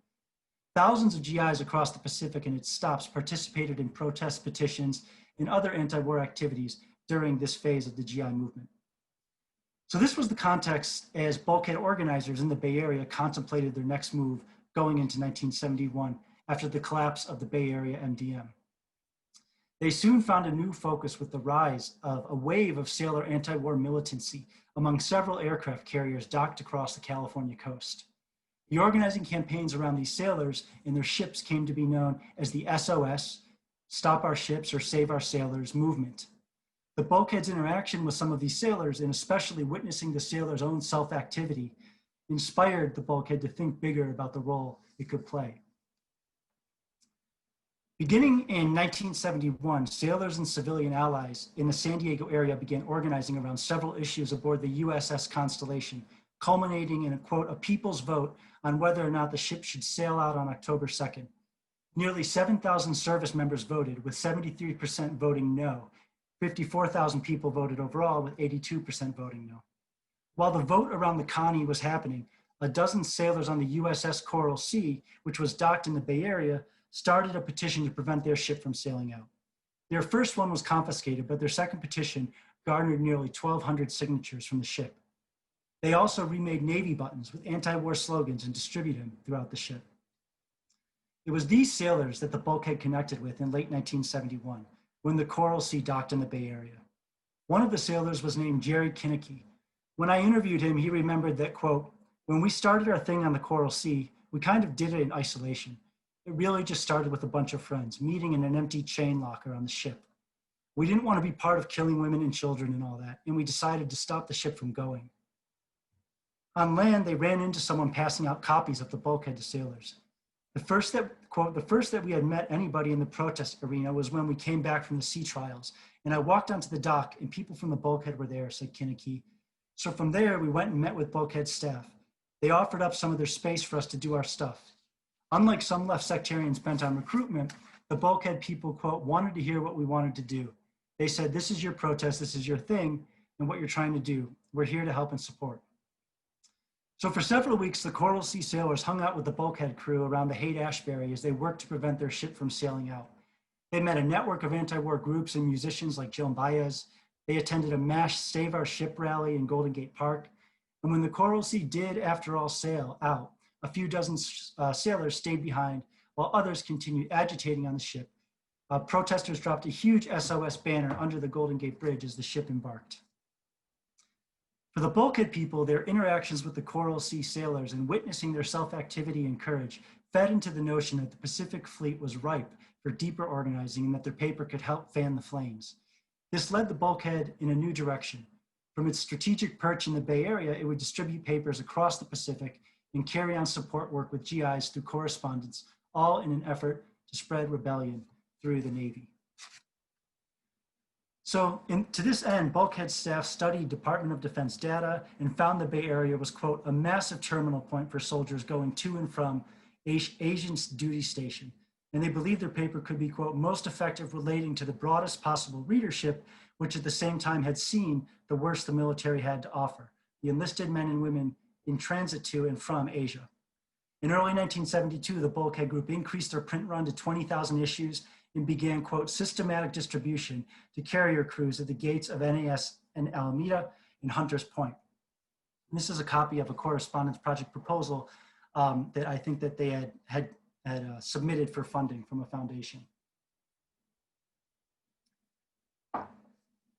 Thousands of GIs across the Pacific and its stops participated in protest petitions and other anti-war activities during this phase of the GI movement. So this was the context as bulkhead organizers in the Bay Area contemplated their next move going into 1971 after the collapse of the Bay Area MDM. They soon found a new focus with the rise of a wave of sailor anti-war militancy among several aircraft carriers docked across the California coast. The organizing campaigns around these sailors and their ships came to be known as the SOS, Stop Our Ships or Save Our Sailors movement. The bulkhead's interaction with some of these sailors, and especially witnessing the sailors' own self-activity, inspired the bulkhead to think bigger about the role it could play. Beginning in 1971, sailors and civilian allies in the San Diego area began organizing around several issues aboard the USS Constellation, culminating in a, quote, a people's vote on whether or not the ship should sail out on October 2nd. Nearly 7,000 service members voted, with 73% voting no. 54,000 people voted overall, with 82% voting no. While the vote around the Connie was happening, a dozen sailors on the USS Coral Sea, which was docked in the Bay Area, started a petition to prevent their ship from sailing out. Their first one was confiscated, but their second petition garnered nearly 1,200 signatures from the ship. They also remade Navy buttons with anti-war slogans and distributed them throughout the ship. It was these sailors that the bulkhead connected with in late 1971, when the Coral Sea docked in the Bay Area. One of the sailors was named Jerry Kinnicky. When I interviewed him, he remembered that, quote, when we started our thing on the Coral Sea, we kind of did it in isolation. It really just started with a bunch of friends, meeting in an empty chain locker on the ship. We didn't want to be part of killing women and children and all that, and we decided to stop the ship from going. On land, they ran into someone passing out copies of the bulkhead to sailors. The first that we had met anybody in the protest arena was when we came back from the sea trials, and I walked onto the dock and people from the bulkhead were there, said Kinnicky. So from there, we went and met with bulkhead staff. They offered up some of their space for us to do our stuff. Unlike some left sectarians bent on recruitment, the bulkhead people, quote, wanted to hear what we wanted to do. They said, this is your protest, this is your thing, and what you're trying to do. We're here to help and support. So for several weeks, the Coral Sea sailors hung out with the bulkhead crew around the Haight-Ashbury as they worked to prevent their ship from sailing out. They met a network of anti-war groups and musicians like Joan Baez. They attended a mass Save Our Ship rally in Golden Gate Park. And when the Coral Sea did, after all, sail out, a few dozen sailors stayed behind while others continued agitating on the ship. Protesters dropped a huge SOS banner under the Golden Gate Bridge as the ship embarked. For the bulkhead people, their interactions with the Coral Sea sailors and witnessing their self-activity and courage fed into the notion that the Pacific Fleet was ripe for deeper organizing and that their paper could help fan the flames. This led the bulkhead in a new direction. From its strategic perch in the Bay Area, it would distribute papers across the Pacific and carry on support work with GIs through correspondence, all in an effort to spread rebellion through the Navy. So to this end, Bulkhead staff studied Department of Defense data and found the Bay Area was, quote, a massive terminal point for soldiers going to and from Asian's duty station. And they believed their paper could be, quote, most effective relating to the broadest possible readership, which at the same time had seen the worst the military had to offer, the enlisted men and women in transit to and from Asia. In early 1972, the Bulkhead Group increased their print run to 20,000 issues and began, quote, systematic distribution to carrier crews at the gates of NAS and Alameda and Hunters Point. And this is a copy of a correspondence project proposal that I think that they had submitted for funding from a foundation.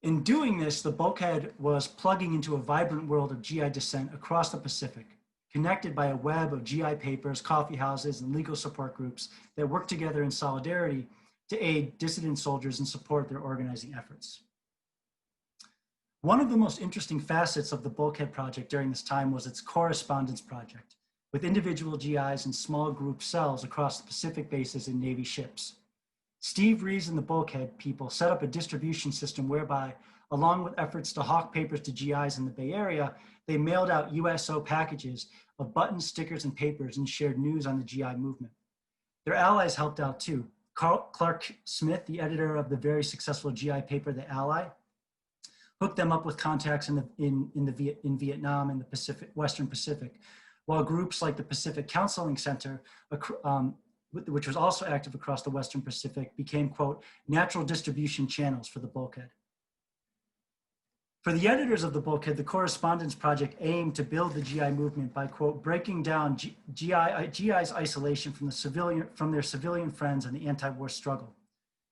In doing this, the Bulkhead was plugging into a vibrant world of GI dissent across the Pacific, connected by a web of GI papers, coffee houses, and legal support groups that work together in solidarity to aid dissident soldiers and support their organizing efforts. One of the most interesting facets of the Bulkhead project during this time was its correspondence project, with individual GIs and small group cells across the Pacific bases and Navy ships. Steve Rees and the Bulkhead people set up a distribution system whereby, along with efforts to hawk papers to GIs in the Bay Area, they mailed out USO packages of buttons, stickers, and papers and shared news on the GI movement. Their allies helped out too. Clark Smith, the editor of the very successful GI paper, The Ally, hooked them up with contacts in Vietnam and the Western Pacific, while groups like the Pacific Counseling Center, which was also active across the Western Pacific, became, quote, natural distribution channels for the Bulkhead. For the editors of the Bulkhead, the correspondence project aimed to build the GI movement by, quote, breaking down GI's isolation from their civilian friends and the anti-war struggle.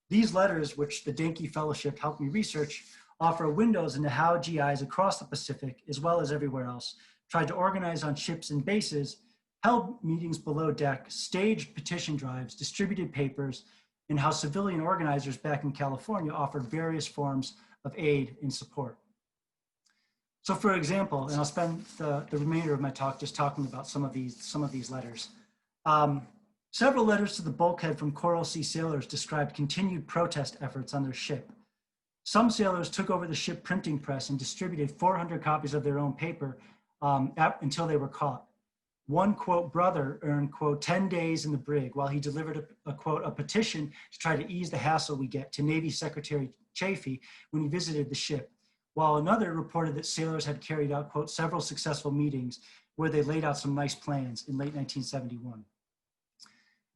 These letters, which the Danky Fellowship helped me research, offer windows into how GIs across the Pacific, as well as everywhere else, tried to organize on ships and bases, held meetings below deck, staged petition drives, distributed papers, and how civilian organizers back in California offered various forms of aid and support. So for example, and I'll spend the remainder of my talk just talking about some of these letters. Several letters to the Bulkhead from Coral Sea sailors described continued protest efforts on their ship. Some sailors took over the ship printing press and distributed 400 copies of their own paper until they were caught. One, quote, brother earned, quote, 10 days in the brig while he delivered a petition to try to ease the hassle we get to Navy Secretary Chafee when he visited the ship, while another reported that sailors had carried out, quote, several successful meetings where they laid out some nice plans in late 1971.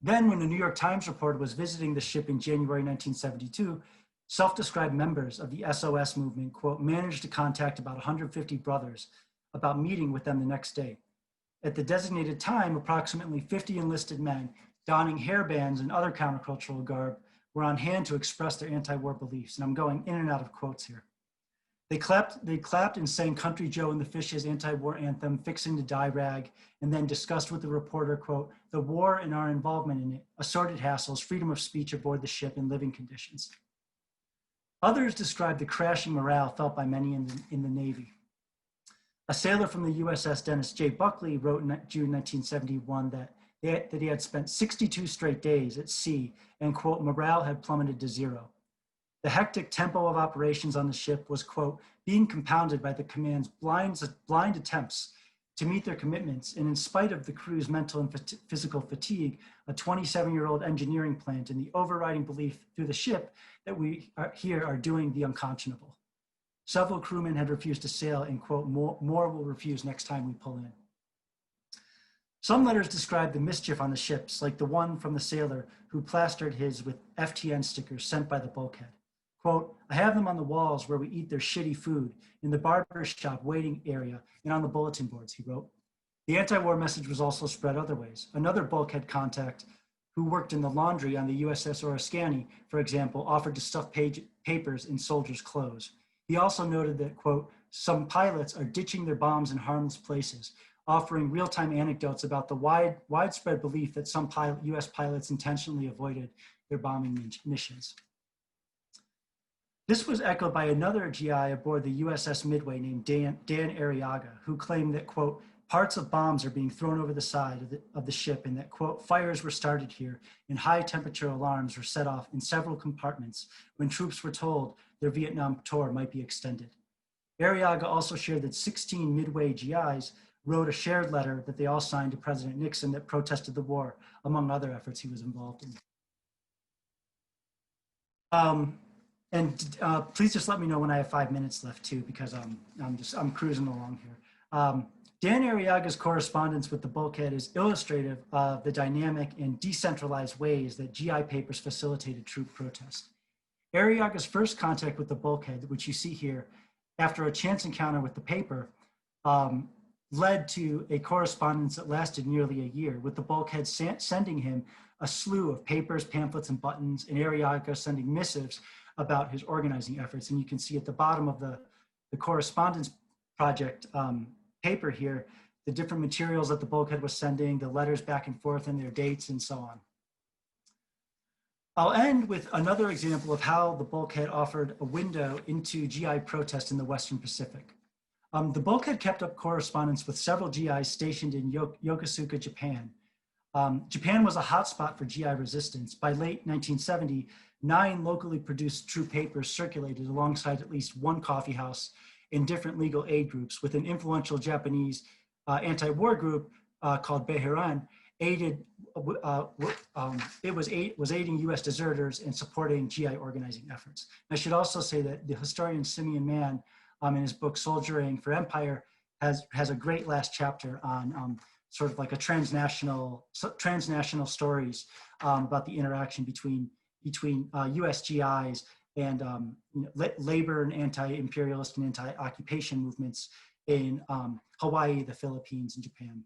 Then when the New York Times reporter was visiting the ship in January 1972, self-described members of the SOS movement, quote, managed to contact about 150 brothers about meeting with them the next day. At the designated time, approximately 50 enlisted men donning hairbands and other countercultural garb were on hand to express their anti-war beliefs. And I'm going in and out of quotes here. They clapped and sang Country Joe and the Fish's anti-war anthem, Fixing to Die Rag, and then discussed with the reporter, quote, the war and our involvement in it, assorted hassles, freedom of speech aboard the ship, and living conditions. Others described the crashing morale felt by many in the Navy. A sailor from the USS Dennis J. Buckley wrote in June 1971 that he had spent 62 straight days at sea and, quote, morale had plummeted to zero. The hectic tempo of operations on the ship was, quote, being compounded by the command's blind attempts to meet their commitments, and in spite of the crew's mental and physical fatigue, a 27-year-old engineering plant and the overriding belief through the ship that we are doing the unconscionable. Several crewmen had refused to sail and, quote, more will refuse next time we pull in. Some letters describe the mischief on the ships, like the one from the sailor who plastered his with FTN stickers sent by the bulkhead. Quote, I have them on the walls where we eat their shitty food, in the barber shop waiting area, and on the bulletin boards, he wrote. The anti-war message was also spread other ways. Another bulkhead contact who worked in the laundry on the USS Oriskany, for example, offered to stuff papers in soldiers' clothes. He also noted that, quote, some pilots are ditching their bombs in harmless places, offering real-time anecdotes about the widespread belief that some US pilots intentionally avoided their bombing missions. This was echoed by another GI aboard the USS Midway named Dan Arriaga, who claimed that, quote, parts of bombs are being thrown over the side of the ship and that, quote, fires were started here and high temperature alarms were set off in several compartments when troops were told their Vietnam tour might be extended. Arriaga also shared that 16 Midway GIs wrote a shared letter that they all signed to President Nixon that protested the war, among other efforts he was involved in. Please just let me know when I have 5 minutes left too, because I'm cruising along here. Dan Arriaga's correspondence with the bulkhead is illustrative of the dynamic and decentralized ways that GI papers facilitated troop protest. Arriaga's first contact with the bulkhead, which you see here, after a chance encounter with the paper, led to a correspondence that lasted nearly a year, with the bulkhead sending him a slew of papers, pamphlets, and buttons, and Arriaga sending missives about his organizing efforts. And you can see at the bottom of the correspondence project paper here, the different materials that the bulkhead was sending, the letters back and forth and their dates and so on. I'll end with another example of how the bulkhead offered a window into GI protest in the Western Pacific. The bulkhead kept up correspondence with several GIs stationed in Yokosuka, Japan. Japan was a hotspot for GI resistance. By late 1970, 9 locally produced troop papers circulated alongside at least one coffee house in different legal aid groups, with an influential Japanese anti-war group called Behiran aided. It was aiding U.S. deserters and supporting GI organizing efforts. I should also say that the historian Simeon Mann, in his book Soldiering for Empire, has a great last chapter on sort of like a transnational stories about the interaction between U.S. GIs and labor and anti-imperialist and anti-occupation movements in Hawaii, the Philippines, and Japan.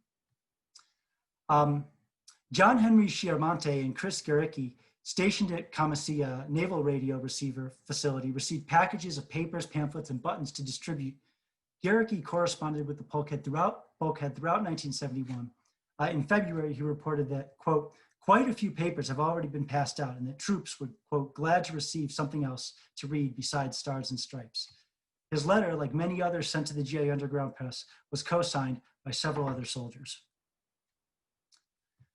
John Henry Chiarmonte and Chris Garicki, stationed at Kamasia Naval Radio Receiver Facility, received packages of papers, pamphlets, and buttons to distribute. Garicki corresponded with the bulkhead throughout 1971. In February, he reported that, quote, quite a few papers have already been passed out and that troops would, quote, glad to receive something else to read besides Stars and Stripes. His letter, like many others sent to the GI Underground Press, was co-signed by several other soldiers.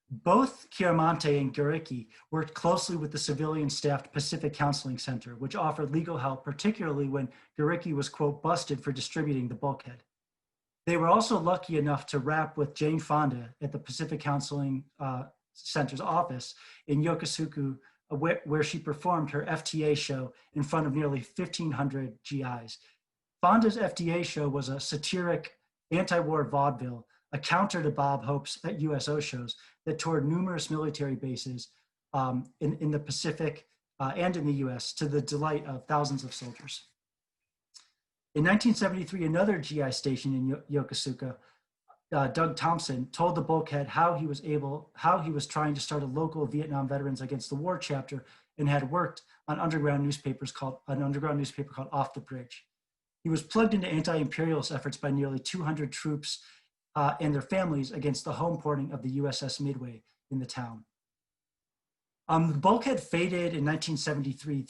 Both Chiarmonte and Garicki worked closely with the civilian-staffed Pacific Counseling Center, which offered legal help, particularly when Garicki was, quote, busted for distributing the bulkhead. They were also lucky enough to rap with Jane Fonda at the Pacific Counseling Center's office in Yokosuka, where she performed her FTA show in front of nearly 1,500 GIs. Fonda's FTA show was a satiric anti-war vaudeville, a counter to Bob Hope's USO shows that toured numerous military bases in the Pacific and in the US, to the delight of thousands of soldiers. In 1973, another GI station in Yokosuka, Doug Thompson, told the bulkhead how he was trying to start a local Vietnam Veterans Against the War chapter and had worked on an underground newspaper called Off the Bridge. He was plugged into anti-imperialist efforts by nearly 200 troops and their families against the home porting of the USS Midway in the town. The bulkhead faded in 1973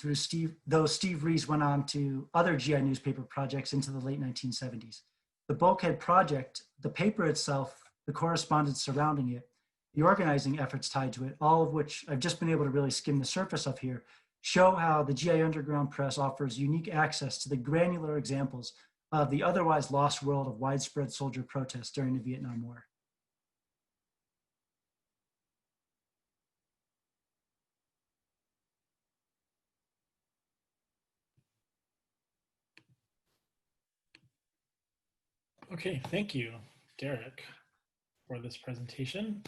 though Steve Rees went on to other GI newspaper projects into the late 1970s. The bulkhead project, the paper itself, the correspondence surrounding it, the organizing efforts tied to it, all of which I've just been able to really skim the surface of here, show how the GI Underground Press offers unique access to the granular examples of the otherwise lost world of widespread soldier protest during the Vietnam War. Okay, thank you, Derek. for this presentation.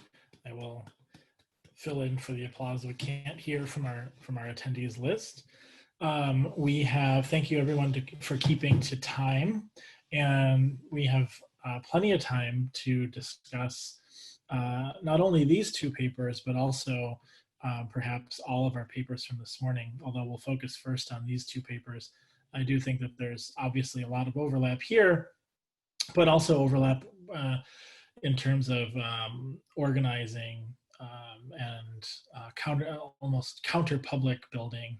I will fill in for the applause we can't hear from our attendees list. Thank you everyone for keeping to time, and we have plenty of time to discuss not only these two papers, but also perhaps all of our papers from this morning, although we'll focus first on these two papers. I do think that there's obviously a lot of overlap here, but also overlap in terms of organizing and almost counter public building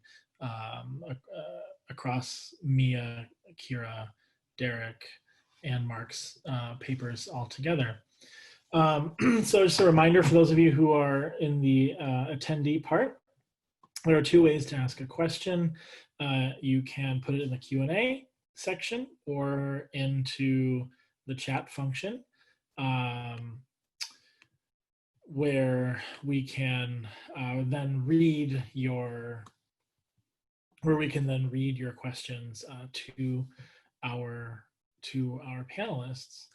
across Mia, Kera, Derek, and Mark's papers all together. So just a reminder for those of you who are in the attendee part, there are two ways to ask a question. You can put it in the Q&A section or into the chat function, where we can then read your questions to our panelists.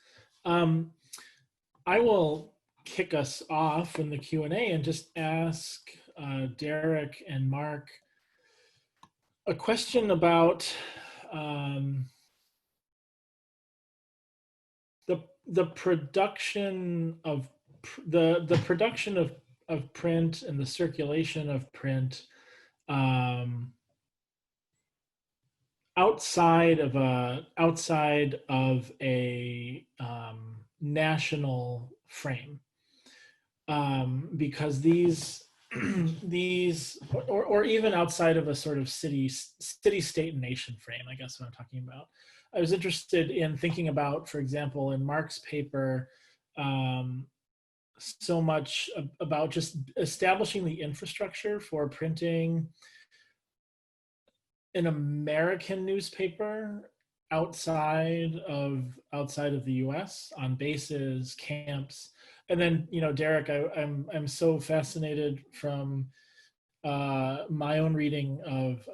I will kick us off in the Q&A and just ask Derek and Mark a question about the production of the production of print and the circulation of print outside of a national frame, because these or even outside of a sort of city state and nation frame, I guess what I'm talking about. I was interested in thinking about, for example, in Mark's paper, so much about just establishing the infrastructure for printing an American newspaper outside of the U.S. on bases, camps, and then, you know, Derek, I'm so fascinated from my own reading of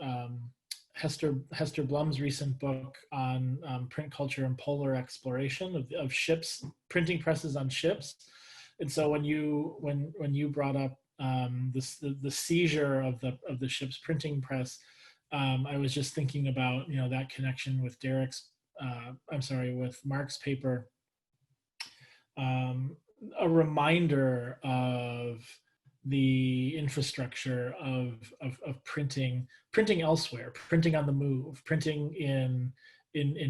Hester Blum's recent book on print culture and polar exploration of ships, printing presses on ships. And so when you brought up the seizure of the ship's printing press, I was just thinking about, you know, that connection with with Mark's paper, a reminder of the infrastructure of printing elsewhere, printing on the move, printing in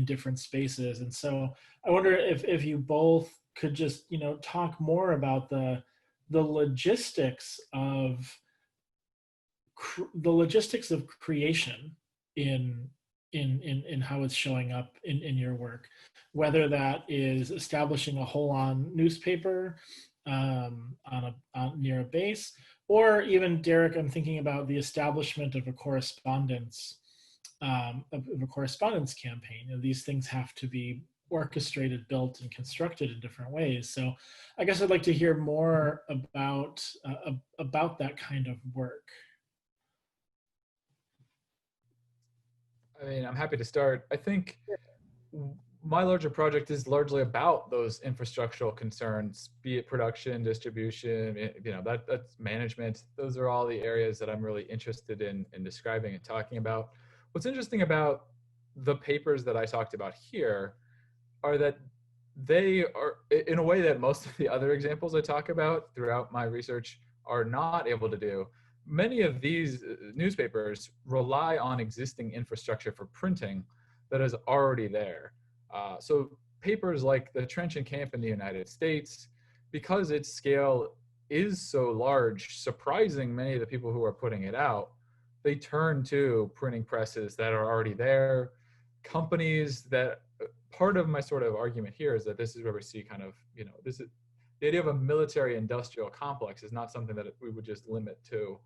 different spaces. And so I wonder if you both could just, you know, talk more about the logistics of creation in how it's showing up in your work, whether that is establishing a whole-on newspaper near a base, or even, Derek, I'm thinking about the establishment of a correspondence campaign. You know, these things have to be orchestrated, built, and constructed in different ways. So I guess I'd like to hear more about that kind of work. I mean, I'm happy to start. I think my larger project is largely about those infrastructural concerns, be it production, distribution, you know, that's management. Those are all the areas that I'm really interested in describing and talking about. What's interesting about the papers that I talked about here are that they are, in a way that most of the other examples I talk about throughout my research are not able to do. Many of these newspapers rely on existing infrastructure for printing that is already there. So papers like the Trench and Camp in the United States, because its scale is so large, surprising many of the people who are putting it out, they turn to printing presses that are already there, companies that, part of my sort of argument here is that this is where we see kind of, you know, this is the idea of a military industrial complex is not something that we would just limit to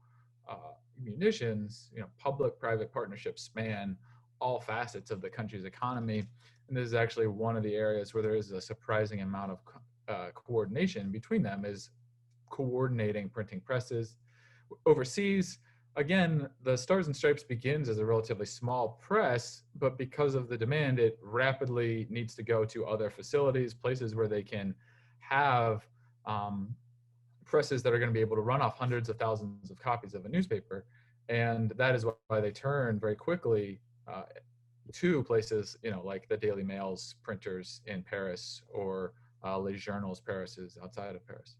munitions. You know, public-private partnerships span all facets of the country's economy. And this is actually one of the areas where there is a surprising amount of coordination between them, is coordinating printing presses. Overseas, again, the Stars and Stripes begins as a relatively small press, but because of the demand, it rapidly needs to go to other facilities, places where they can have presses that are going to be able to run off hundreds of thousands of copies of a newspaper. And that is why they turn very quickly to places, like the Daily Mail's printers in Paris, or Les Journal's Paris is outside of Paris.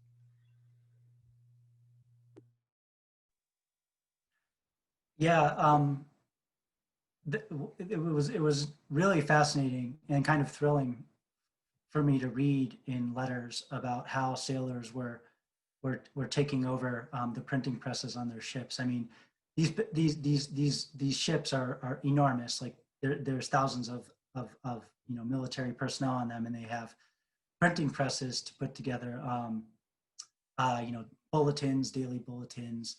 Yeah, it was really fascinating and kind of thrilling for me to read in letters about how sailors were taking over the printing presses on their ships. I mean, these ships are enormous. Like there's thousands of military personnel on them, and they have printing presses to put together bulletins, daily bulletins,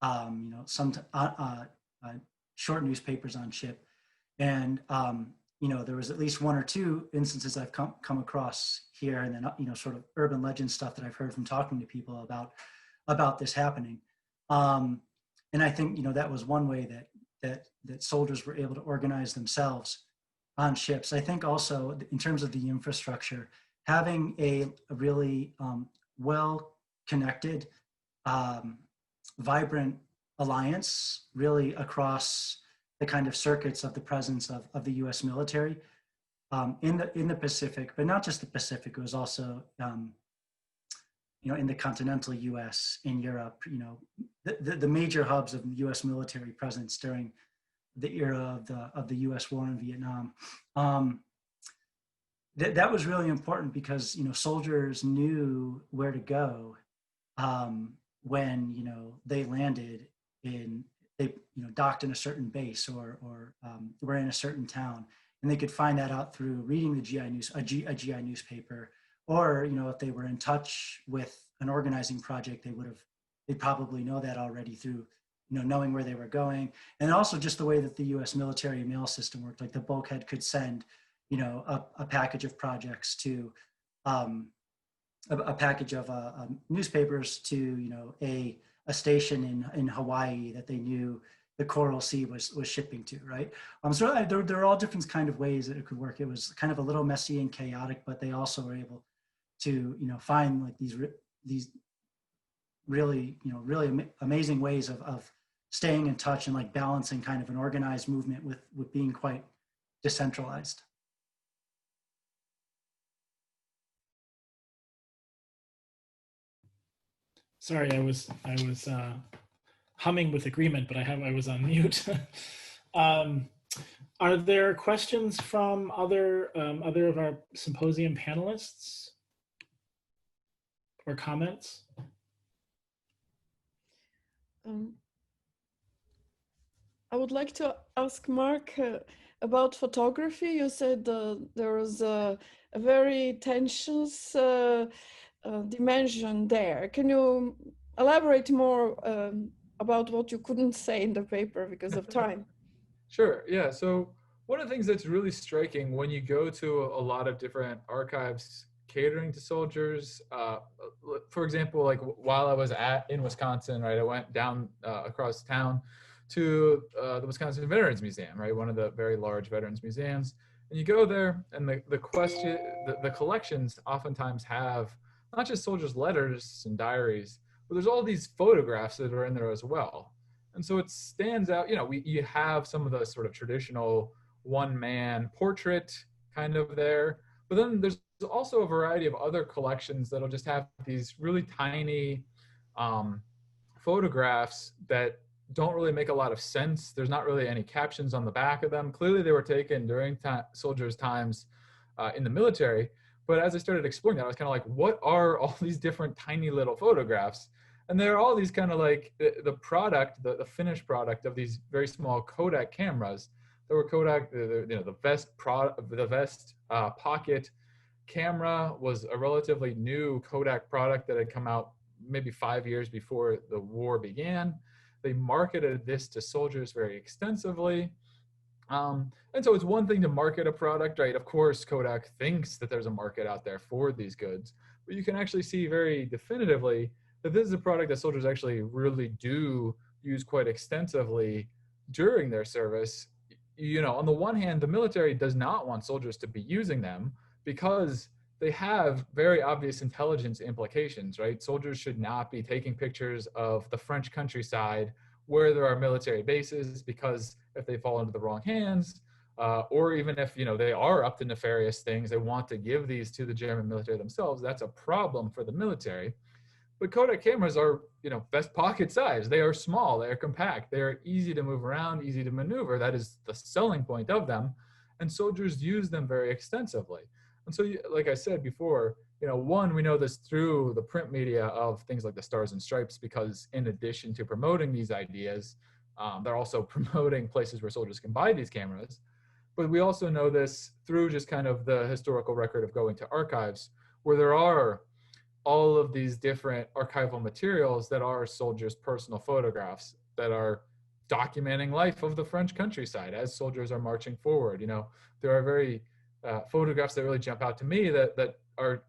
some short newspapers on ship. And there was at least one or two instances I've come across here, and then sort of urban legend stuff that I've heard from talking to people about this happening. And I think that was one way that soldiers were able to organize themselves on ships. I think also in terms of the infrastructure, having a really well-connected, vibrant alliance really across the kind of circuits of the presence of the U.S. military in the Pacific, but not just the Pacific. It was also in the continental U.S., in Europe. The major hubs of U.S. military presence during the era of the U.S. war in Vietnam. That was really important because soldiers knew where to go when they landed they docked in a certain base or were in a certain town, and they could find that out through reading the GI newspaper, or if they were in touch with an organizing project, they'd probably know that already through knowing where they were going. And also just the way that the U.S. military mail system worked, like the bulkhead could send a package of projects to a package of newspapers to a station in Hawaii that they knew the Coral Sea was shipping to, right? So there are all different kind of ways that it could work. It was kind of a little messy and chaotic, but they also were able to find like these really amazing ways of staying in touch and like balancing kind of an organized movement with being quite decentralized. Sorry, I was humming with agreement, but I was on mute. Are there questions from other of our symposium panelists or comments? I would like to ask Mark about photography. You said there was a very tensions dimension there. Can you elaborate more about what you couldn't say in the paper because of time? Sure, yeah. So one of the things that's really striking when you go to a lot of different archives catering to soldiers, for example, like while I was in Wisconsin, right, I went down across town to the Wisconsin Veterans Museum, right, one of the very large veterans museums. And you go there, and the collections oftentimes have not just soldiers' letters and diaries, but there's all these photographs that are in there as well. And so it stands out, you have some of the sort of traditional one-man portrait kind of there, but then there's also a variety of other collections that'll just have these really tiny photographs that don't really make a lot of sense. There's not really any captions on the back of them. Clearly they were taken during soldiers' times in the military. But as I started exploring that, I was kind of like, what are all these different tiny little photographs? And they're all these kind of like the product, the finished product of these very small Kodak cameras. There were Kodak, the Vest Pocket camera was a relatively new Kodak product that had come out maybe 5 years before the war began. They marketed this to soldiers very extensively. And so it's one thing to market a product, right? Of course, Kodak thinks that there's a market out there for these goods, but you can actually see very definitively that this is a product that soldiers actually really do use quite extensively during their service. On the one hand, the military does not want soldiers to be using them because they have very obvious intelligence implications, right? Soldiers should not be taking pictures of the French countryside where there are military bases, because if they fall into the wrong hands, or even if they are up to nefarious things, they want to give these to the German military themselves, that's a problem for the military. But Kodak cameras are, best pocket size. They are small, they are compact, they are easy to move around, easy to maneuver. That is the selling point of them. And soldiers use them very extensively. And so, like I said before, one, we know this through the print media of things like the Stars and Stripes, because in addition to promoting these ideas, they're also promoting places where soldiers can buy these cameras. But we also know this through just kind of the historical record of going to archives, where there are all of these different archival materials that are soldiers' personal photographs that are documenting life of the French countryside as soldiers are marching forward. There are very photographs that really jump out to me that are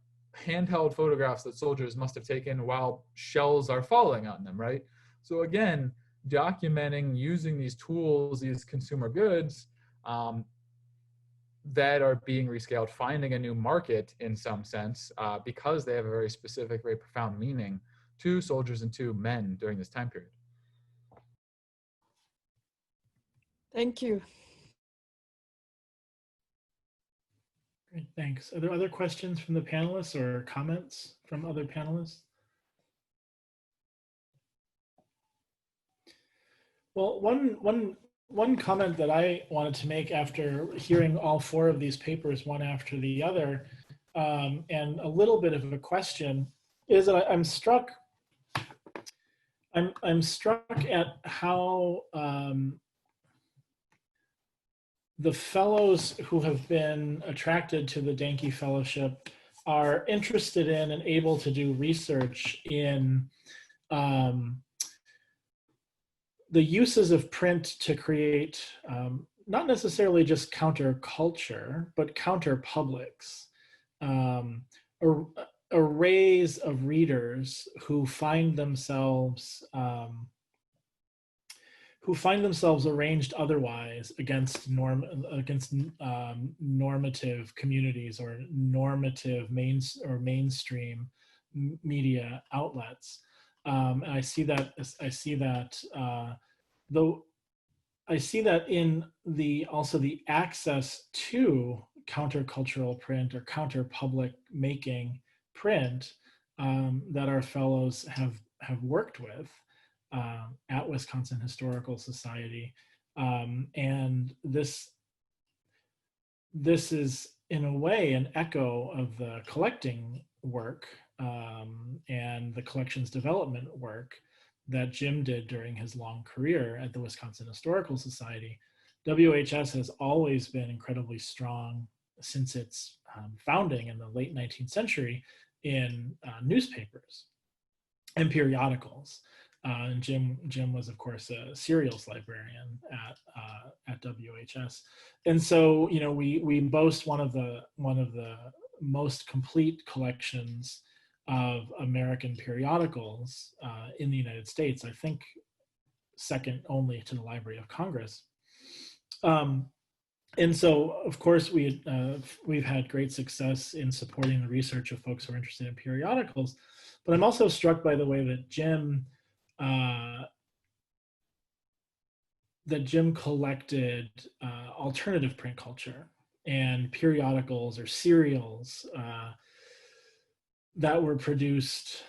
handheld photographs that soldiers must have taken while shells are falling on them, right? So again, documenting, using these tools, these consumer goods, that are being rescaled, finding a new market in some sense, because they have a very specific, very profound meaning to soldiers and to men during this time period. Thank you. Great, thanks. Are there other questions from the panelists or comments from other panelists? Well, one comment that I wanted to make after hearing all four of these papers, one after the other, and a little bit of a question, is that I'm struck at how the fellows who have been attracted to the Danky Fellowship are interested in and able to do research in the uses of print to create not necessarily just counterculture, but counterpublics, arrays of readers who find themselves arranged otherwise against normative communities or normative mainstream media outlets. And I see that in also the access to countercultural print or counterpublic making print that our fellows have worked with at Wisconsin Historical Society, and this is in a way an echo of the collecting work and the collections development work that Jim did during his long career at the Wisconsin Historical Society. WHS has always been incredibly strong since its founding in the late 19th century in newspapers and periodicals. And Jim was, of course, a serials librarian at WHS, and so we boast one of the most complete collections of American periodicals in the United States. I think second only to the Library of Congress. And so, of course, we've had great success in supporting the research of folks who are interested in periodicals. But I'm also struck by the way that Jim collected alternative print culture and periodicals or serials that were produced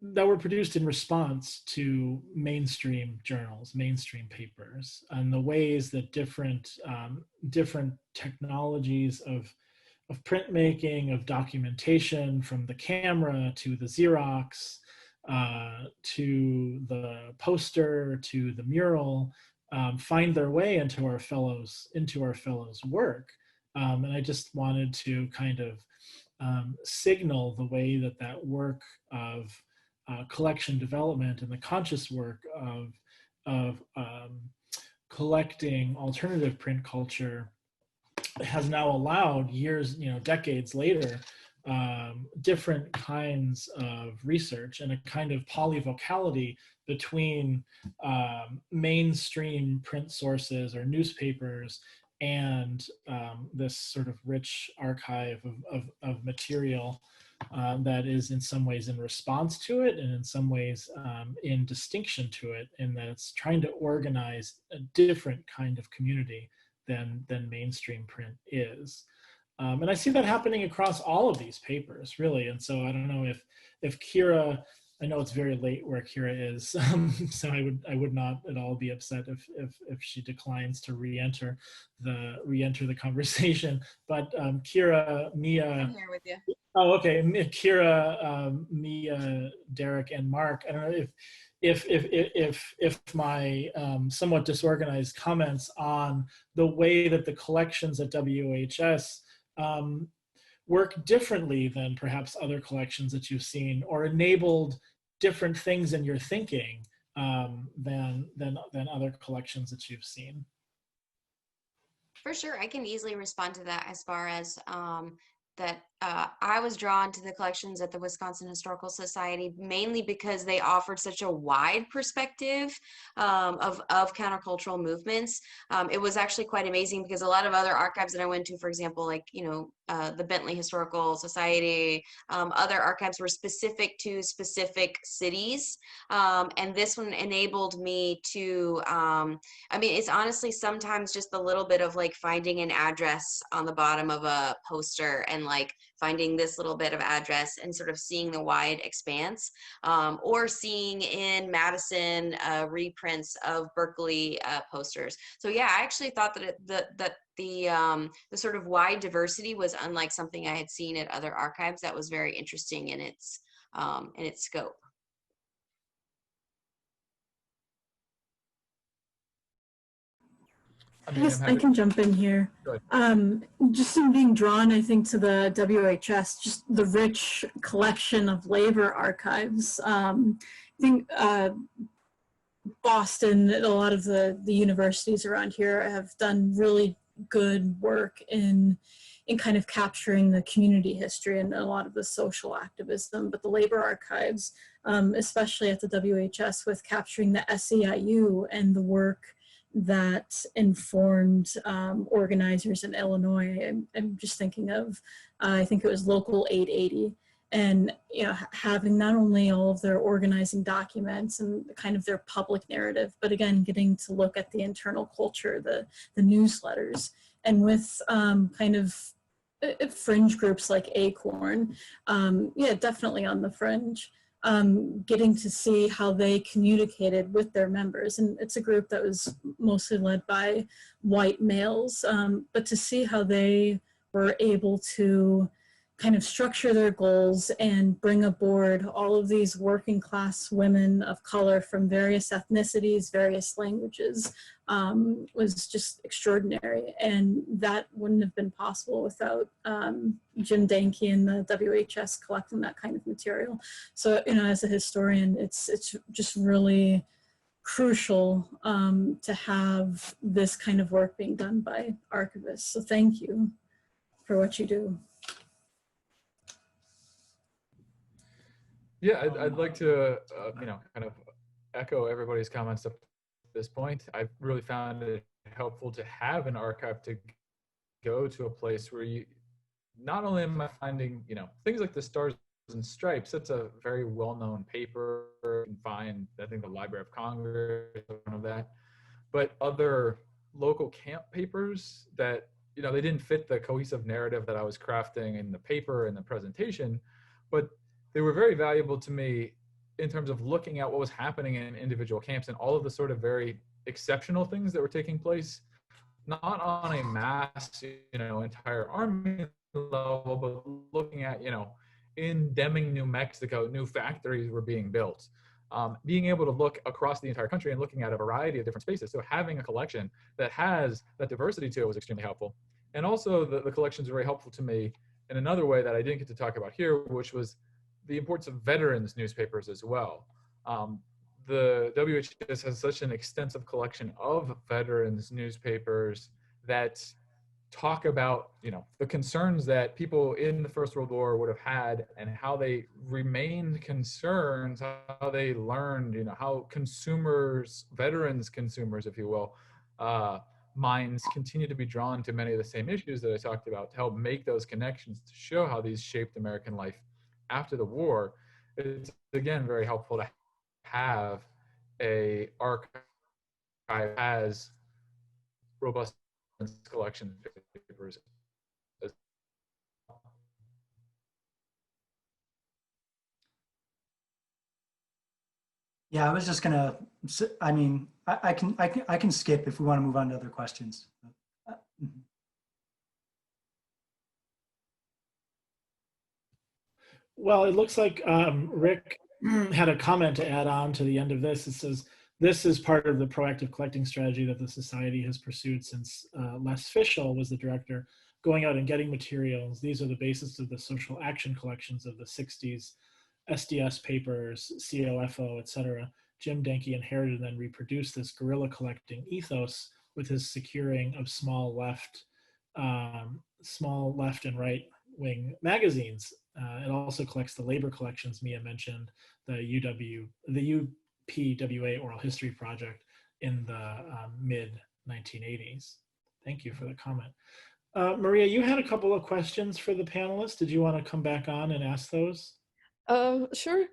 that were produced in response to mainstream journals, mainstream papers, and the ways that different technologies of printmaking, of documentation, from the camera to the Xerox, to the poster, to the mural, find their way into our fellows' work. And I just wanted to kind of signal the way that work of collection development and the conscious work of collecting alternative print culture has now allowed years, decades later, different kinds of research and a kind of polyvocality between mainstream print sources or newspapers and this sort of rich archive of material that is in some ways in response to it, and in some ways in distinction to it, in that it's trying to organize a different kind of community than mainstream print is. And I see that happening across all of these papers, really. And so I don't know if Kera, I know it's very late where Kera is, so I would not at all be upset if she declines to re-enter the conversation. But Kera, Mia, I'm here with you. oh, okay, Kera, Mia, Derek, and Mark. I don't know if my somewhat disorganized comments on the way that the collections at WHS work differently than perhaps other collections that you've seen, or enabled different things in your thinking than other collections that you've seen. For sure, I can easily respond to that as far as that I was drawn to the collections at the Wisconsin Historical Society mainly because they offered such a wide perspective of countercultural movements. It was actually quite amazing because a lot of other archives that I went to, for example, like, the Bentley Historical Society, other archives were specific to specific cities. And this one enabled me to, it's honestly sometimes just a little bit of like finding an address on the bottom of a poster and like finding this little bit of address and sort of seeing the wide expanse, or seeing in Madison reprints of Berkeley posters. So yeah, I actually thought that the sort of wide diversity was unlike something I had seen at other archives. That was very interesting in its scope. Yes, I can jump in here. Just in being drawn, I think, to the WHS, just the rich collection of labor archives. I think Boston, a lot of the universities around here have done really good work in kind of capturing the community history and a lot of the social activism, but the labor archives, especially at the WHS, with capturing the SEIU and the work that informed organizers in Illinois. I'm just thinking of, I think it was Local 880, and having not only all of their organizing documents and kind of their public narrative, but again, getting to look at the internal culture, the newsletters, and with kind of fringe groups like Acorn, yeah, definitely on the fringe, getting to see how they communicated with their members. And it's a group that was mostly led by white males, but to see how they were able to kind of structure their goals and bring aboard all of these working class women of color from various ethnicities, various languages, was just extraordinary. And that wouldn't have been possible without Jim Danky and the WHS collecting that kind of material. So, as a historian, it's just really crucial to have this kind of work being done by archivists. So thank you for what you do. Yeah, I'd like to, kind of echo everybody's comments up to this point. I've really found it helpful to have an archive to go to a place where you, not only am I finding, things like the Stars and Stripes, that's a very well-known paper. You can find, I think, the Library of Congress, one of that, but other local camp papers that, they didn't fit the cohesive narrative that I was crafting in the paper and the presentation, but they were very valuable to me in terms of looking at what was happening in individual camps and all of the sort of very exceptional things that were taking place, not on a mass, entire army level, but looking at, in Deming, New Mexico, new factories were being built. Being able to look across the entire country and looking at a variety of different spaces. So having a collection that has that diversity to it was extremely helpful. And also the collections are very helpful to me in another way that I didn't get to talk about here, which was the importance of veterans newspapers as well. The WHS has such an extensive collection of veterans newspapers that talk about, the concerns that people in the First World War would have had and how they remained concerned, how they learned, how veterans consumers, if you will, minds continue to be drawn to many of the same issues that I talked about, to help make those connections, to show how these shaped American life after the war, it's again very helpful to have a archive as robust collection of papers. Yeah, I was just gonna. I mean, I can skip if we want to move on to other questions. Well, it looks like Rick had a comment to add on to the end of this. It says, this is part of the proactive collecting strategy that the Society has pursued since Les Fischel was the director, going out and getting materials. These are the basis of the social action collections of the 60s, SDS papers, COFO, etc. Jim Danky inherited and then reproduced this guerrilla collecting ethos with his securing of small left and right wing magazines. It also collects the labor collections Mia mentioned, the UPWA Oral History Project in the mid 1980s. Thank you for the comment. Maria, you had a couple of questions for the panelists. Did you want to come back on and ask those? Sure.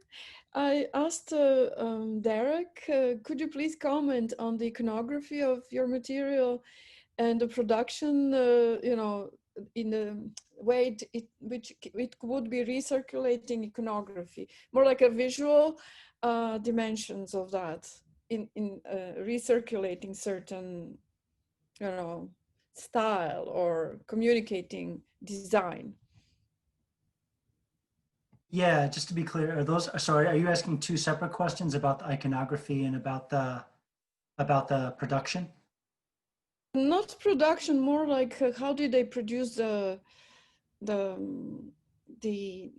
I asked Derek, could you please comment on the iconography of your material and the production, you know, in the way which it would be recirculating iconography, more like a visual dimensions of that in recirculating certain, you know, style or communicating design. Yeah, just to be clear, are those, sorry, are you asking two separate questions about the iconography and about the production? Not production, more like how did they produce the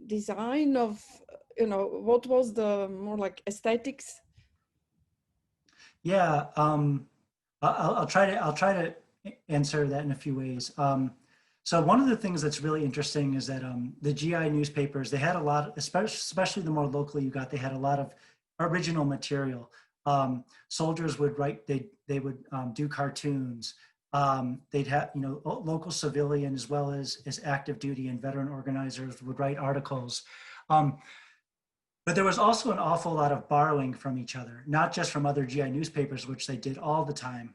design of, you know, what was the more like aesthetics? Yeah, I'll try to answer that in a few ways. So one of the things that's really interesting is that the GI newspapers, they had a lot, especially the more locally you got, they had a lot of original material. Soldiers would write, they would do cartoons. They'd have, you know, local civilian as well as active duty and veteran organizers would write articles. But there was also an awful lot of borrowing from each other, not just from other GI newspapers, which they did all the time,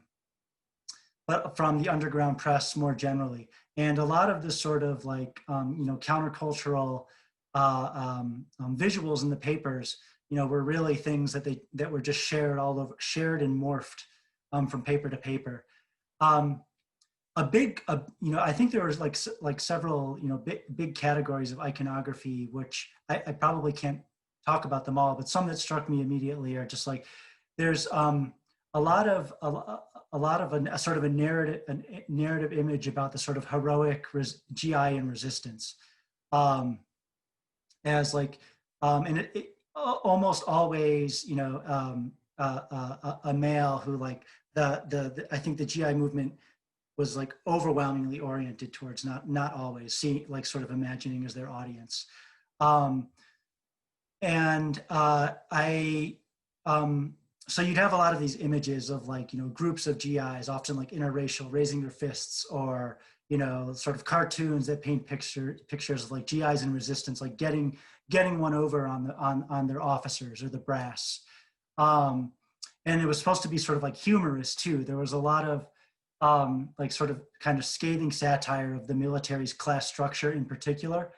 but from the underground press more generally. And a lot of the sort of like, you know, countercultural visuals in the papers, you know, were really things that were just shared all over, shared and morphed from paper to paper. You know, I think there was like several, you know, big categories of iconography, which I probably can't talk about them all, but some that struck me immediately are just like, there's a lot of a sort of a narrative image about the sort of heroic GI and resistance, as like, and it almost always, you know, a male who like I think the GI movement was like overwhelmingly oriented towards, not always, seeing, like sort of imagining as their audience. So you'd have a lot of these images of like, you know, groups of GIs, often like interracial, raising their fists, or, you know, sort of cartoons that paint pictures of like GIs in resistance, like getting one over on their officers or the brass. And it was supposed to be sort of like humorous too. There was a lot of like sort of kind of scathing satire of the military's class structure in particular.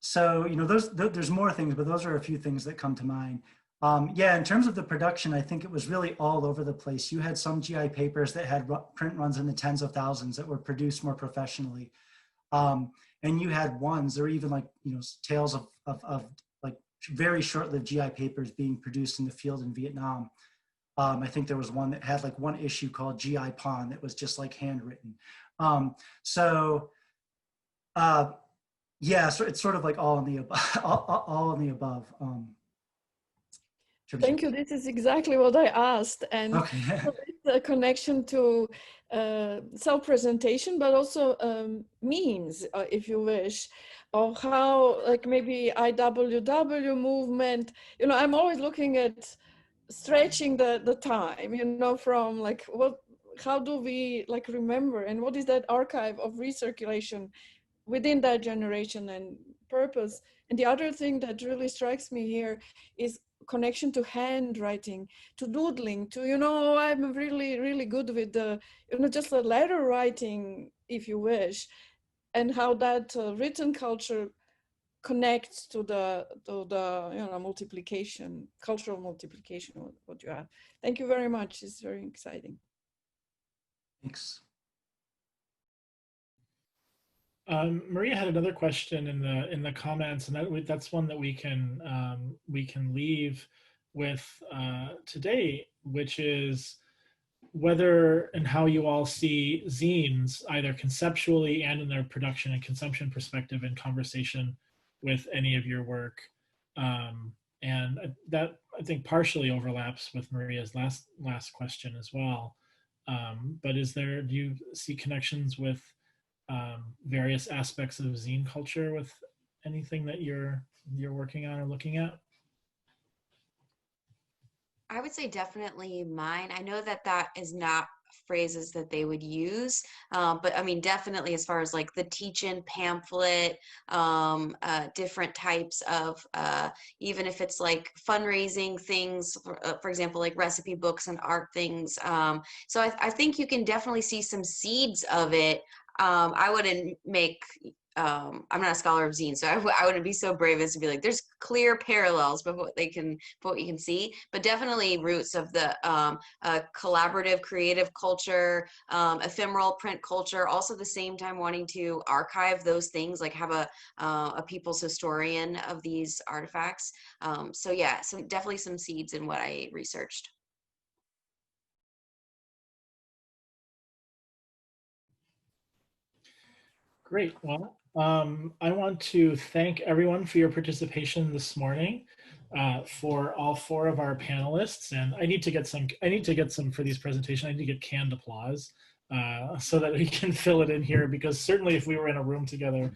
So, you know, there's more things, but those are a few things that come to mind. Yeah, in terms of the production, I think it was really all over the place. You had some GI papers that had print runs in the tens of thousands that were produced more professionally. And you had ones, there were even like, you know, tales of like very short-lived GI papers being produced in the field in Vietnam. I think there was one that had like one issue called GI Pawn that was just like handwritten. Yeah, so it's sort of like all in the above. All in the above. Thank you. This is exactly what I asked, and okay. the connection to self-presentation, but also memes, if you wish, of how like maybe IWW movement. You know, I'm always looking at stretching the time, you know, from like how do we like remember, and what is that archive of recirculation within that generation and purpose. And the other thing that really strikes me here is connection to handwriting, to doodling, to, you know, I'm really, really good with the, you know, just the letter writing, if you wish, and how that written culture connects to the you know, multiplication, cultural multiplication, what you have. Thank you very much. It's very exciting. Thanks. Maria had another question in the comments, and that's one that we can leave with today, which is whether and how you all see zines, either conceptually and in their production and consumption perspective, in conversation with any of your work. And that, I think, partially overlaps with Maria's last question as well. But do you see connections with various aspects of zine culture with anything that you're working on or looking at? I would say definitely mine. I know that that is not phrases that they would use, but I mean, definitely as far as like the teach-in pamphlet, different types of, even if it's like fundraising things, for example, like recipe books and art things. So I think you can definitely see some seeds of it. I wouldn't make, I'm not a scholar of zines, so I wouldn't be so brave as to be like, there's clear parallels with what you can see, but definitely roots of the collaborative, creative culture, ephemeral print culture, also at the same time wanting to archive those things, like have a people's historian of these artifacts. So yeah, so definitely some seeds in what I researched. Great. Well, I want to thank everyone for your participation this morning, for all four of our panelists. And I need to get some for these presentations. I need to get canned applause so that we can fill it in here, because certainly if we were in a room together,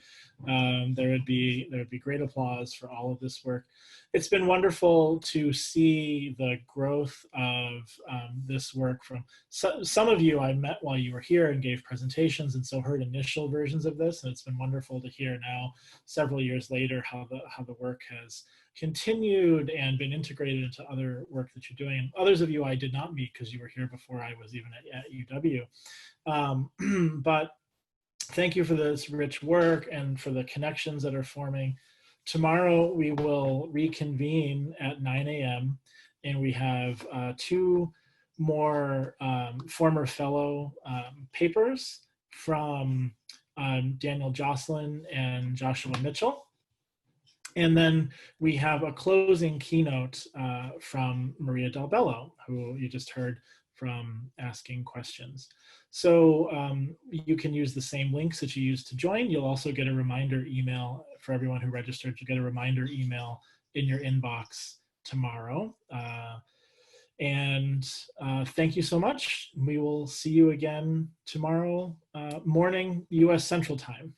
there would be great applause for all of this work. It's been wonderful to see the growth of this work from some of you I met while you were here and gave presentations, and so heard initial versions of this. And it's been wonderful to hear now, several years later, how the work has continued and been integrated into other work that you're doing. And others of you I did not meet because you were here before I was even at UW. But thank you for this rich work and for the connections that are forming. Tomorrow we will reconvene at 9 a.m. and we have two more former fellow papers from Daniel Jocelyn and Joshua Mitchell. And then we have a closing keynote from Maria Del Bello, who you just heard from asking questions. So you can use the same links that you used to join. You'll also get a reminder email for everyone who registered. You get a reminder email in your inbox tomorrow. And thank you so much. We will see you again tomorrow morning, US Central Time.